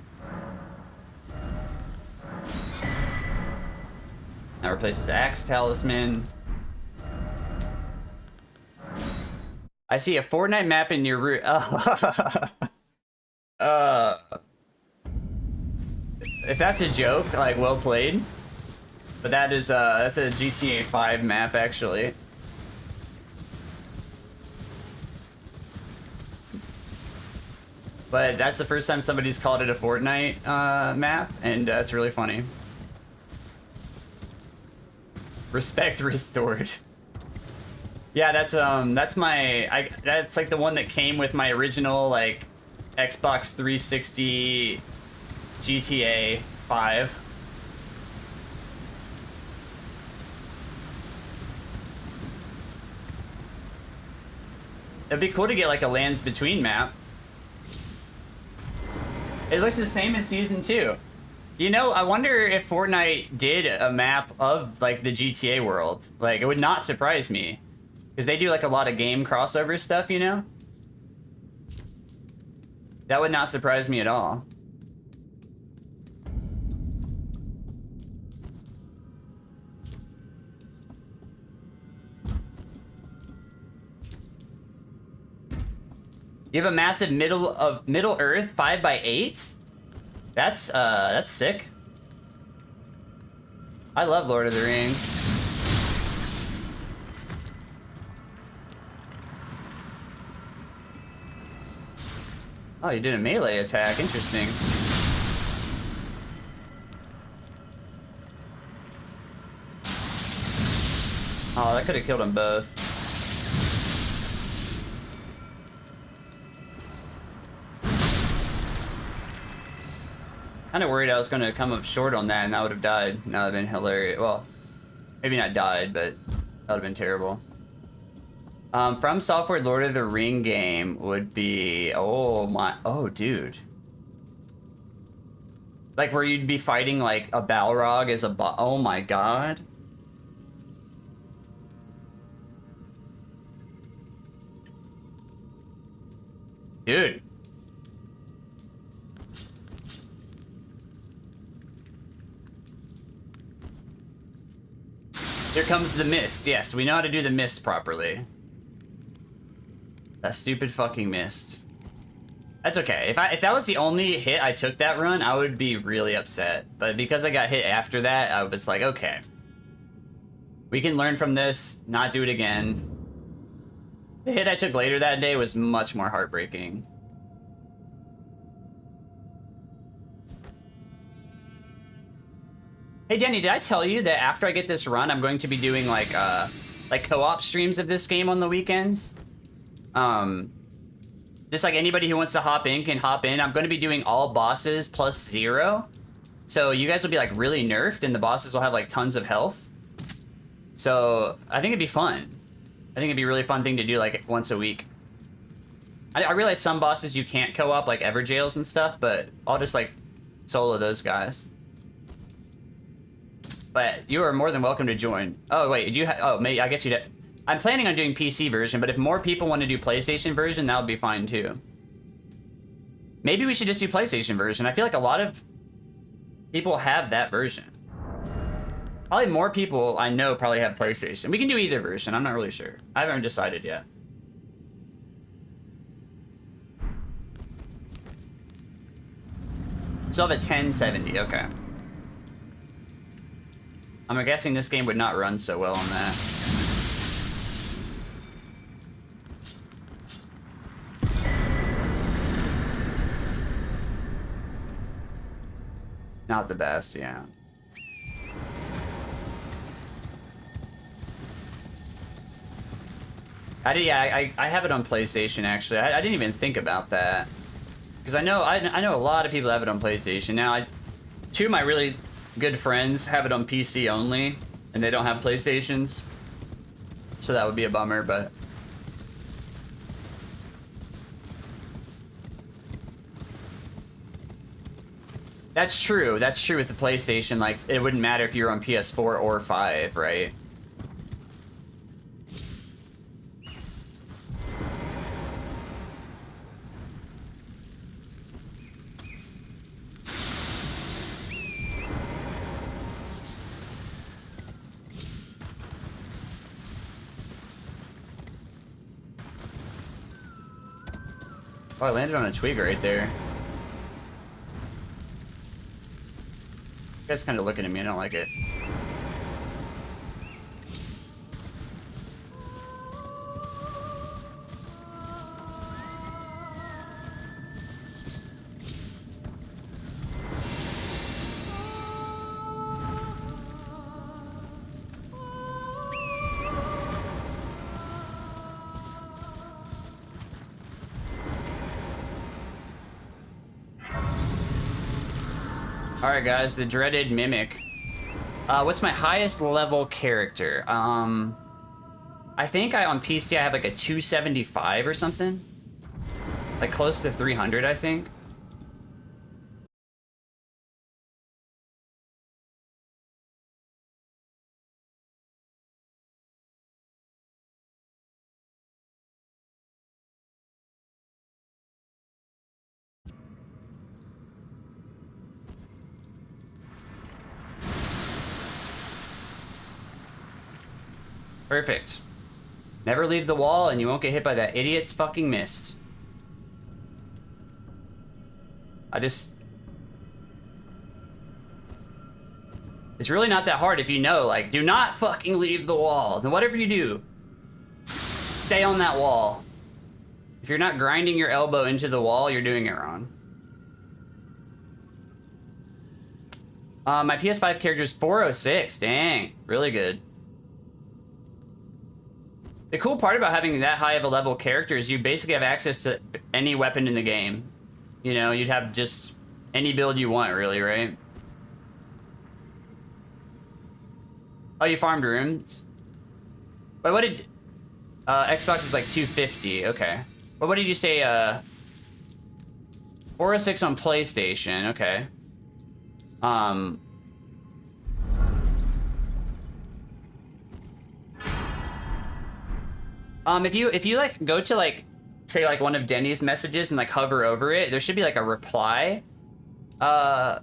Speaker 1: Now replaces Axe Talisman. I see a Fortnite map in your route. If that's a joke, like, well played. But that is that's a GTA 5 map actually. But that's the first time somebody's called it a Fortnite map, and that's really funny. Respect restored. Yeah, that's that's like the one that came with my original like Xbox 360 GTA 5. It'd be cool to get like a Lands Between map. It looks the same as Season 2. You know, I wonder if Fortnite did a map of like the GTA world. Like, it would not surprise me. Because they do like a lot of game crossover stuff, you know? That would not surprise me at all. You have a massive Middle Earth 5x8? That's sick. I love Lord of the Rings. Oh, you did a melee attack. Interesting. Oh, that could have killed them both. Kind of worried I was going to come up short on that and that would have died. That would have been hilarious. Well, maybe not died, but that would have been terrible. FromSoftware Lord of the Ring game would be... Oh, dude. Like where you'd be fighting like a Balrog as a oh my god. Dude. Here comes the mist. Yes, we know how to do the mist properly. That stupid fucking mist. That's okay. If that was the only hit I took that run, I would be really upset. But because I got hit after that, I was like, okay. We can learn from this, not do it again. The hit I took later that day was much more heartbreaking. Hey Danny, did I tell you that after I get this run, I'm going to be doing like co-op streams of this game on the weekends? Just like anybody who wants to hop in can hop in. I'm going to be doing all bosses plus 0. So you guys will be like really nerfed and the bosses will have like tons of health. So I think it'd be fun. I think it'd be a really fun thing to do like once a week. I realize some bosses you can't co-op like Everjails and stuff, but I'll just like solo those guys. But you are more than welcome to join. Oh wait, did you oh maybe I guess you'd I'm planning on doing PC version, but if more people want to do PlayStation version, that would be fine too. Maybe we should just do PlayStation version. I feel like a lot of people have that version. Probably more people I know probably have PlayStation. We can do either version. I'm not really sure. I haven't decided yet. So I have a 1070. Okay. I'm guessing this game would not run so well on that. Not the best, yeah. I have it on PlayStation actually. I didn't even think about that because I know a lot of people have it on PlayStation now. Two of my really good friends have it on PC only, and they don't have PlayStations, so that would be a bummer. But that's true. That's true with the PlayStation. Like, it wouldn't matter if you're on PS4 or 5, right? Oh, I landed on a twig right there. You guys kind of looking at me. I don't like it. Alright guys, the dreaded Mimic. What's my highest level character? I think on PC I have like a 275 or something. Like close to 300, I think. Perfect. Never leave the wall and you won't get hit by that idiot's fucking mist. It's really not that hard if you know, like, do not fucking leave the wall. Then whatever you do, stay on that wall. If you're not grinding your elbow into the wall, you're doing it wrong. My PS5 character is 406. Dang, really good. The cool part about having that high of a level character is you basically have access to any weapon in the game. You know, you'd have just any build you want, really, right? Oh, you farmed rooms? Wait, what did... Xbox is like 250, okay. But what did you say, 406 on PlayStation, okay. If you like go to like say like one of Denny's messages and like hover over it, there should be like a reply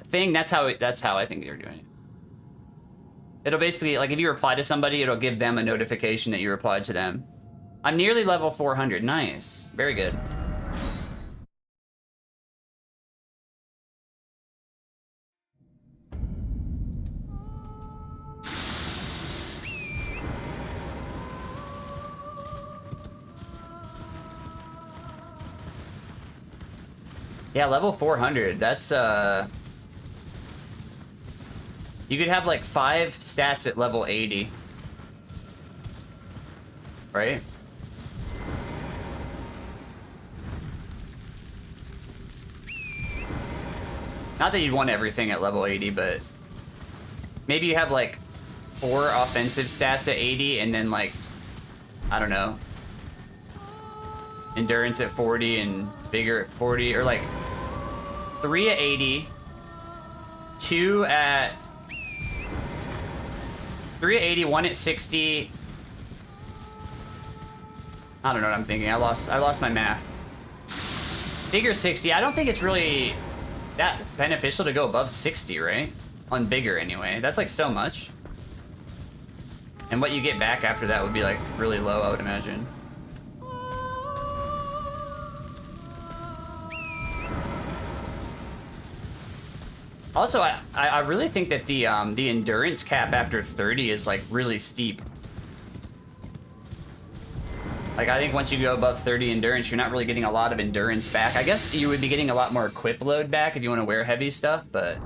Speaker 1: thing. That's how I think they're doing it. It'll basically like if you reply to somebody, it'll give them a notification that you replied to them. I'm nearly level 400. Nice. Very good. Yeah, level 400. That's you could have like 5 stats at level 80. Right? Not that you'd want everything at level 80, but maybe you have like 4 offensive stats at 80 and then like, I don't know, endurance at 40 and vigor at 40, or like 3 at 80, 3 at 80, 1 at 60. I don't know what I'm thinking. I lost my math. Vigor 60. I don't think it's really that beneficial to go above 60, right? On vigor anyway. That's like so much. And what you get back after that would be like really low, I would imagine. Also, I really think that the endurance cap after 30 is like really steep. Like I think once you go above 30 endurance, you're not really getting a lot of endurance back. I guess you would be getting a lot more equip load back if you want to wear heavy stuff, but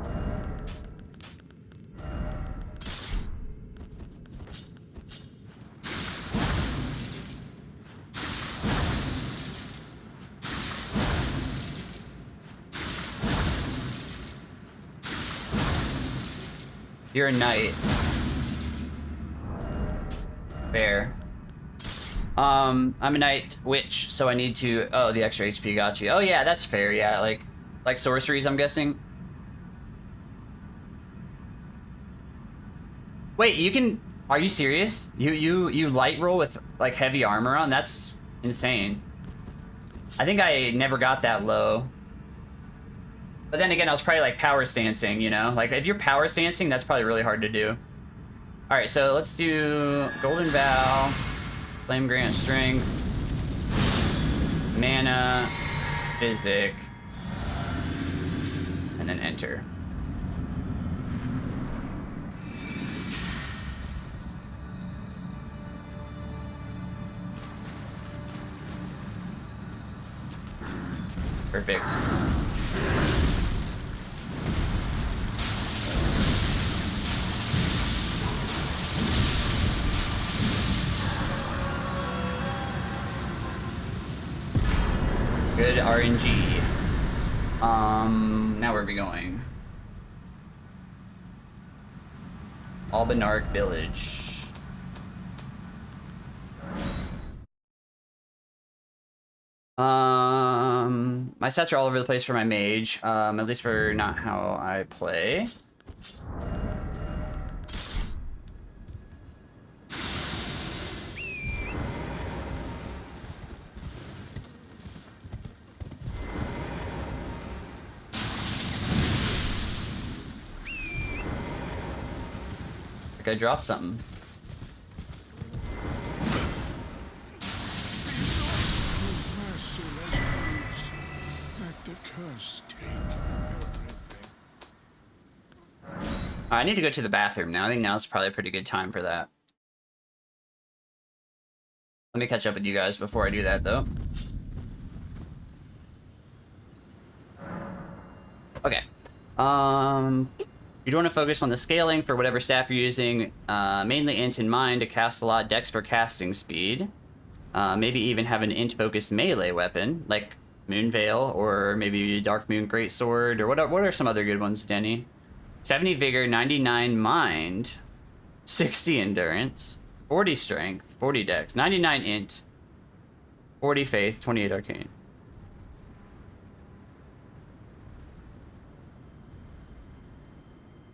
Speaker 1: you're a knight. Fair. I'm a knight witch, so I need to... Oh, the extra HP got you. Oh yeah, that's fair, yeah. Like sorceries, I'm guessing. Wait, you can... Are you serious? You light roll with like heavy armor on? That's insane. I think I never got that low. But then again, I was probably like power stancing, you know? Like if you're power stancing, that's probably really hard to do. All right, so let's do Golden Vow, Flame Grant Strength, Mana, Physic, and then enter. Perfect. Good RNG. Now where are we going? Albanark Village. My stats are all over the place for my mage, at least for not how I play. Like I dropped something.
Speaker 5: Let the curse take.
Speaker 1: I need to go to the bathroom now. I think now's probably a pretty good time for that. Let me catch up with you guys before I do that, though. Okay. You'd want to focus on the scaling for whatever staff you're using. Mainly int in mind to cast a lot, dex for casting speed. Maybe even have an int-focused melee weapon, like Moonveil, or maybe Dark Moon Greatsword, or what are some other good ones, Denny? 70 Vigor, 99 Mind, 60 Endurance, 40 Strength, 40 Dex, 99 Int, 40 Faith, 28 Arcane.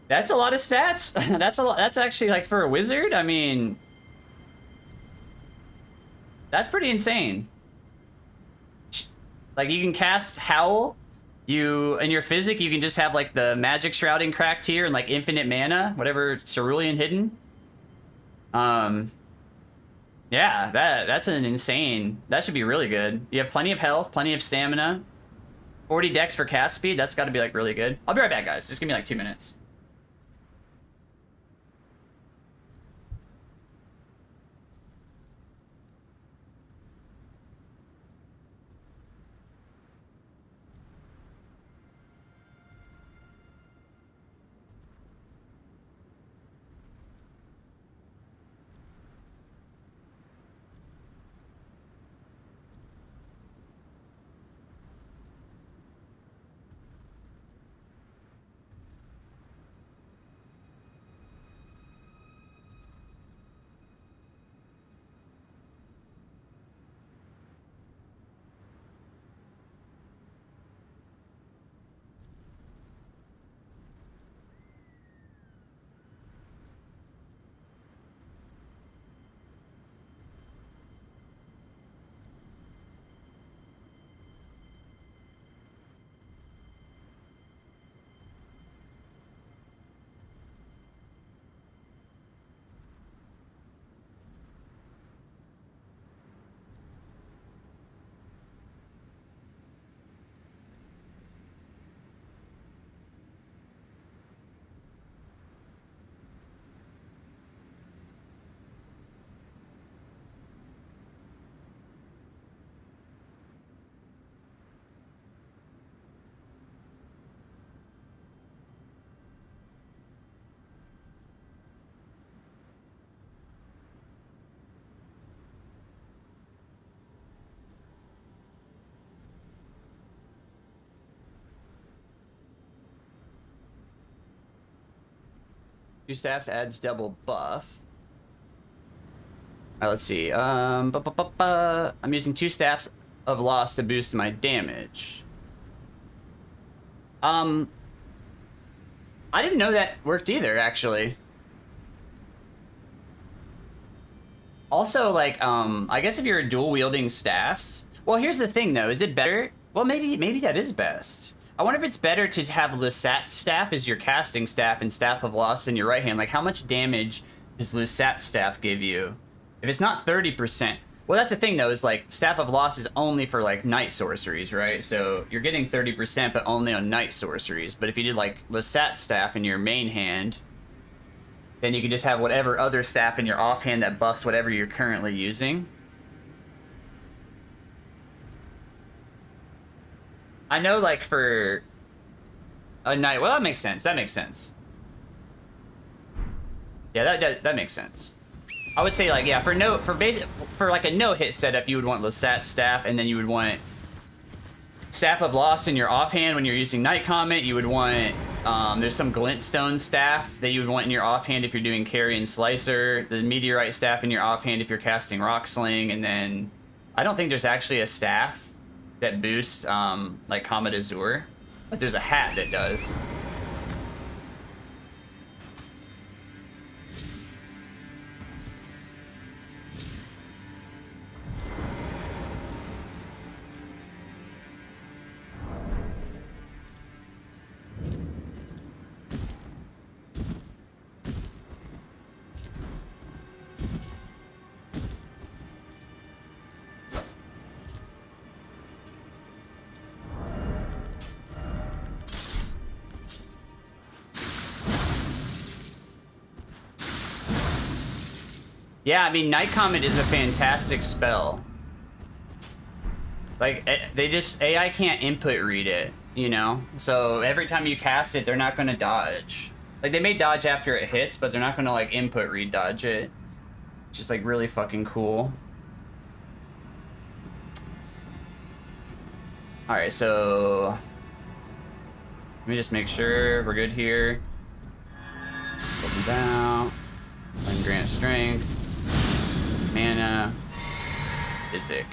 Speaker 1: That's a lot of stats. That's actually, like, for a wizard, I mean, that's pretty insane. Like, you can cast Howl. In your Physic, you can just have, like, the Magic Shrouding cracked here and, like, infinite mana, whatever, Cerulean Hidden. Yeah, that's an insane... That should be really good. You have plenty of health, plenty of stamina. 40 dex for cast speed, that's gotta be, like, really good. I'll be right back, guys. Just give me, like, 2 minutes. Two staffs adds double buff. Alright, let's see. I'm using 2 staffs of loss to boost my damage. I didn't know that worked either, actually. Also, like, I guess if you're dual wielding staffs... Well, here's the thing, though. Is it better? Well, maybe that is best. I wonder if it's better to have Lusat's staff as your casting staff and Staff of Loss in your right hand. Like, how much damage does Lusat's staff give you? If it's not 30%... Well, that's the thing, though, is, like, Staff of Loss is only for, like, night sorceries, right? So you're getting 30%, but only on night sorceries. But if you did, like, Lusat's staff in your main hand, then you could just have whatever other staff in your offhand that buffs whatever you're currently using. I know, like, for a night... Well, that makes sense. That makes sense. Yeah, that makes sense. I would say, like, yeah, for like a no-hit setup, you would want Lusat's staff, and then you would want Staff of Loss in your offhand when you're using Night Comet. You would want... there's some Glintstone staff that you would want in your offhand if you're doing Carrion Slicer. The Meteorite staff in your offhand if you're casting Rock Sling, and then... I don't think there's actually a staff that boosts, like, Comet Azure. But there's a hat that does. Yeah, I mean, Night Comet is a fantastic spell. Like, AI can't input read it, you know? So every time you cast it, they're not gonna dodge. Like, they may dodge after it hits, but they're not gonna, like, input read dodge it. It's just, like, really fucking cool. Alright, so... let me just make sure we're good here. Open down. And grant strength. Mana. Physic.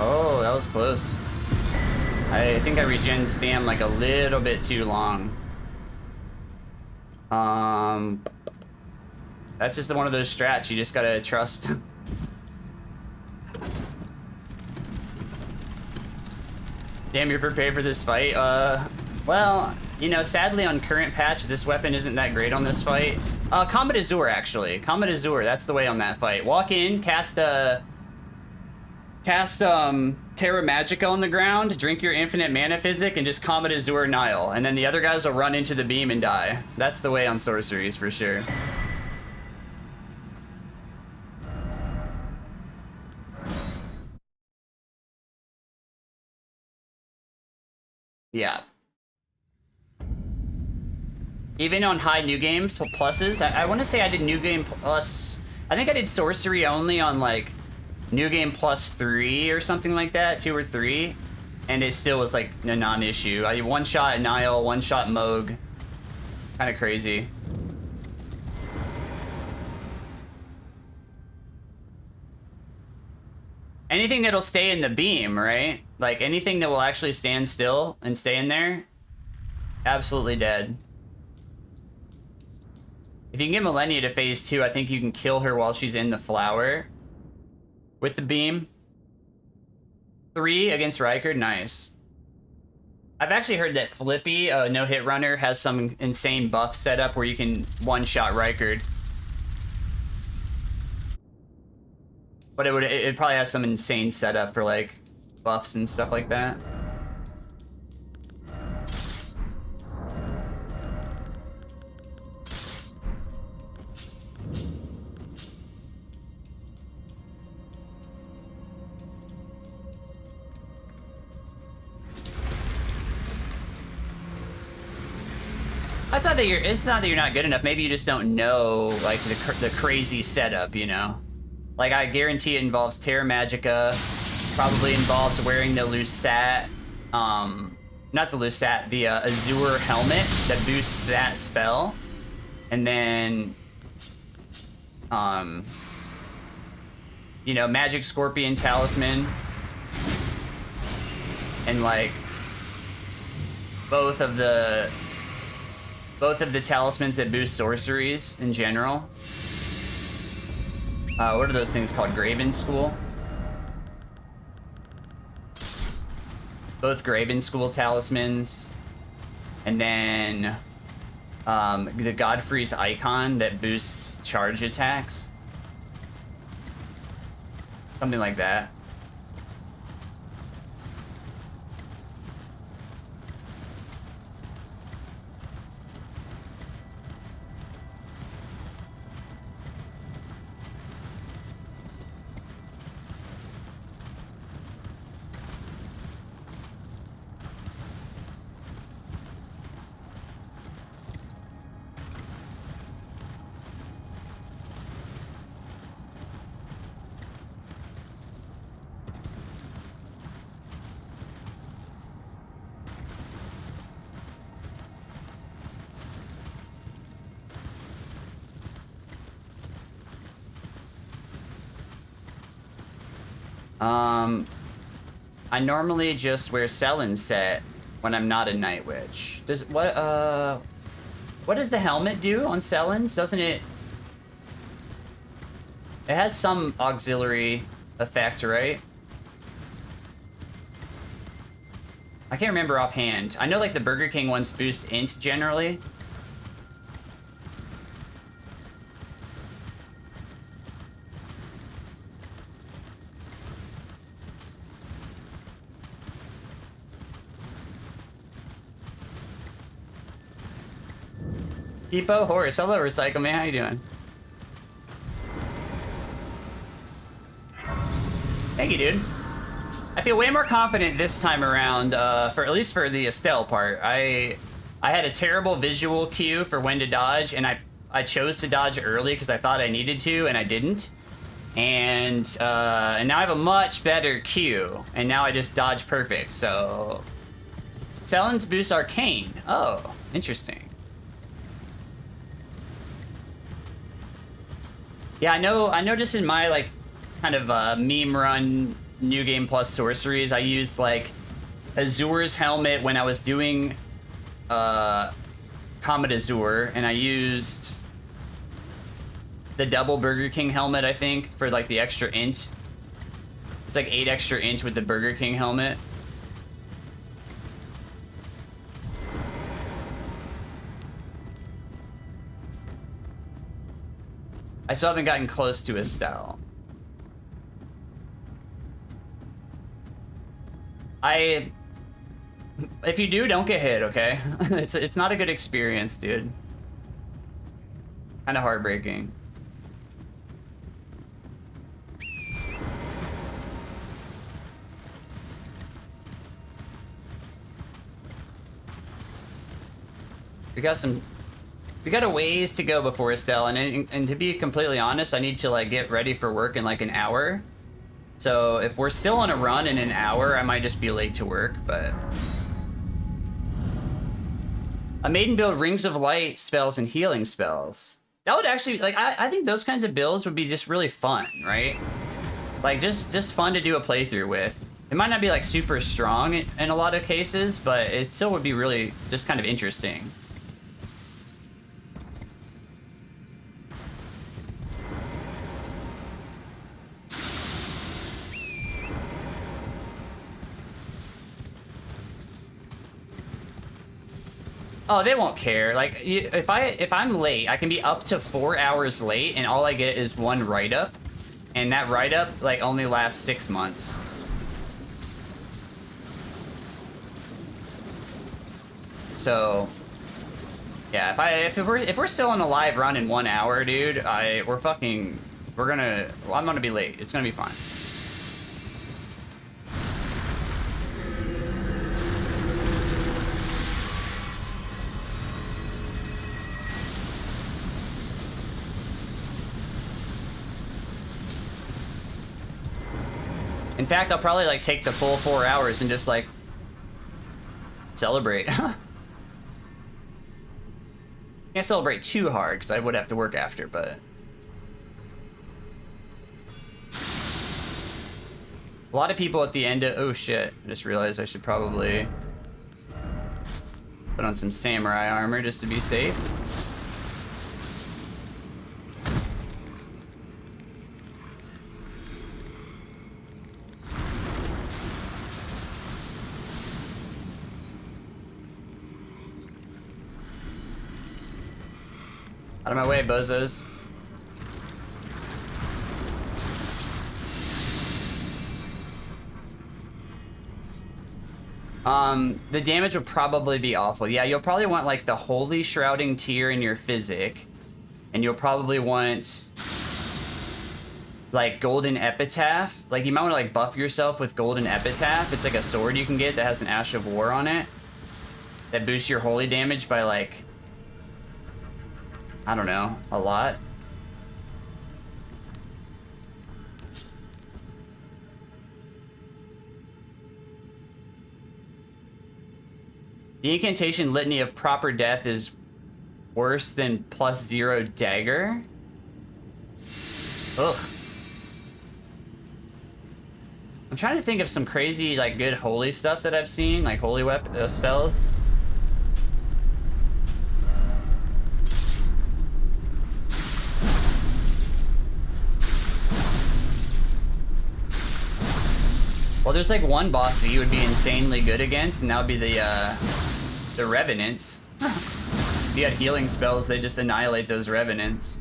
Speaker 1: Oh, that was close. I think I regen Sam like a little bit too long. That's just one of those strats you just gotta trust. Damn, you're prepared for this fight? Well, you know, sadly on current patch, this weapon isn't that great on this fight. Comet Azure, actually. Comet Azure, that's the way on that fight. Walk in, cast Terra Magica on the ground, drink your infinite mana physic, and just Comet Azure Nile. And then the other guys will run into the beam and die. That's the way on sorceries, for sure. Yeah. Even on high new games pluses, I want to say I did new game plus. I think I did sorcery only on like new game plus 3 or something like that, 2 or 3, and it still was like a non-issue. I one shot Nile, one shot Mohg. Kind of crazy. Anything that'll stay in the beam, right? Like anything that will actually stand still and stay in there, absolutely dead. If you can get Malenia to phase 2, I think you can kill her while she's in the flower with the beam. 3 against Rykard, nice. I've actually heard that Flippy, no hit runner, has some insane buff setup where you can one-shot Rykard. But it probably has some insane setup for like buffs and stuff like that. It's not that you're not good enough. Maybe you just don't know like the crazy setup, you know. Like I guarantee it involves Terra Magica, probably involves wearing the Lucat, not the Lucat, the Azure helmet that boosts that spell, and then, you know, Magic Scorpion Talisman, and like both of the talismans that boost sorceries in general. What are those things called? Graven School? Both Graven School talismans. And then the Godfrey's icon that boosts charge attacks. Something like that. I normally just wear Selin set when I'm not a Night Witch. Does what What does the helmet do on Selens? Doesn't it... It has some auxiliary effect, right? I can't remember offhand. I know like the Burger King ones boost int generally. Depot Horse, hello Recycle Man, how you doing? Thank you, dude. I feel way more confident this time around, for at least for the Estelle part. I had a terrible visual cue for when to dodge, and I chose to dodge early because I thought I needed to, and I didn't. And now I have a much better cue, and now I just dodge perfect. So, Selens boosts Arcane. Oh, interesting. Yeah, I know. Just in my like kind of meme run. New Game Plus sorceries, I used like Azur's helmet when I was doing Comet Azur, and I used the double Burger King helmet, I think, for like the extra int. It's like 8 extra int with the Burger King helmet. I still haven't gotten close to Estelle. If you do, don't get hit, okay? It's not a good experience, dude. Kind of heartbreaking. We got a ways to go before Estelle, and to be completely honest, I need to like get ready for work in like an hour. So if we're still on a run in an hour, I might just be late to work, but... A maiden build Rings of Light spells and healing spells. That would actually, like, I think those kinds of builds would be just really fun, right? Like, just fun to do a playthrough with. It might not be, like, super strong in a lot of cases, but it still would be really just kind of interesting. Oh, they won't care. Like, if I'm late, I can be up to 4 hours late, and all I get is 1 write-up, and that write-up like only lasts 6 months. So, yeah, if we're still on a live run in 1 hour, dude, I'm gonna be late. It's gonna be fine. In fact, I'll probably like take the full 4 hours and just like celebrate. Can't celebrate too hard because I would have to work after, but a lot of people at the end of, oh shit, I just realized I should probably put on some samurai armor just to be safe. Out of my way, bozos. The damage will probably be awful. Yeah, you'll probably want like the Holy Shrouding Tear in your Physic, and you'll probably want like Golden Epitaph. Like you might want to like buff yourself with Golden Epitaph. It's like a sword you can get that has an Ash of War on it that boosts your holy damage by like, I don't know, a lot. The incantation Litany of Proper Death is worse than +0 dagger? Ugh. I'm trying to think of some crazy, like, good holy stuff that I've seen, like holy spells. Well, there's like one boss that you would be insanely good against, and that would be the Revenants. If you had healing spells, they just annihilate those Revenants.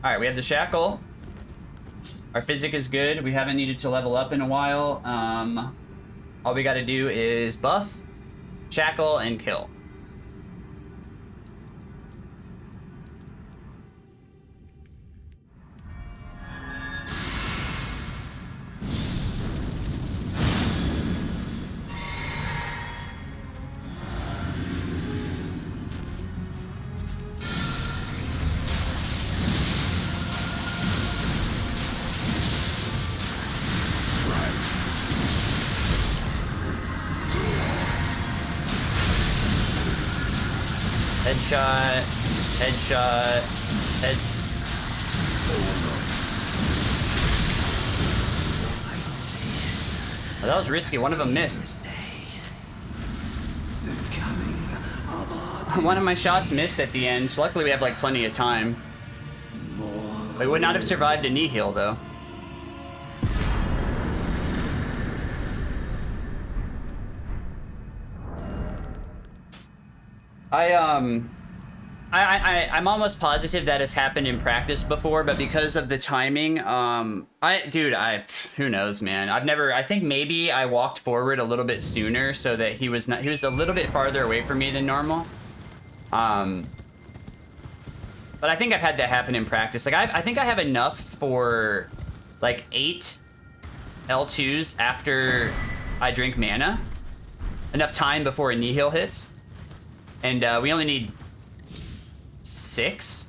Speaker 1: All right, we have the Shackle. Our physic is good. We haven't needed to level up in a while. All we got to do is buff, Shackle, and kill. Headshot, headshot, head. Oh, that was risky. One of them missed. One of my shots missed at the end. Luckily, we have like plenty of time. We would not have survived a knee heal though. I'm almost positive that has happened in practice before, but because of the timing, who knows, man. I think maybe I walked forward a little bit sooner so that he was a little bit farther away from me than normal. But I think I've had that happen in practice. Like, I think I have enough for like 8 L2s after I drink mana. Enough time before a knee heal hits. And we only need 6,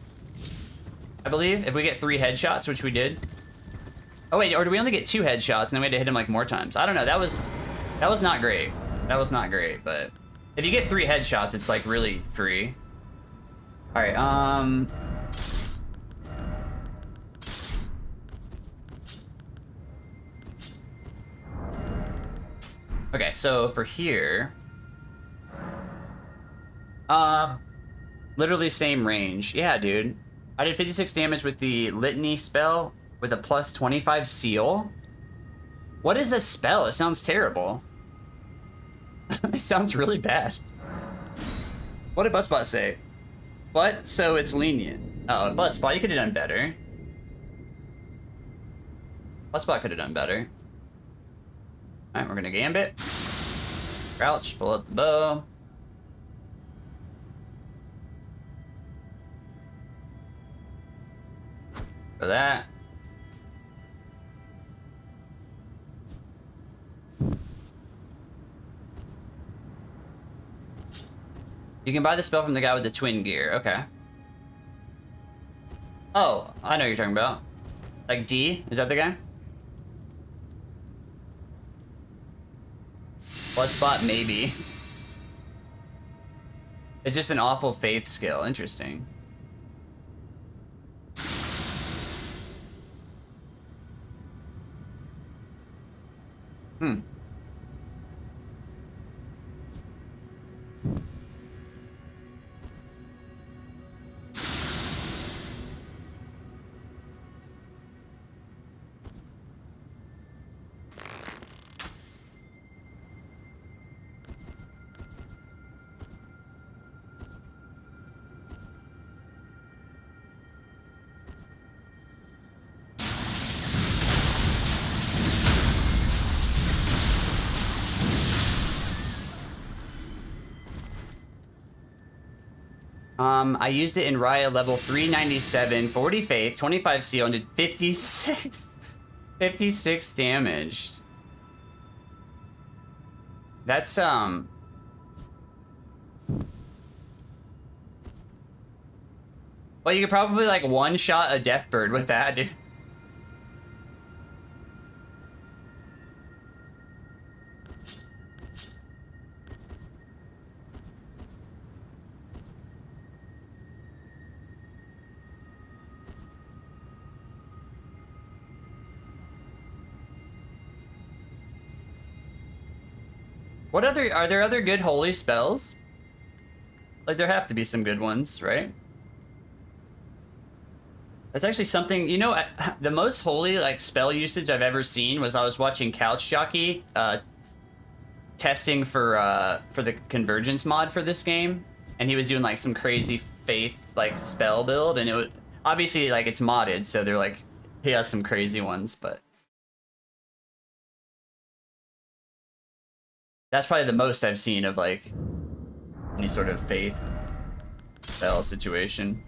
Speaker 1: I believe, if we get 3 headshots, which we did. Oh wait, or do we only get 2 headshots and then we had to hit him like more times? I don't know. That was not great. That was not great. But if you get 3 headshots, it's like really free. All right. Okay, so for here. Literally same range. Yeah, dude. I did 56 damage with the Litany spell with a plus 25 seal. What is this spell? It sounds terrible. It sounds really bad. What did Buttspot say? But, so it's lenient. Oh, Buttspot, you could have done better. Buttspot could have done better. Alright, we're gonna Gambit. Crouch, pull out the bow. For that. You can buy the spell from the guy with the twin gear. Okay. Oh, I know what you're talking about. Like D? Is that the guy? Bloodspot, maybe. It's just an awful faith skill. Interesting. I used it in Raya level 397, 40 faith, 25 seal, and did 56 damage. That's, well, you could probably, like, one-shot a Deathbird with that, dude. What other, are there other good holy spells? Like, there have to be some good ones, right? That's actually something, you know, the most holy like spell usage I've ever seen was I was watching Couch Jockey testing for the convergence mod for this game, and he was doing like some crazy faith like spell build, and it was obviously like it's modded, so they're like he has some crazy ones, but that's probably the most I've seen of like any sort of faith spell situation.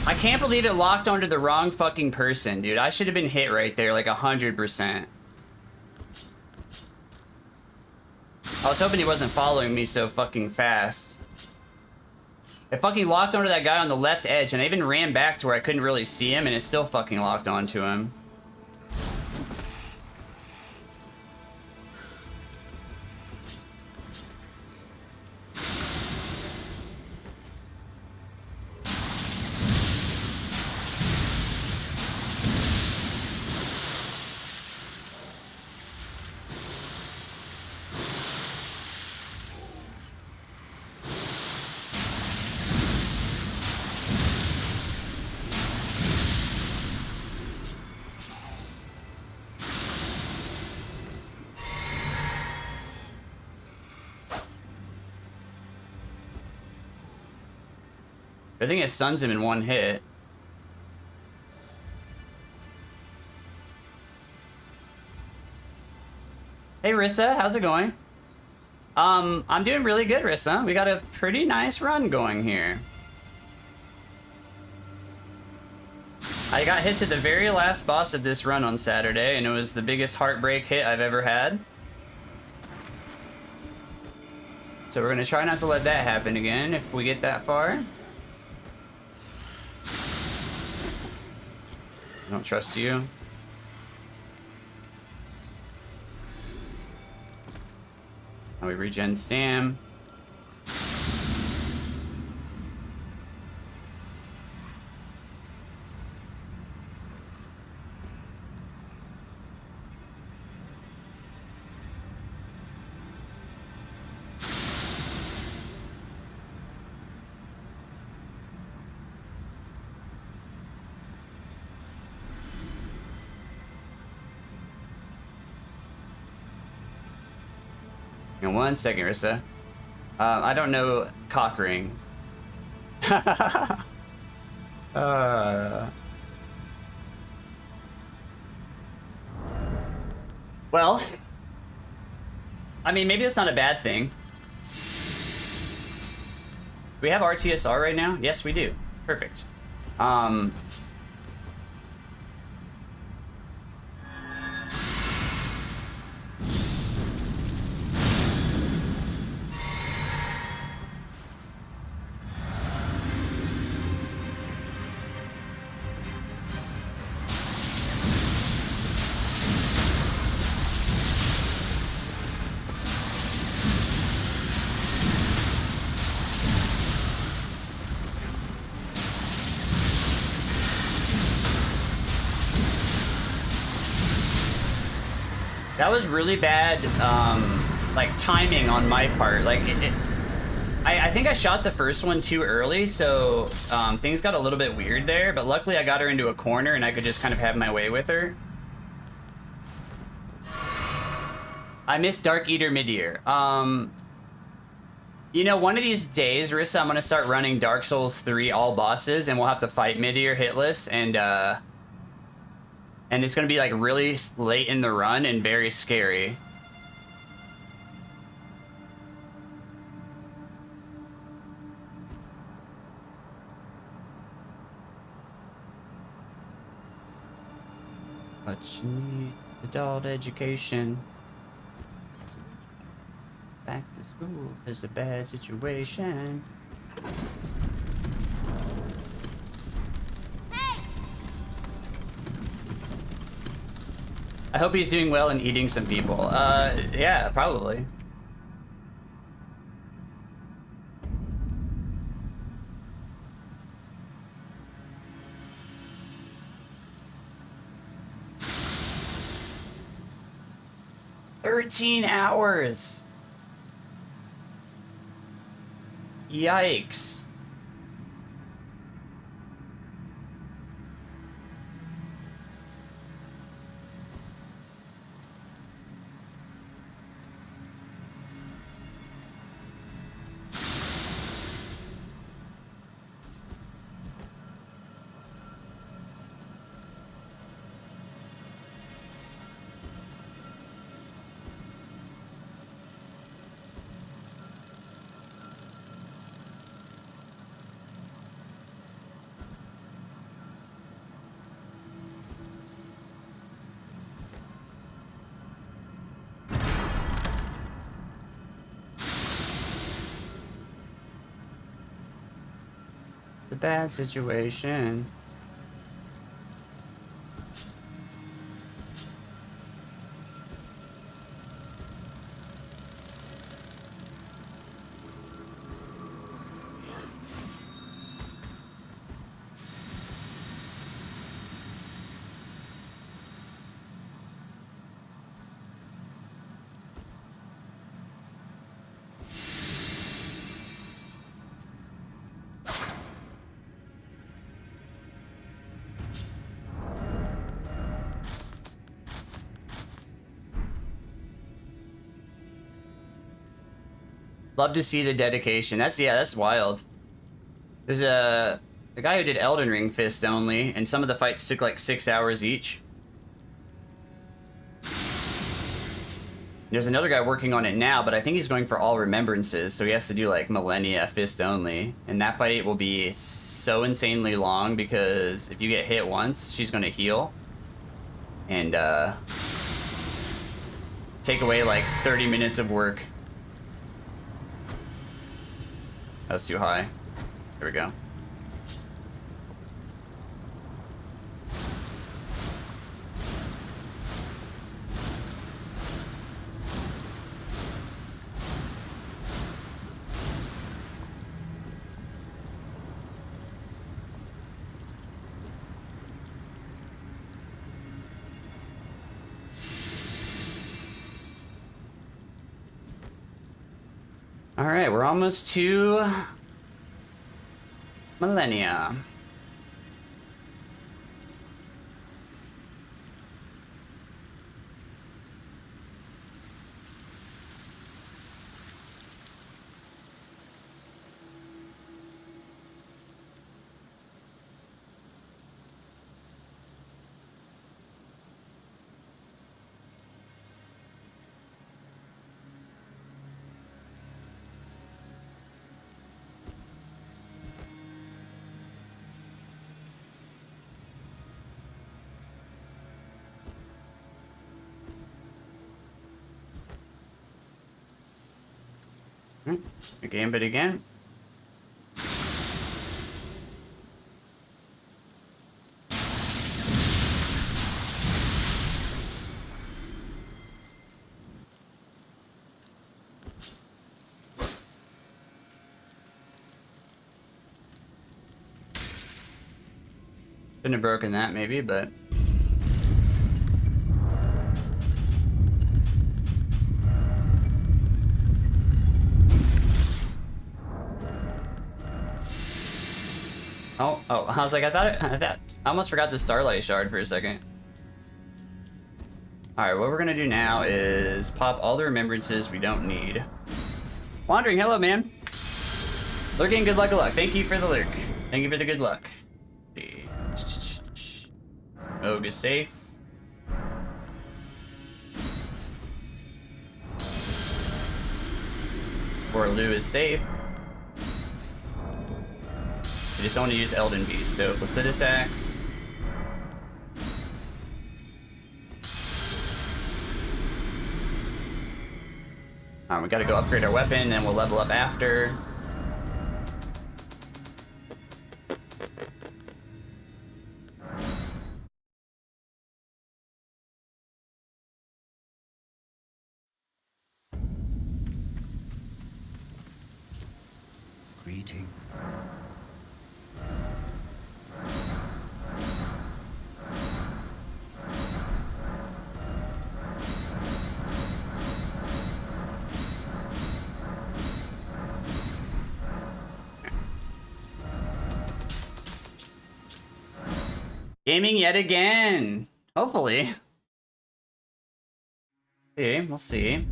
Speaker 1: I can't believe it locked onto the wrong fucking person, dude. I should have been hit right there, like 100%. I was hoping he wasn't following me so fucking fast. It fucking locked onto that guy on the left edge, and I even ran back to where I couldn't really see him, and it still fucking locked onto him. I think it stuns him in one hit. Hey Rissa, how's it going? I'm doing really good, Rissa. We got a pretty nice run going here. I got hit to the very last boss of this run on Saturday, and it was the biggest heartbreak hit I've ever had. So we're gonna try not to let that happen again if we get that far. I don't trust you. Now we regen stam. In 1 second, Rissa. I don't know cock ring. Well, I mean, maybe that's not a bad thing. Do we have RTSR right now? Yes, we do. Perfect. That was really bad, like, timing on my part. Like, I think I shot the first one too early, so things got a little bit weird there, but luckily I got her into a corner and I could just kind of have my way with her. I miss Dark Eater Midir. You know, one of these days, Rissa, I'm gonna start running Dark Souls 3 all bosses, and we'll have to fight Midir Hitless, and it's gonna be like really late in the run and very scary. But you need adult education. Back to school is a bad situation. Hey! I hope he's doing well and eating some people. Yeah, probably. "13 hours. Yikes. The bad situation. Love to see the dedication. That's wild. There's a guy who did Elden Ring Fist only, and some of the fights took like 6 hours each. There's another guy working on it now, but I think he's going for All Remembrances, so he has to do like Malenia Fist only. And that fight will be so insanely long because if you get hit once, she's gonna heal. And take away like 30 minutes of work. That was too high. There we go. All right, we're almost to Malenia. A gambit again. Shouldn't have broken that maybe, but Oh, I was like, I almost forgot the Starlight Shard for a second. Alright, what we're gonna do now is pop all the remembrances we don't need. Wandering, hello, man. Lurking, good luck, Thank you for the lurk. Thank you for the good luck. Mohg is safe. Hoarah Loux is safe. I just don't want to use Elden Beast, so Placidusax. Alright, we gotta go upgrade our weapon, then we'll level up after.
Speaker 7: Greeting.
Speaker 1: Gaming yet again. Hopefully. See, we'll see.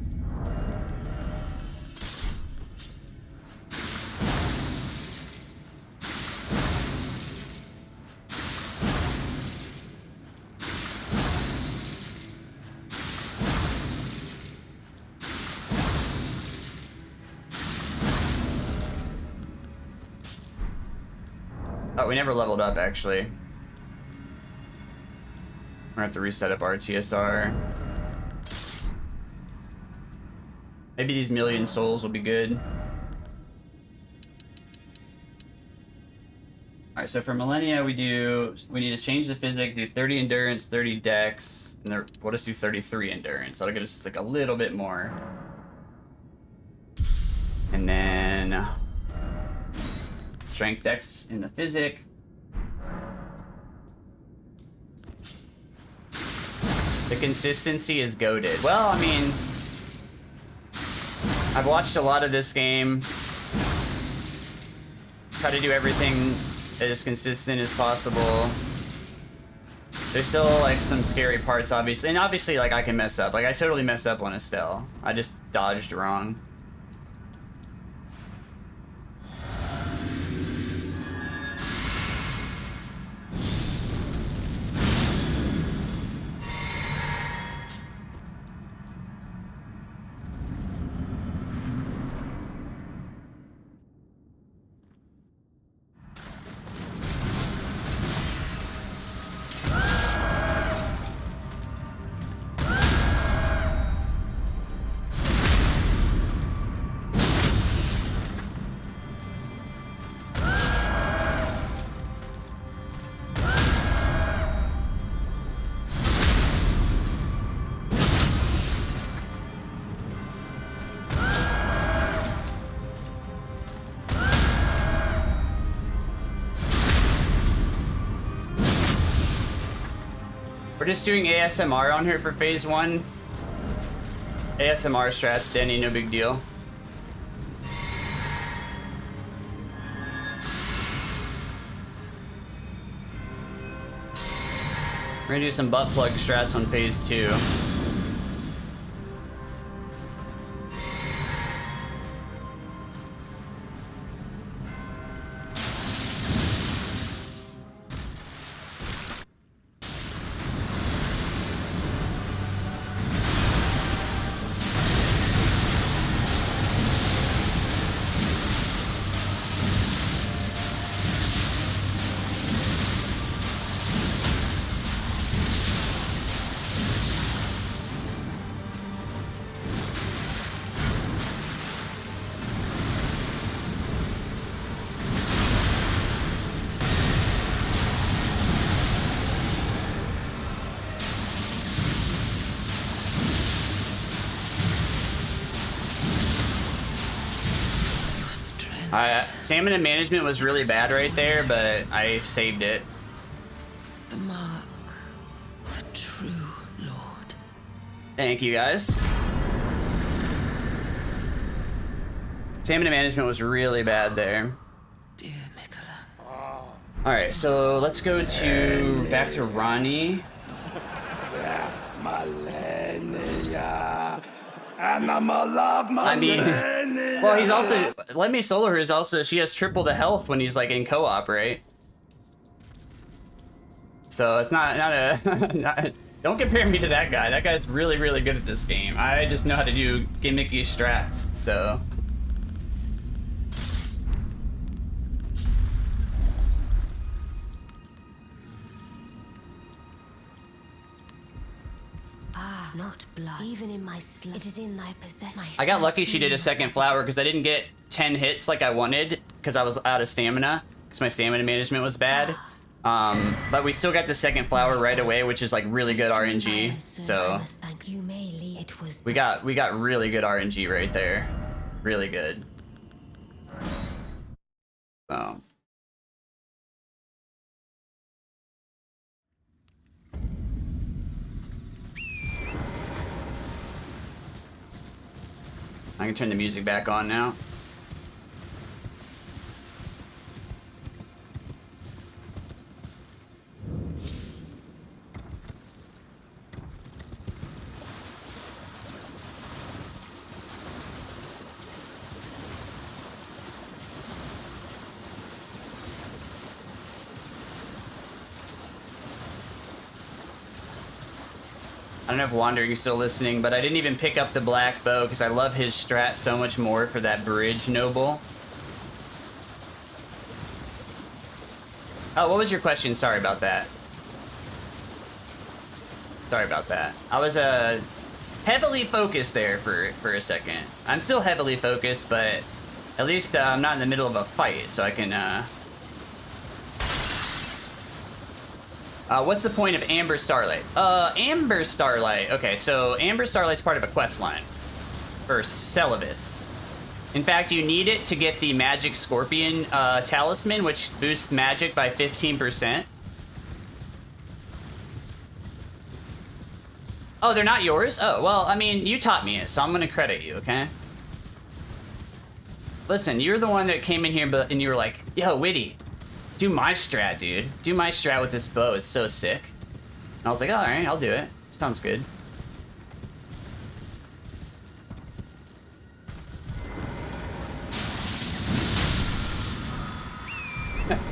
Speaker 1: Oh, we never leveled up, actually. We're gonna have to reset up our TSR. Maybe these million souls will be good. Alright, so for Malenia, we need to change the physic, do 30 endurance, 30 dex, and we'll just do 33 endurance. That'll get us just like a little bit more. And then strength dex in the physic. The consistency is goated. Well, I mean, I've watched a lot of this game. Try to do everything as consistent as possible. There's still like some scary parts, obviously, and obviously like I can mess up. Like I totally messed up on Estelle. I just dodged wrong. We're just doing ASMR on her for phase 1. ASMR strats, Danny, no big deal. We're gonna do some butt plug strats on phase 2. Stamina management was really bad right there, but I saved it.
Speaker 11: The mark of a true lord.
Speaker 1: Thank you, guys. Stamina management was really bad there.
Speaker 11: Dear Mikola.
Speaker 1: Alright, so let's go to back to Ronnie.
Speaker 13: Malenia. And I'm alive, Malenia.
Speaker 1: I mean, well, he's also, Let Me Solo Her is also, she has triple the health when he's like in co-op, right? So it's not a, don't compare me to that guy. That guy's really, really good at this game. I just know how to do gimmicky strats, so.
Speaker 8: Not blood. Even in my sleep, it is in thy possession.
Speaker 1: I got lucky she did a second flower because I didn't get 10 hits like I wanted because I was out of stamina because my stamina management was bad. But we still got the second flower right away, which is like really good RNG. So we got really good RNG right there. Really good. So. I can turn the music back on now. I don't know if Wandering's still listening, but I didn't even pick up the black bow because I love his strat so much more for that bridge noble. Oh, what was your question? Sorry about that. Sorry about that. I was heavily focused there for a second. I'm still heavily focused, but at least I'm not in the middle of a fight, so I can what's the point of Amber Starlight? Amber Starlight. Okay, so Amber Starlight's part of a quest line for Celavis. In fact, you need it to get the Magic Scorpion Talisman, which boosts magic by 15%. Oh, they're not yours? Oh, well, I mean, you taught me it, so I'm gonna credit you, okay? Listen, you're the one that came in here and you were like, yo, Witty, do my strat, dude. Do my strat with this bow. It's so sick. And I was like, all right, I'll do it. Sounds good.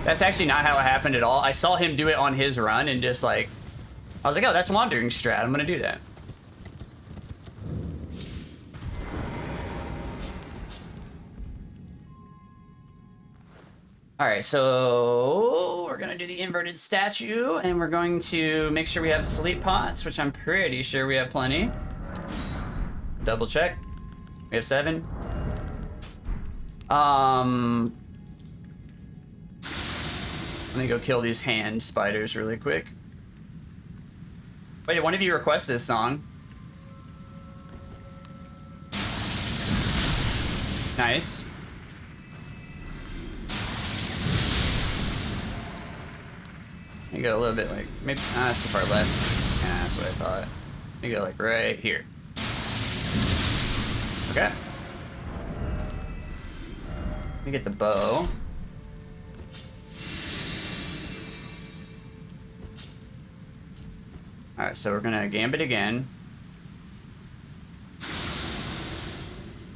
Speaker 1: That's actually not how it happened at all. I saw him do it on his run and just like, I was like, oh, that's Wandering strat. I'm gonna do that. All right, so we're gonna do the inverted statue and we're going to make sure we have sleep pots, which I'm pretty sure we have plenty. Double check. We have 7. Let me go kill these hand spiders really quick. Wait, did one of you request this song? Nice. You go a little bit like, maybe, that's too far left. Yeah, that's what I thought. You go like right here. Okay. Let me get the bow. Alright, so we're gonna gambit again.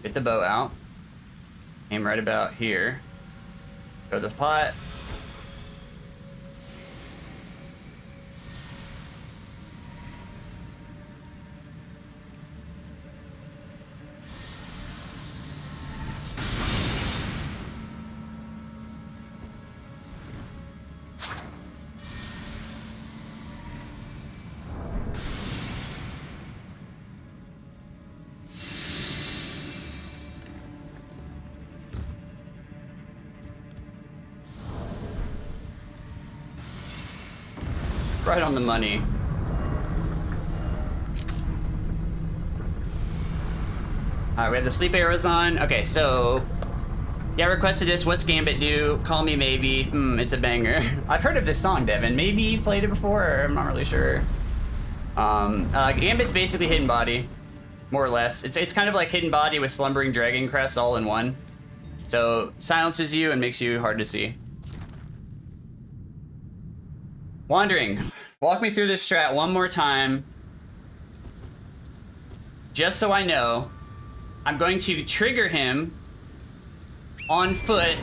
Speaker 1: Get the bow out. Aim right about here. Go to the pot. Right on the money. Alright, we have the sleep arrows on. Okay, so yeah, I requested this. What's Gambit do? Call me maybe. It's a banger. I've heard of this song, Devin. Maybe you played it before, or I'm not really sure. Gambit's basically Hidden Body, more or less. It's kind of like Hidden Body with Slumbering Dragon Crest all in one. So silences you and makes you hard to see. Wandering. Walk me through this strat one more time. Just so I know. I'm going to trigger him on foot,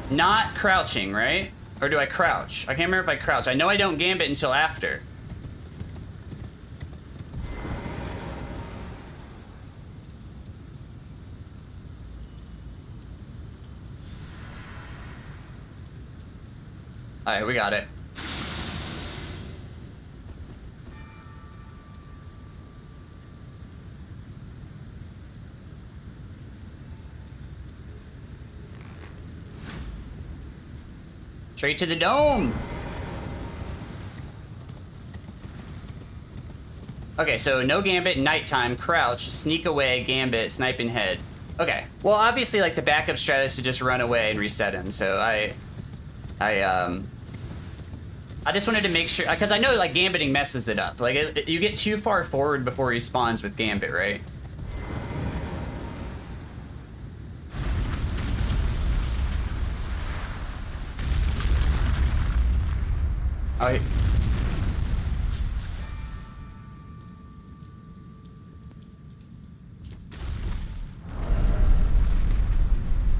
Speaker 1: not crouching, right? Or do I crouch? I can't remember if I crouch. I know I don't gambit until after. Alright, we got it. Straight to the dome. Okay, so no gambit, nighttime, crouch, sneak away, gambit, sniping head. Okay. Well, obviously, like the backup strat is to just run away and reset him. So I just wanted to make sure, because I know like gambiting messes it up. Like you get too far forward before he spawns with gambit, right? Oh.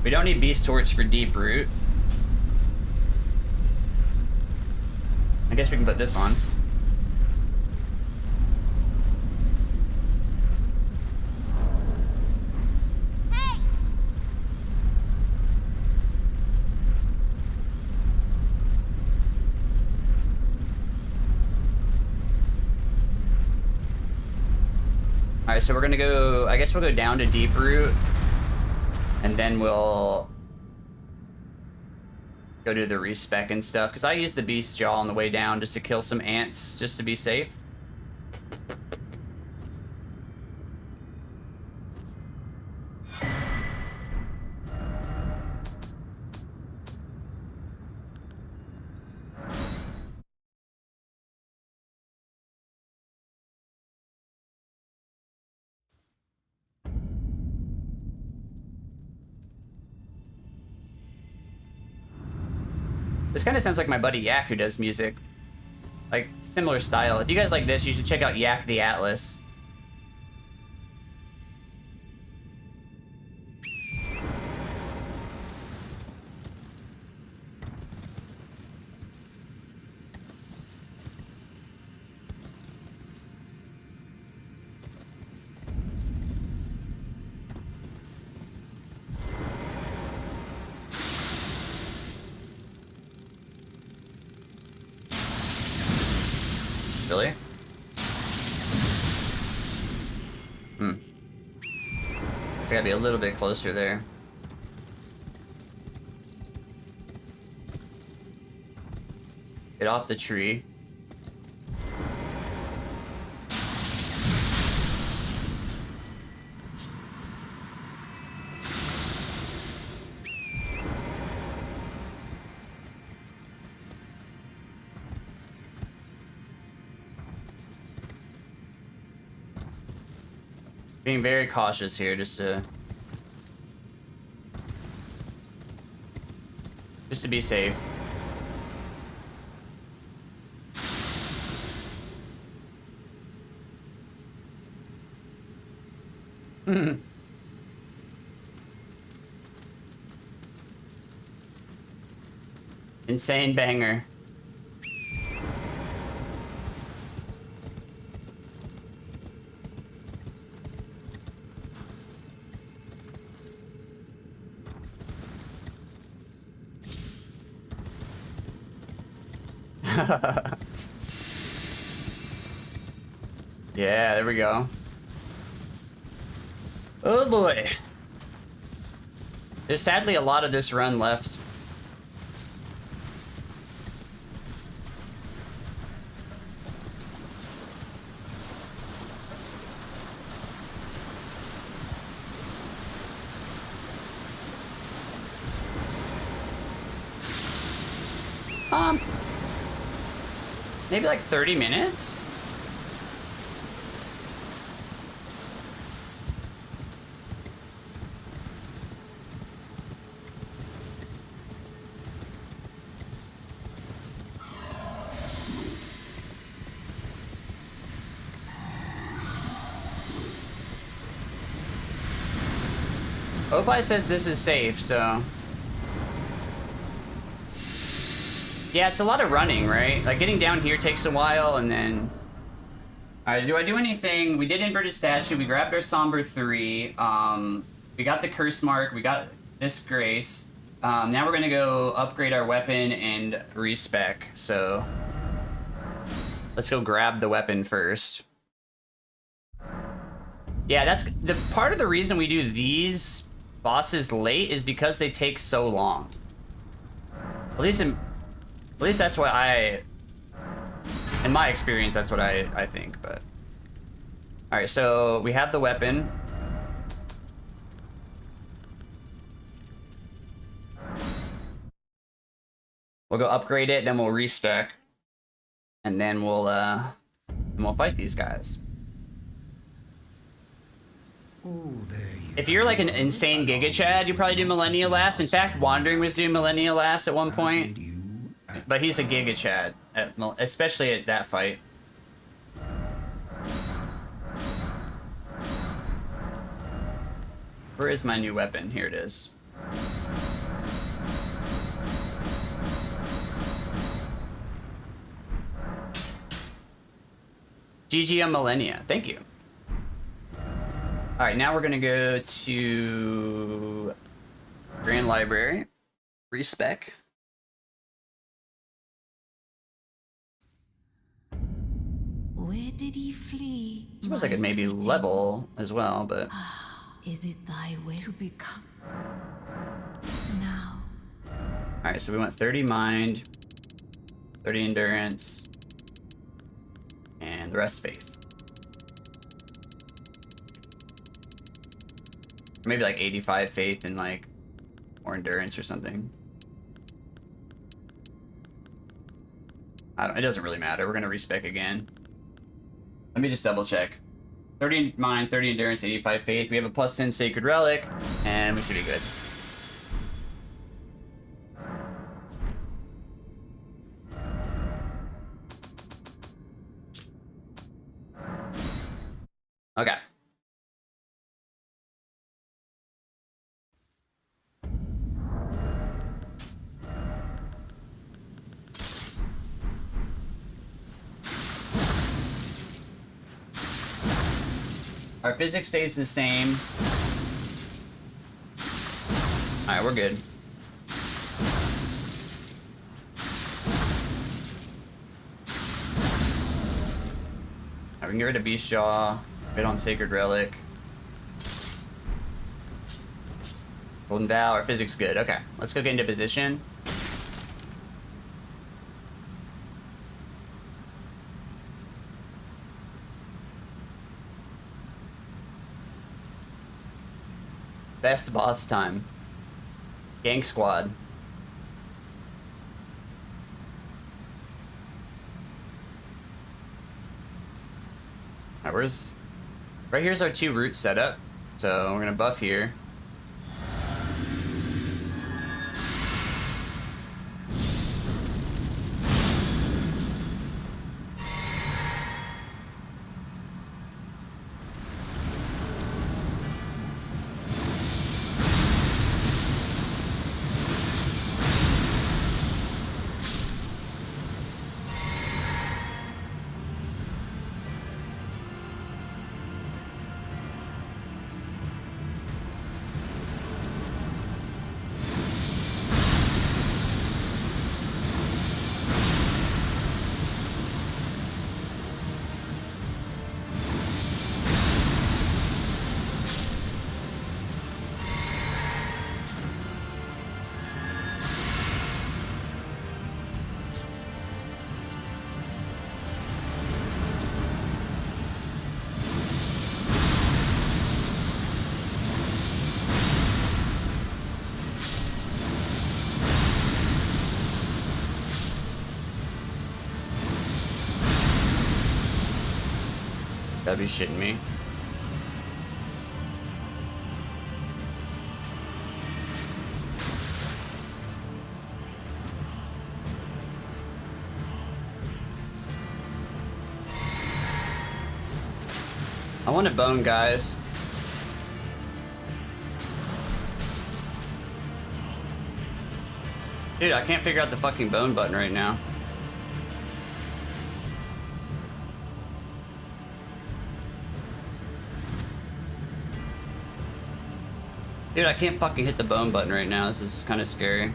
Speaker 1: We don't need Beast Torch for Deeproot. I guess we can put this on. Hey! Alright, so we're gonna go, I guess we'll go down to Deeproot. And then we'll go do the respec and stuff. Because I used the Beast Jaw on the way down just to kill some ants, just to be safe. This kind of sounds like my buddy Yak who does music. Like, similar style. If you guys like this, you should check out Yak the Atlas. Really? It's gotta be a little bit closer there. Get off the tree. Being very cautious here, just to be safe. Insane banger. Yeah, there we go. Oh boy. There's sadly a lot of this run left. Maybe like 30 minutes? Oppai says this is safe, so... Yeah, it's a lot of running, right? Like, getting down here takes a while, and then... Alright, do I do anything? We did Inverted Statue, we grabbed our Somber 3, we got the Curse Mark, we got this Grace. Now we're gonna go upgrade our weapon and respec, so... Let's go grab the weapon first. Yeah, that's the part of the reason we do these bosses late is because they take so long. At least that's what in my experience, that's what I think, but. All right, so we have the weapon. We'll go upgrade it, then we'll respec, and then we'll fight these guys. If you're like an insane Giga Chad, you probably do Malenia last. In fact, Wandering was doing Malenia last at one point. But he's a Giga Chad, especially at that fight. Where is my new weapon? Here it is. GG on Malenia. Thank you. All right, now we're gonna go to Grand Library, respec.
Speaker 8: Where did he flee?
Speaker 1: I suppose I could maybe level as well, but...
Speaker 8: Is it thy way to become now?
Speaker 1: All right, so we went 30 mind, 30 endurance, and the rest faith. Maybe like 85 faith and like more endurance or something. It doesn't really matter. We're gonna respec again. Let me just double check. 30 mind, 30 endurance, 85 faith. We have a +10 sacred relic, and we should be good. Okay. Our physics stays the same. Alright, we're good. Alright, we can get rid of Beast Jaw. Bit on Sacred Relic. Golden Vow, our physics good. Okay, let's go get into position. Best boss time. Gang Squad. Alright, right here's our 2 root setup. So we're gonna buff here. Gotta be shitting me. I want a bone, guys. Dude, I can't figure out the fucking bone button right now. Dude, I can't fucking hit the bone button right now. This is kind of scary.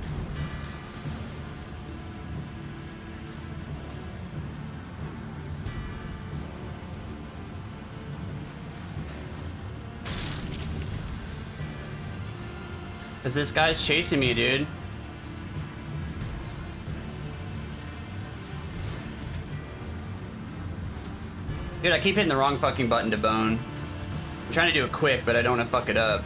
Speaker 1: Cause this guy's chasing me, dude. Dude, I keep hitting the wrong fucking button to bone. I'm trying to do it quick, but I don't want to fuck it up.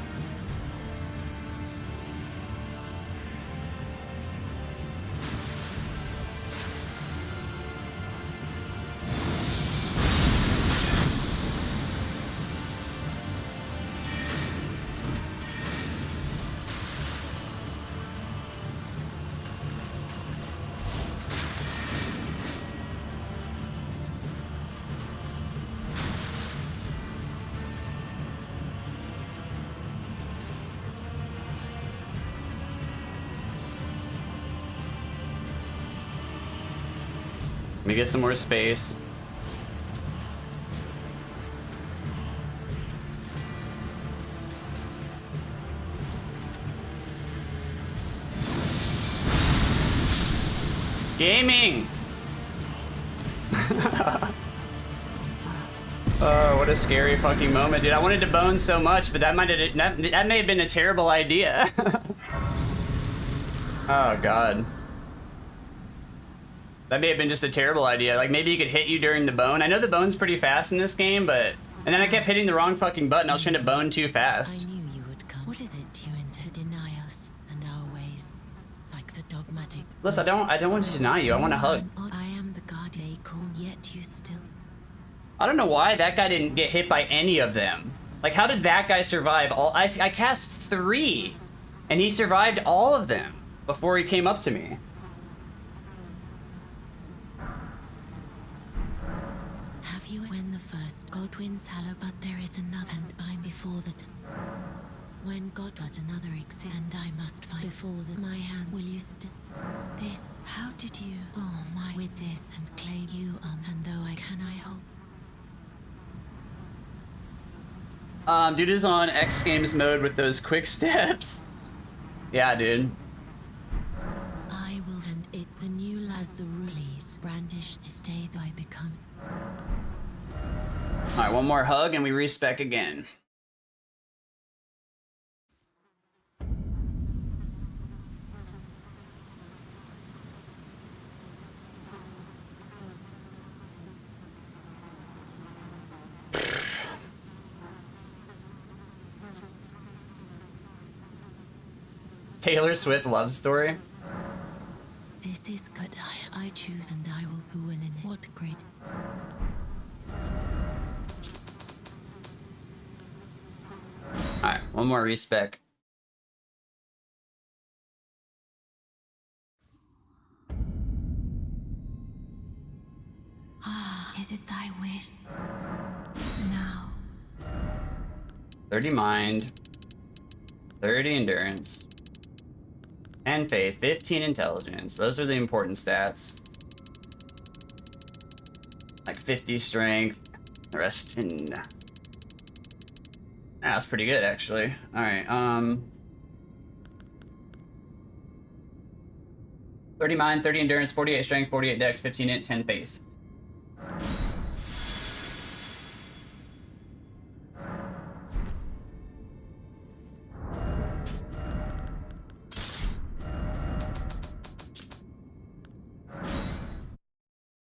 Speaker 1: Let me get some more space. Gaming! Oh, what a scary fucking moment, dude. I wanted to bone so much, but that may have been a terrible idea. Oh, God. That may have been just a terrible idea. Like, maybe you could hit you during the bone. I know the bone's pretty fast in this game, but... And then I kept hitting the wrong fucking button. I was trying to bone too fast.
Speaker 8: I knew you would come. What is it you intend to deny us and our ways? Like the dogmatic...
Speaker 1: Listen, I don't want to deny you. I want to hug.
Speaker 8: I am the guardian, yet you still...
Speaker 1: I don't know why that guy didn't get hit by any of them. Like, how did that guy survive all... I cast 3, and he survived all of them before he came up to me.
Speaker 8: Godwin's hallow, but there is another, and I'm before that. When God but another exists, and I must find before that my hand will you still. This, how did you, oh my, with this, and claim you, and though I can, I hope.
Speaker 1: Dude is on X Games mode with those quick steps. Yeah, dude.
Speaker 8: I will send it, the new as the release, brandish, stay though I become.
Speaker 1: Alright, one more hug and we respec again. Taylor Swift love story.
Speaker 8: This is good. I choose and I will who will in it. What great.
Speaker 1: Alright, one more respec.
Speaker 8: Ah, is it thy wish? Now.
Speaker 1: 30 mind, 30 endurance, 10 faith, 15 intelligence. Those are the important stats. Like 50 strength, the rest in... That's pretty good, actually. Alright, 30 mind, 30 endurance, 48 strength, 48 dex, 15 int, 10 faith.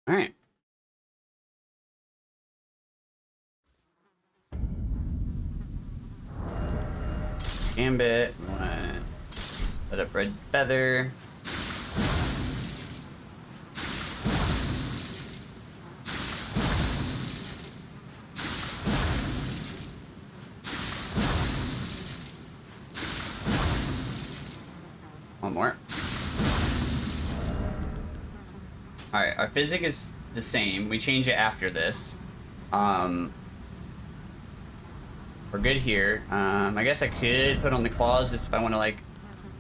Speaker 1: Alright. Gambit, we wanna set up red feather. One more. Alright, our physic is the same. We change it after this. We're good here. I guess I could put on the claws just if I want to like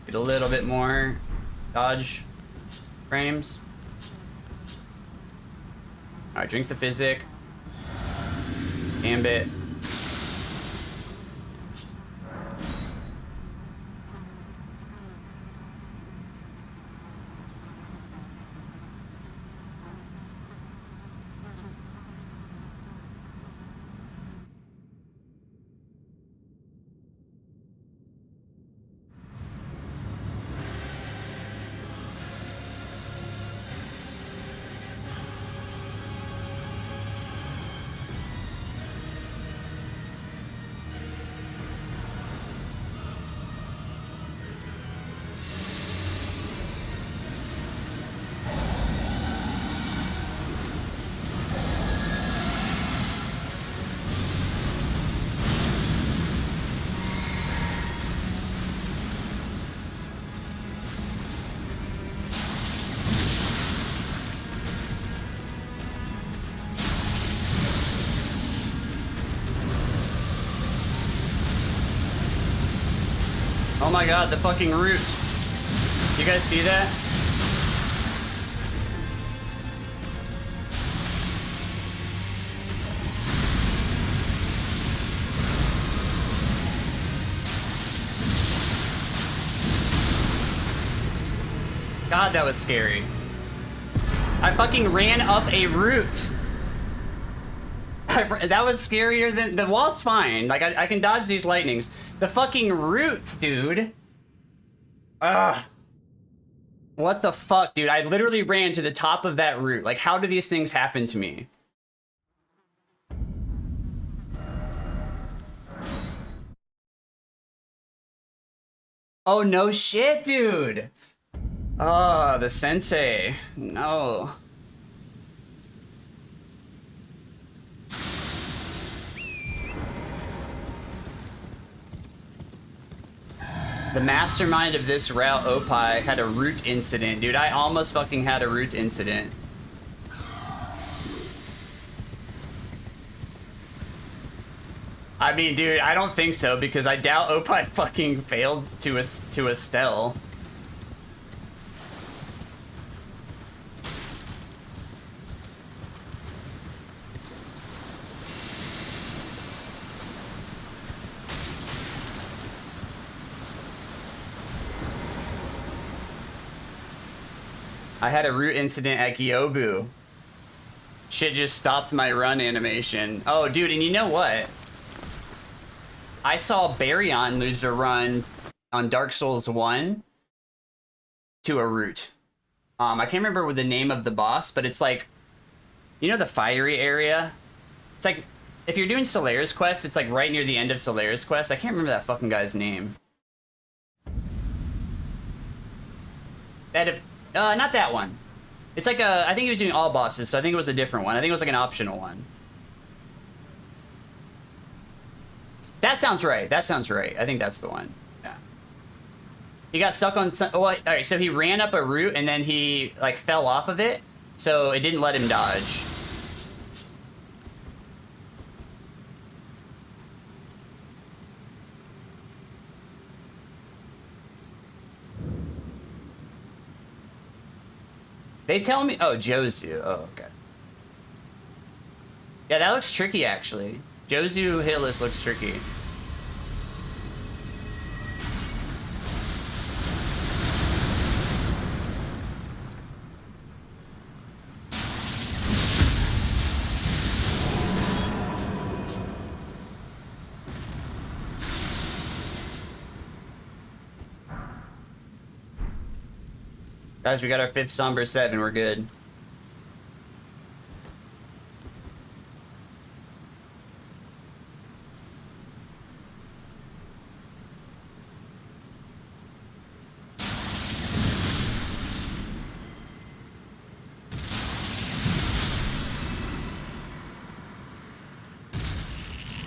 Speaker 1: get a little bit more. Dodge. Frames. Alright, drink the physic. Gambit. Oh my god, the fucking root. You guys see that? God, that was scary. I fucking ran up a root. That was scarier than the wall's fine. Like I can dodge these lightnings. The fucking root, dude. Ugh. What the fuck, dude? I literally ran to the top of that root. Like, how do these things happen to me? Oh, no shit, dude. Oh, the sensei. No. The mastermind of this route, Oppai, had a root incident. Dude, I almost fucking had a root incident. I mean, dude, I don't think so, because I doubt Oppai fucking failed to Estelle. I had a root incident at Gyobu. Shit just stopped my run animation. Oh, dude, and you know what? I saw Baryon lose a run on Dark Souls 1 to a root. I can't remember what the name of the boss, but it's like, you know the fiery area? It's like, if you're doing Solaire's quest, it's like right near the end of Solaire's quest. I can't remember that fucking guy's name. Not that one. It's like I think he was doing all bosses, so I think it was a different one. I think it was like an optional one. That sounds right. That sounds right. I think that's the one. Yeah. He got stuck on some... Oh, all right, so he ran up a root and then he like fell off of it, so it didn't let him dodge. They tell me... Oh, Jozu. Oh, okay. Yeah, that looks tricky, actually. Jozu Hitless looks tricky. Guys, we got our 5th Somber 7. We're good.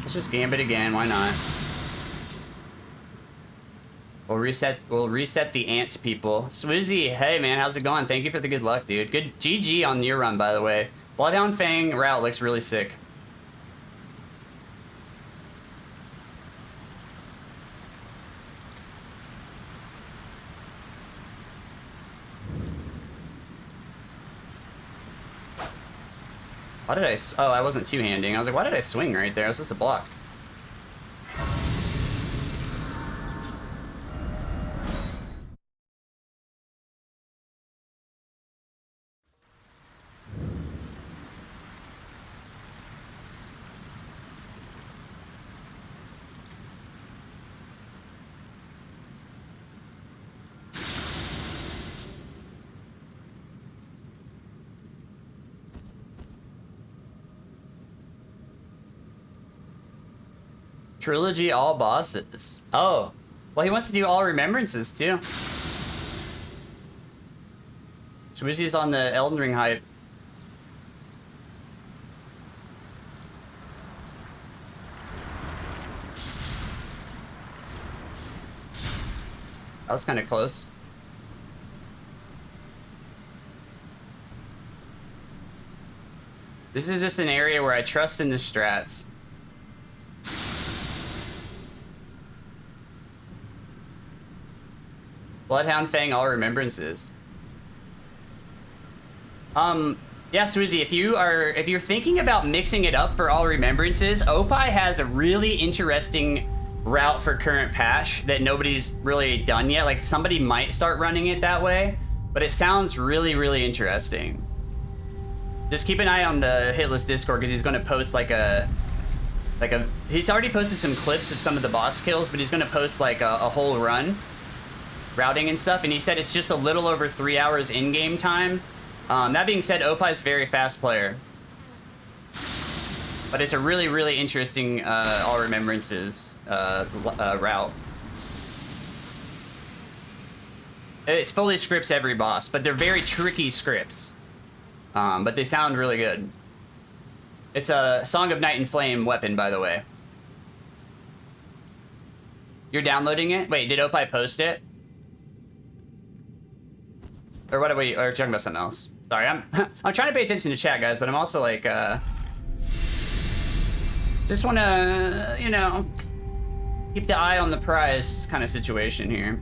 Speaker 1: Let's just gambit again. Why not? We'll reset the ant people. Swizzy, hey man, how's it going? Thank you for the good luck, dude. Good GG on your run, by the way. Bloodhound Fang route looks really sick. Why did I... Oh, I wasn't two-handing. I was like, why did I swing right there? I was supposed to block. Trilogy all bosses. Oh, well, he wants to do all remembrances too. Swizzy's on the Elden Ring hype. That was kind of close. This is just an area where I trust in the strats. Bloodhound Fang all remembrances. Yeah, Swizzy, if you're thinking about mixing it up for all remembrances, Oppai has a really interesting route for current patch that nobody's really done yet. Like, somebody might start running it that way, but it sounds really, really interesting. Just keep an eye on the Hitless Discord, because he's going to post he's already posted some clips of some of the boss kills, but he's going to post like a whole run routing and stuff, and he said it's just a little over 3 hours in-game time. That being said, Oppai's a very fast player, but it's a really, really interesting all remembrances route. It fully scripts every boss, but they're very tricky scripts, but they sound really good. It's a Song of Night and Flame weapon, by the way. You're downloading it? Wait, did Oppai post it? Or what are we, or talking about something else? Sorry, I'm trying to pay attention to chat, guys, but I'm also like, just want to, you know, keep the eye on the prize kind of situation here.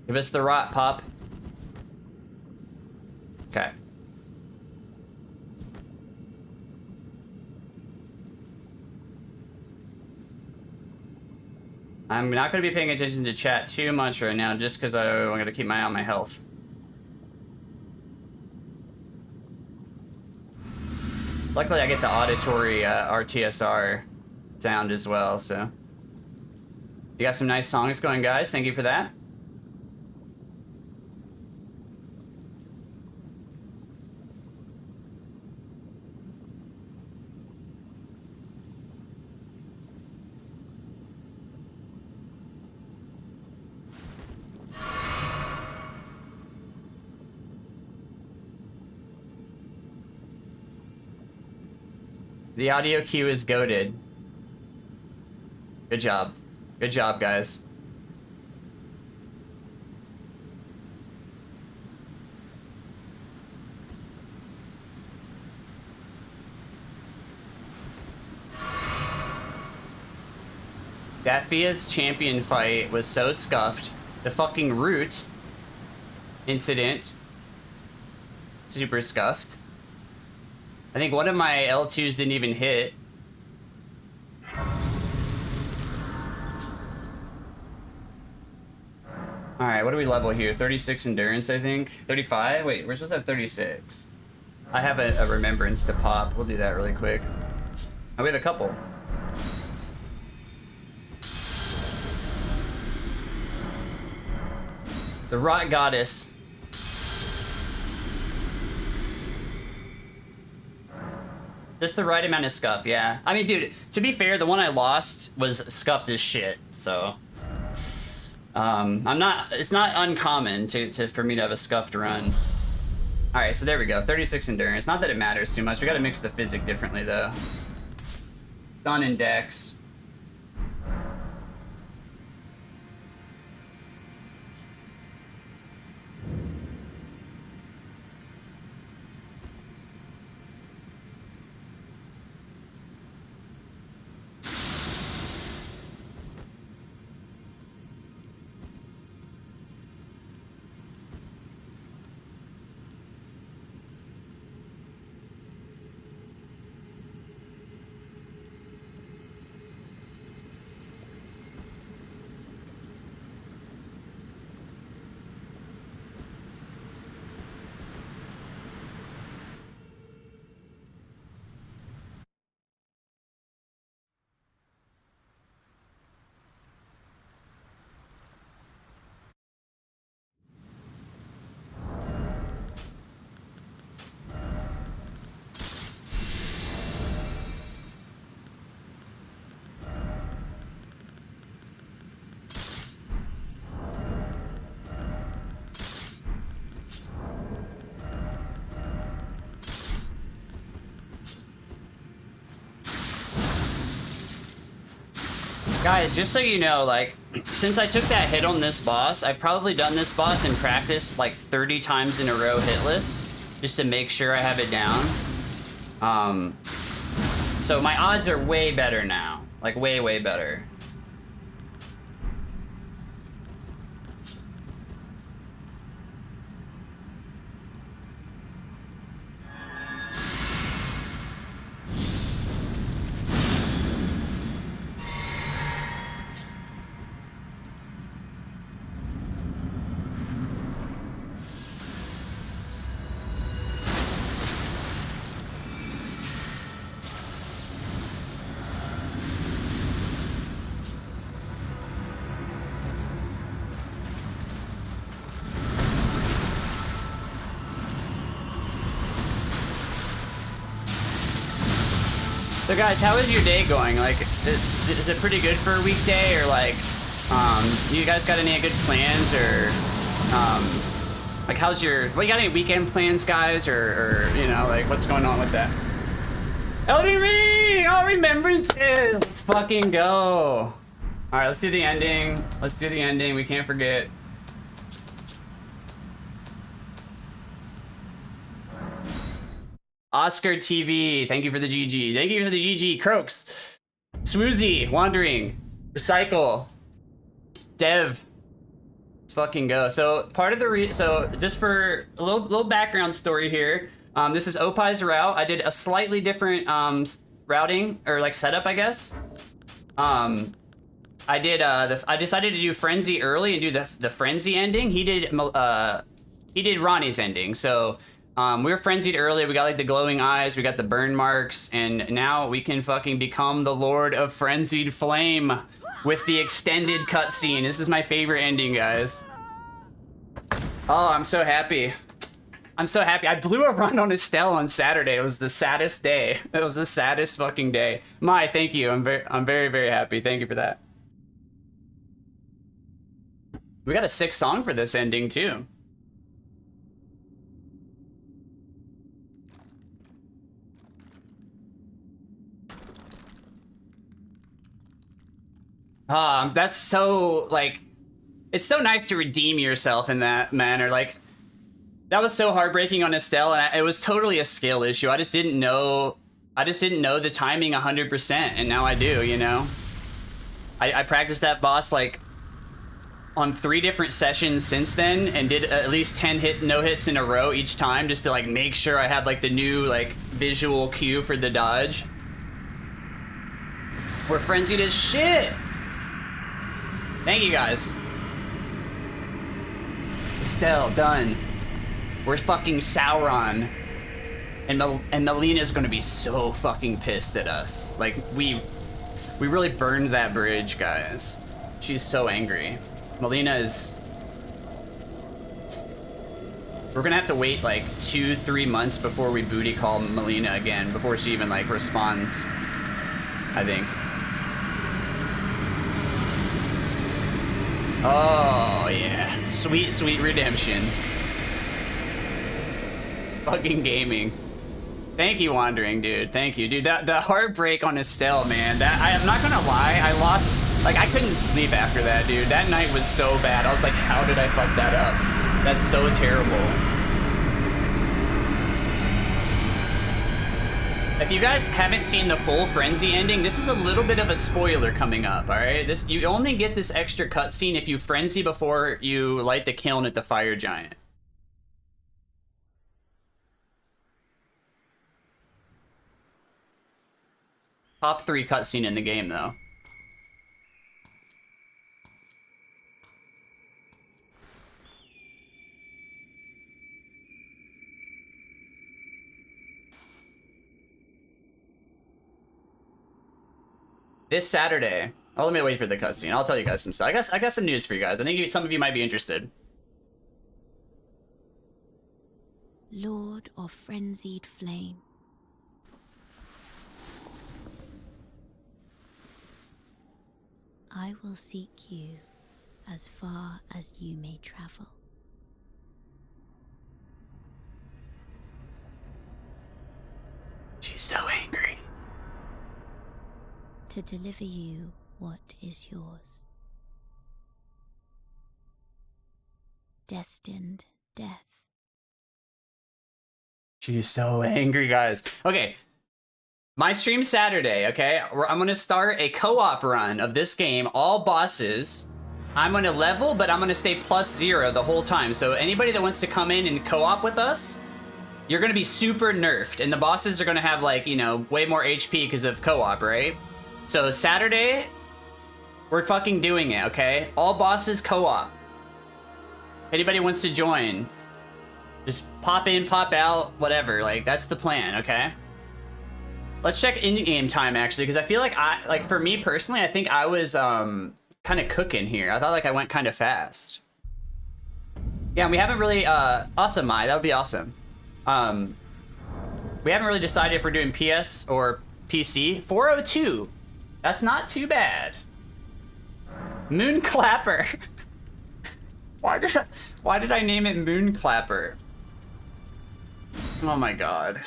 Speaker 1: Give us the rot, Pop. Okay. I'm not going to be paying attention to chat too much right now, just because I'm going to keep my eye on my health. Luckily, I get the auditory RTSR sound as well, so. You got some nice songs going, guys. Thank you for that. The audio cue is goated. Good job. Good job, guys. That Fia's champion fight was so scuffed. The fucking root incident. Super scuffed. I think one of my L2s didn't even hit. Alright, what do we level here? 36 endurance, I think. 35? Wait, we're supposed to have 36. I have a remembrance to pop. We'll do that really quick. Oh, we have a couple. The Rot Goddess. Just the right amount of scuff, yeah. I mean, dude, to be fair, the one I lost was scuffed as shit, so. It's not uncommon for me to have a scuffed run. Alright, so there we go, 36 endurance. Not that it matters too much, we gotta mix the physic differently though. Sun and Dex. Guys, just so you know, like, since I took that hit on this boss, I've probably done this boss in practice like 30 times in a row hitless, just to make sure I have it down. So my odds are way better now. Like, way, way better. So guys, how is your day going? Like, is it pretty good for a weekday, or like, you guys got any good plans, or, like, how's your, well, you got any weekend plans, guys, or, you know, like, what's going on with that? Elden Ring! All Remembrances! Let's fucking go! Alright, let's do the ending. Let's do the ending, we can't forget. Oscar TV, thank you for the GG. Thank you for the GG. Croaks, Swoozy, Wandering, Recycle, Dev. Let's fucking go. So part of the so just for a little background story here. This is Oppai's route. I did a slightly different routing or like setup, I guess. I decided to do Frenzy early and do the Frenzy ending. He did Ronnie's ending. So. We were frenzied earlier, we got like the glowing eyes, we got the burn marks, and now we can fucking become the Lord of Frenzied Flame with the extended cutscene. This is my favorite ending, guys. Oh, I'm so happy. I'm so happy. I blew a run on Estelle on Saturday. It was the saddest day. It was the saddest fucking day. Mai, thank you. I'm very, very happy. Thank you for that. We got a sick song for this ending, too. That's so, like, it's so nice to redeem yourself in that manner. Like, that was so heartbreaking on Estelle, and it was totally a skill issue. I just didn't know the timing 100%, and now I do, you know? I practiced that boss, like, on 3 different sessions since then, and did at least 10 no-hits in a row each time, just to, like, make sure I had, like, the new, like, visual cue for the dodge. We're frenzied as shit! Thank you, guys. Estelle, done. We're fucking Sauron. And Malenia's gonna be so fucking pissed at us. Like, we really burned that bridge, guys. She's so angry. Malenia is... We're gonna have to wait like 2-3 months before we booty call Malenia again, before she even like responds, I think. Oh, yeah. Sweet, sweet redemption. Fucking gaming. Thank you, Wandering, dude. Thank you, dude. The heartbreak on Estelle, man. I'm not gonna lie. I lost... Like, I couldn't sleep after that, dude. That night was so bad. I was like, how did I fuck that up? That's so terrible. If you guys haven't seen the full Frenzy ending, this is a little bit of a spoiler coming up, alright? You only get this extra cutscene if you Frenzy before you light the kiln at the Fire Giant. Top 3 cutscene in the game, though. This Saturday. Oh, let me wait for the cutscene. I'll tell you guys some stuff. I got some news for you guys. I think some of you might be interested.
Speaker 3: Lord of Frenzied Flame. I will seek you as far as you may travel.
Speaker 1: She's so angry.
Speaker 3: To deliver you what is yours. Destined death.
Speaker 1: She's so angry, guys. Okay. My stream Saturday, okay? I'm gonna start a co-op run of this game, all bosses. I'm gonna level, but I'm gonna stay +0 the whole time. So anybody that wants to come in and co-op with us, you're gonna be super nerfed, and the bosses are gonna have, like, you know, way more HP because of co-op, right? So Saturday, we're fucking doing it, okay? All bosses co-op. Anybody wants to join, just pop in, pop out, whatever. Like, that's the plan, okay? Let's check in-game time, actually, because I feel like for me personally, I think I was kind of cooking here. I thought like I went kind of fast. Yeah, and we haven't really awesome, Mai, that would be awesome. We haven't really decided if we're doing PS or PC. 402, that's not too bad. Moon Clapper. Why did I name it Moon Clapper? Oh my god.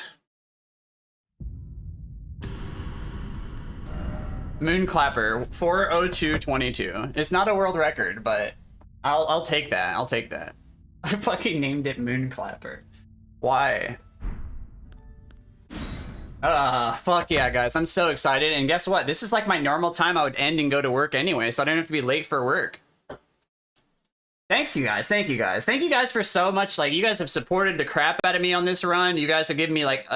Speaker 1: Moon Clapper 40222. It's not a world record, but I'll take that. I'll take that. I fucking named it Moon Clapper. Why? Fuck yeah, guys. I'm so excited. And guess what? This is like my normal time I would end and go to work anyway, so I don't have to be late for work. Thanks, you guys. Thank you guys. Thank you guys for so much. Like, you guys have supported the crap out of me on this run. You guys have given me like